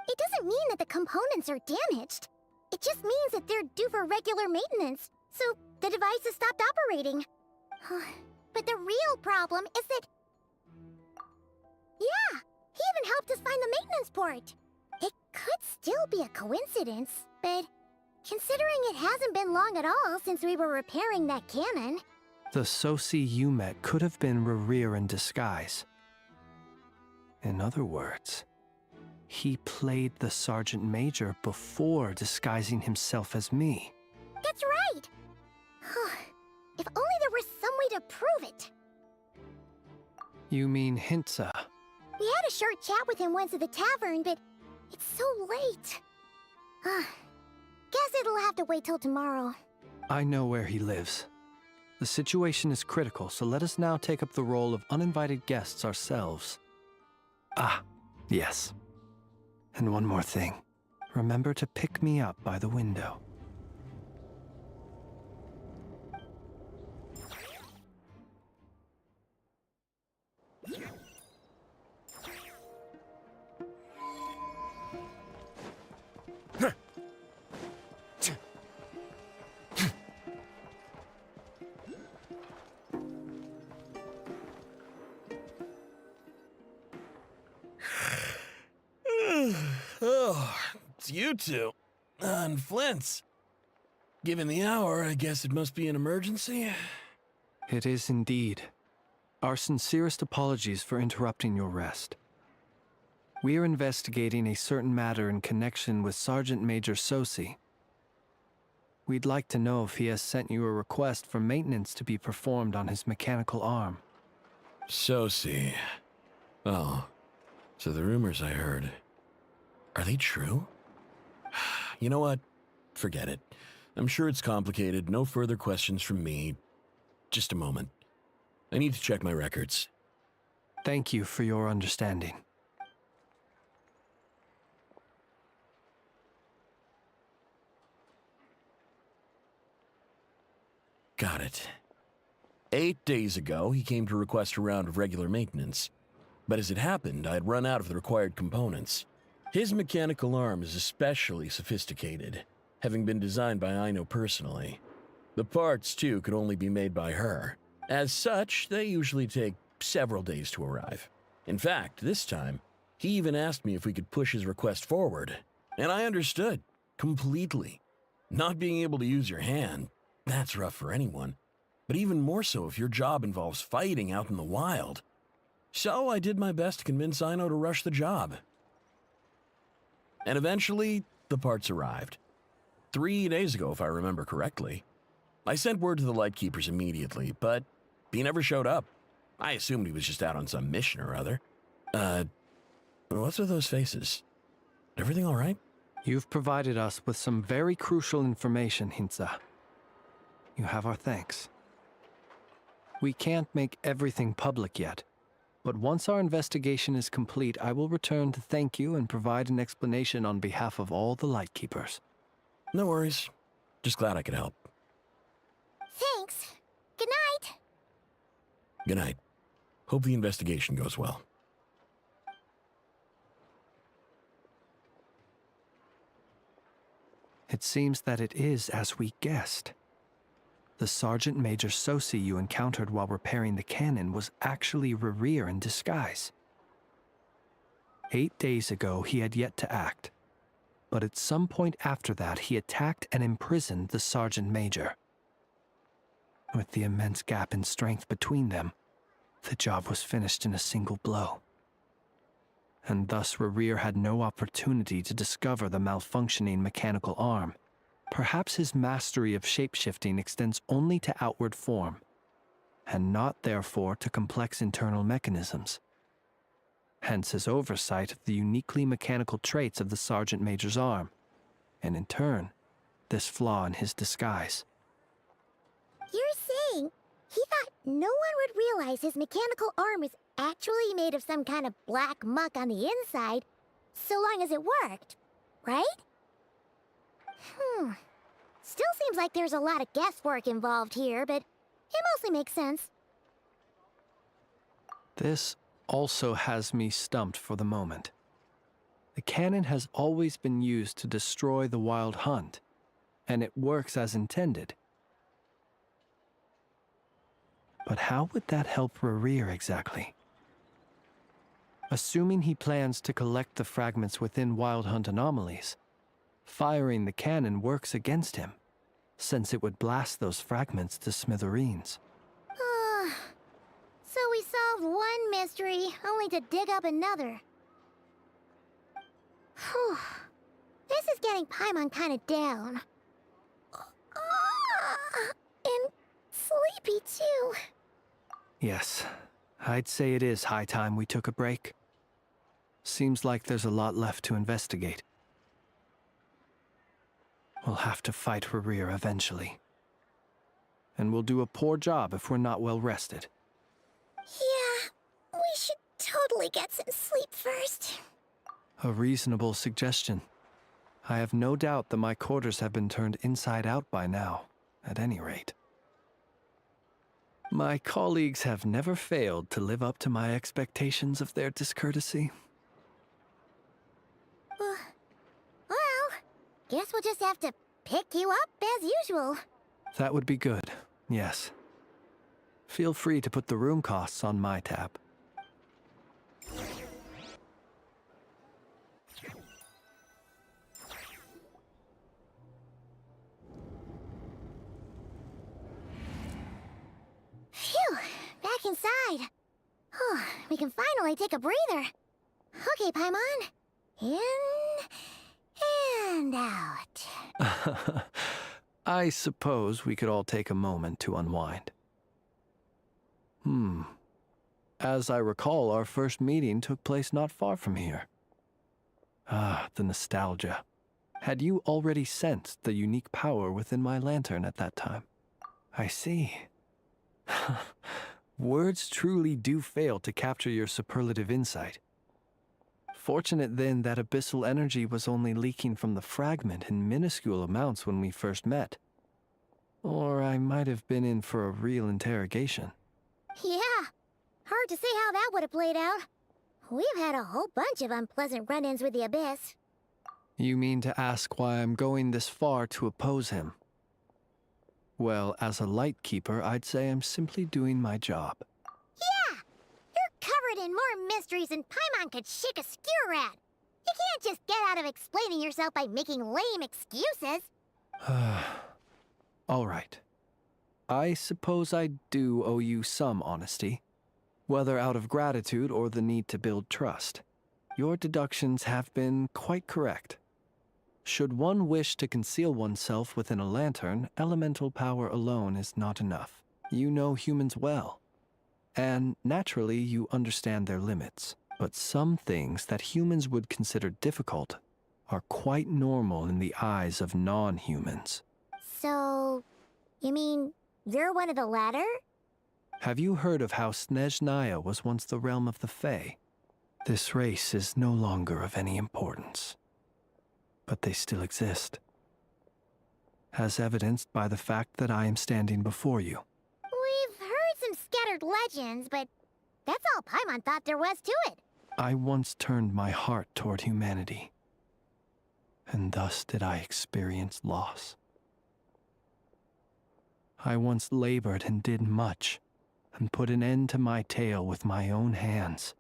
Speaker 8: It doesn't mean that the components are damaged. It just means that they're due for regular maintenance, so the device has stopped operating. But the real problem is that... Yeah, he even helped us find the maintenance port. It could still be a coincidence, but considering it hasn't been long at all since we were repairing that cannon...
Speaker 21: The Sosi you met could have been Rerir in disguise. In other words, he played the Sergeant Major before disguising himself as me.
Speaker 8: That's right! If only there was some way to prove it.
Speaker 21: You mean Hintsa?
Speaker 8: We had a short chat with him once at the tavern, but it's so late. Guess it'll have to wait till tomorrow.
Speaker 21: I know where he lives. The situation is critical, so let us now take up the role of uninvited guests ourselves. Ah, yes. And one more thing. Remember to pick me up by the window.
Speaker 19: Oh, it's you two. And Flint's. Given the hour, I guess it must be an emergency.
Speaker 21: It is indeed. Our sincerest apologies for interrupting your rest. We are investigating a certain matter in connection with Sergeant Major Sosi. We'd like to know if he has sent you a request for maintenance to be performed on his mechanical arm.
Speaker 19: So see. Oh, so the rumors I heard, are they true? You know what? Forget it. I'm sure it's complicated. No further questions from me. Just a moment. I need to check my records.
Speaker 21: Thank you for your understanding.
Speaker 19: Got it. 8 days ago, he came to request a round of regular maintenance. But as it happened, I had run out of the required components. His mechanical arm is especially sophisticated, having been designed by Aino personally. The parts, too, could only be made by her. As such, they usually take several days to arrive. In fact, this time, he even asked me if we could push his request forward. And I understood, completely. Not being able to use your hand, that's rough for anyone. But even more so if your job involves fighting out in the wild. So I did my best to convince Aino to rush the job. And eventually, the parts arrived. 3 days ago, if I remember correctly. I sent word to the Lightkeepers immediately, but he never showed up. I assumed he was just out on some mission or other. What's with those faces? Everything all right?
Speaker 21: You've provided us with some very crucial information, Hintsa. You have our thanks. We can't make everything public yet, but once our investigation is complete, I will return to thank you and provide an explanation on behalf of all the Lightkeepers.
Speaker 19: No worries. Just glad I could help.
Speaker 8: Thanks. Good night.
Speaker 19: Good night. Hope the investigation goes well.
Speaker 21: It seems that it is as we guessed. The Sergeant Major Sosi you encountered while repairing the cannon was actually Rerir in disguise. 8 days ago, he had yet to act, but at some point after that, he attacked and imprisoned the Sergeant Major. With the immense gap in strength between them, the job was finished in a single blow. And thus Rerir had no opportunity to discover the malfunctioning mechanical arm. Perhaps his mastery of shapeshifting extends only to outward form, and not therefore to complex internal mechanisms. Hence his oversight of the uniquely mechanical traits of the Sergeant Major's arm, and in turn, this flaw in his disguise.
Speaker 8: You're saying he thought no one would realize his mechanical arm is actually made of some kind of black muck on the inside, so long as it worked, right? Still seems like there's a lot of guesswork involved here, but it mostly makes sense.
Speaker 21: This also has me stumped for the moment. The cannon has always been used to destroy the Wild Hunt, and it works as intended. But how would that help Rerir exactly? Assuming he plans to collect the fragments within Wild Hunt anomalies, firing the cannon works against him, since it would blast those fragments to smithereens.
Speaker 8: So we solved one mystery, only to dig up another. Whew. This is getting Paimon kind of down. And sleepy, too.
Speaker 21: Yes, I'd say it is high time we took a break. Seems like there's a lot left to investigate. We'll have to fight Rerir eventually. And we'll do a poor job if we're not well rested.
Speaker 8: Yeah, we should totally get some sleep first.
Speaker 21: A reasonable suggestion. I have no doubt that my quarters have been turned inside out by now, at any rate. My colleagues have never failed to live up to my expectations of their discourtesy.
Speaker 8: Well, guess we'll just have to pick you up as usual.
Speaker 21: That would be good, yes. Feel free to put the room costs on my tab.
Speaker 8: Phew, back inside. We can finally take a breather. Okay, Paimon. In and out.
Speaker 21: I suppose we could all take a moment to unwind. As I recall, our first meeting took place not far from here. Ah, the nostalgia. Had you already sensed the unique power within my lantern at that time? I see. Words truly do fail to capture your superlative insight. Fortunate then that abyssal energy was only leaking from the fragment in minuscule amounts when we first met. Or I might have been in for a real interrogation.
Speaker 8: Yeah, hard to say how that would have played out. We've had a whole bunch of unpleasant run-ins with the Abyss.
Speaker 21: You mean to ask why I'm going this far to oppose him? Well, as a Lightkeeper, I'd say I'm simply doing my job.
Speaker 8: Yeah! You're covered in more mysteries than Paimon could shake a skewer at. You can't just get out of explaining yourself by making lame excuses.
Speaker 21: All right. I suppose I do owe you some honesty, whether out of gratitude or the need to build trust. Your deductions have been quite correct. Should one wish to conceal oneself within a lantern, elemental power alone is not enough. You know humans well, and naturally you understand their limits. But some things that humans would consider difficult are quite normal in the eyes of non-humans.
Speaker 8: So, you mean you're one of the latter?
Speaker 21: Have you heard of how Snezhnaya was once the realm of the Fae? This race is no longer of any importance, but they still exist, as evidenced by the fact that I am standing before you.
Speaker 8: We've heard some scattered legends, but that's all Paimon thought there was to it.
Speaker 21: I once turned my heart toward humanity, and thus did I experience loss. I once labored and did much, and put an end to my tale with my own hands.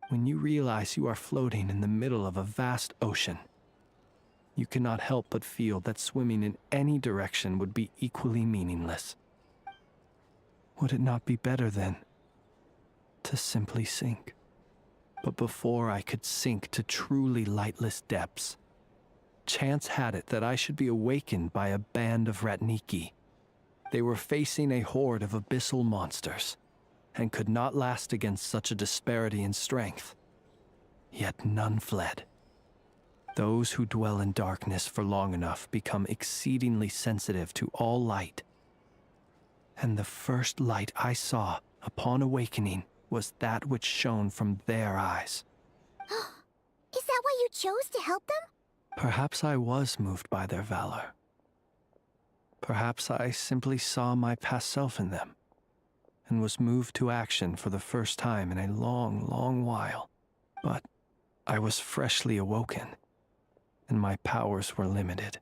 Speaker 21: When you realize you are floating in the middle of a vast ocean, you cannot help but feel that swimming in any direction would be equally meaningless. Would it not be better, then, to simply sink? But before I could sink to truly lightless depths, chance had it that I should be awakened by a band of Ratniki. They were facing a horde of abyssal monsters, and could not last against such a disparity in strength. Yet none fled. Those who dwell in darkness for long enough become exceedingly sensitive to all light. And the first light I saw upon awakening was that which shone from their eyes.
Speaker 8: Is that why you chose to help them?
Speaker 21: Perhaps I was moved by their valor. Perhaps I simply saw my past self in them, and was moved to action for the first time in a long, long while. But I was freshly awoken, and my powers were limited.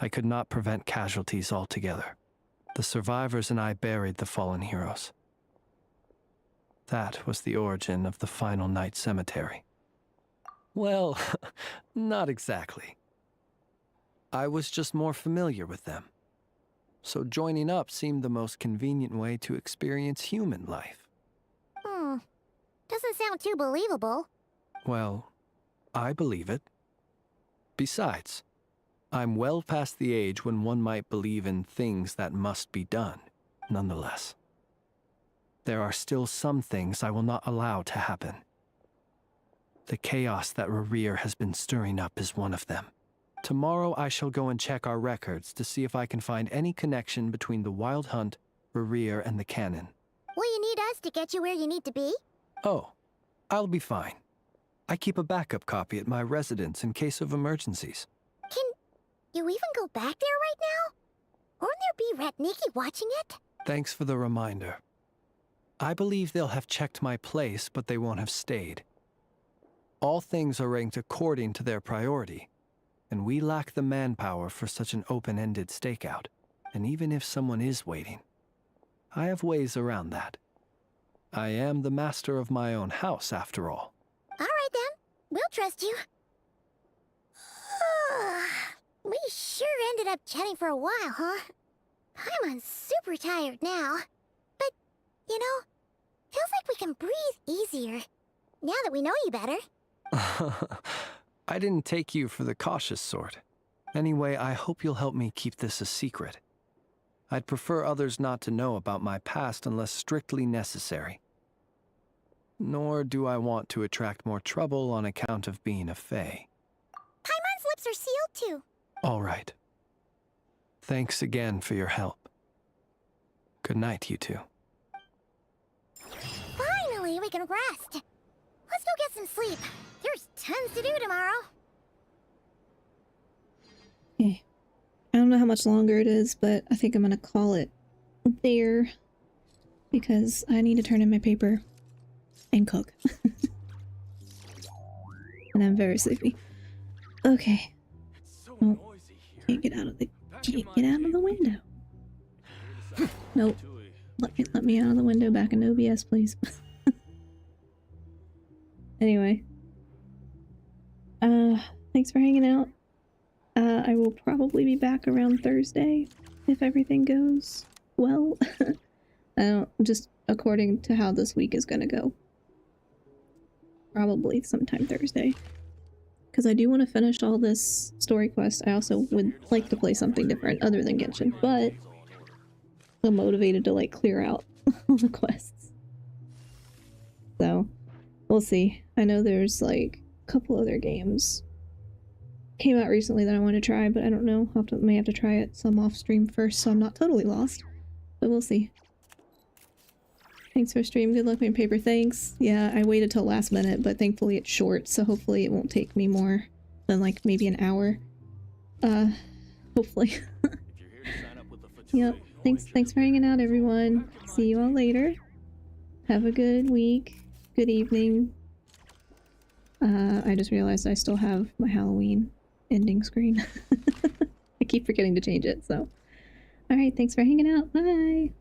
Speaker 21: I could not prevent casualties altogether. The survivors and I buried the fallen heroes. That was the origin of the final night cemetery. Well, not exactly. I was just more familiar with them. So joining up seemed the most convenient way to experience human life.
Speaker 8: Doesn't sound too believable.
Speaker 21: Well, I believe it. Besides, I'm well past the age when one might believe in things that must be done, nonetheless. There are still some things I will not allow to happen. The chaos that Rerir has been stirring up is one of them. Tomorrow I shall go and check our records to see if I can find any connection between the Wild Hunt, Rerir, and the Cannon.
Speaker 8: Will you need us to get you where you need to be?
Speaker 21: Oh, I'll be fine. I keep a backup copy at my residence in case of emergencies.
Speaker 8: Can you even go back there right now? Won't there be Ratniki watching it?
Speaker 21: Thanks for the reminder. I believe they'll have checked my place, but they won't have stayed. All things are ranked according to their priority, and we lack the manpower for such an open-ended stakeout. And even if someone is waiting, I have ways around that. I am the master of my own house, after all.
Speaker 8: All right, then. We'll trust you. We sure ended up chatting for a while, huh? I'm super tired now. But, you know, feels like we can breathe easier, now that we know you better.
Speaker 21: I didn't take you for the cautious sort. Anyway, I hope you'll help me keep this a secret. I'd prefer others not to know about my past unless strictly necessary. Nor do I want to attract more trouble on account of being a Fae.
Speaker 8: Paimon's lips are sealed too.
Speaker 21: All right. Thanks again for your help. Good night, you two.
Speaker 8: Finally, we can rest. Let's go get some sleep. There's tons to do tomorrow.
Speaker 1: Okay. I don't know how much longer it is, but I think I'm gonna call it there because I need to turn in my paper and cook. And I'm very sleepy. Okay. Oh, can't get out of the window. Nope. Let me out of the window back in OBS, please. Anyway. Thanks for hanging out. I will probably be back around Thursday if everything goes well. Just according to how this week is gonna go. Probably sometime Thursday. Because I do want to finish all this story quest. I also would like to play something different other than Genshin, but I'm motivated to like clear out all the quests. So, we'll see. I know there's like a couple other games came out recently that I want to try, but I don't know. May have to try it some off stream first, so I'm not totally lost. But we'll see. Thanks for stream. Good luck with paper. Thanks. Yeah, I waited till last minute, but thankfully it's short, so hopefully it won't take me more than like maybe an hour. Hopefully. Yep. Thanks for hanging out, everyone. See you all later. Have a good week. Good evening. I just realized I still have my Halloween ending screen. I keep forgetting to change it, so. Alright, thanks for hanging out. Bye!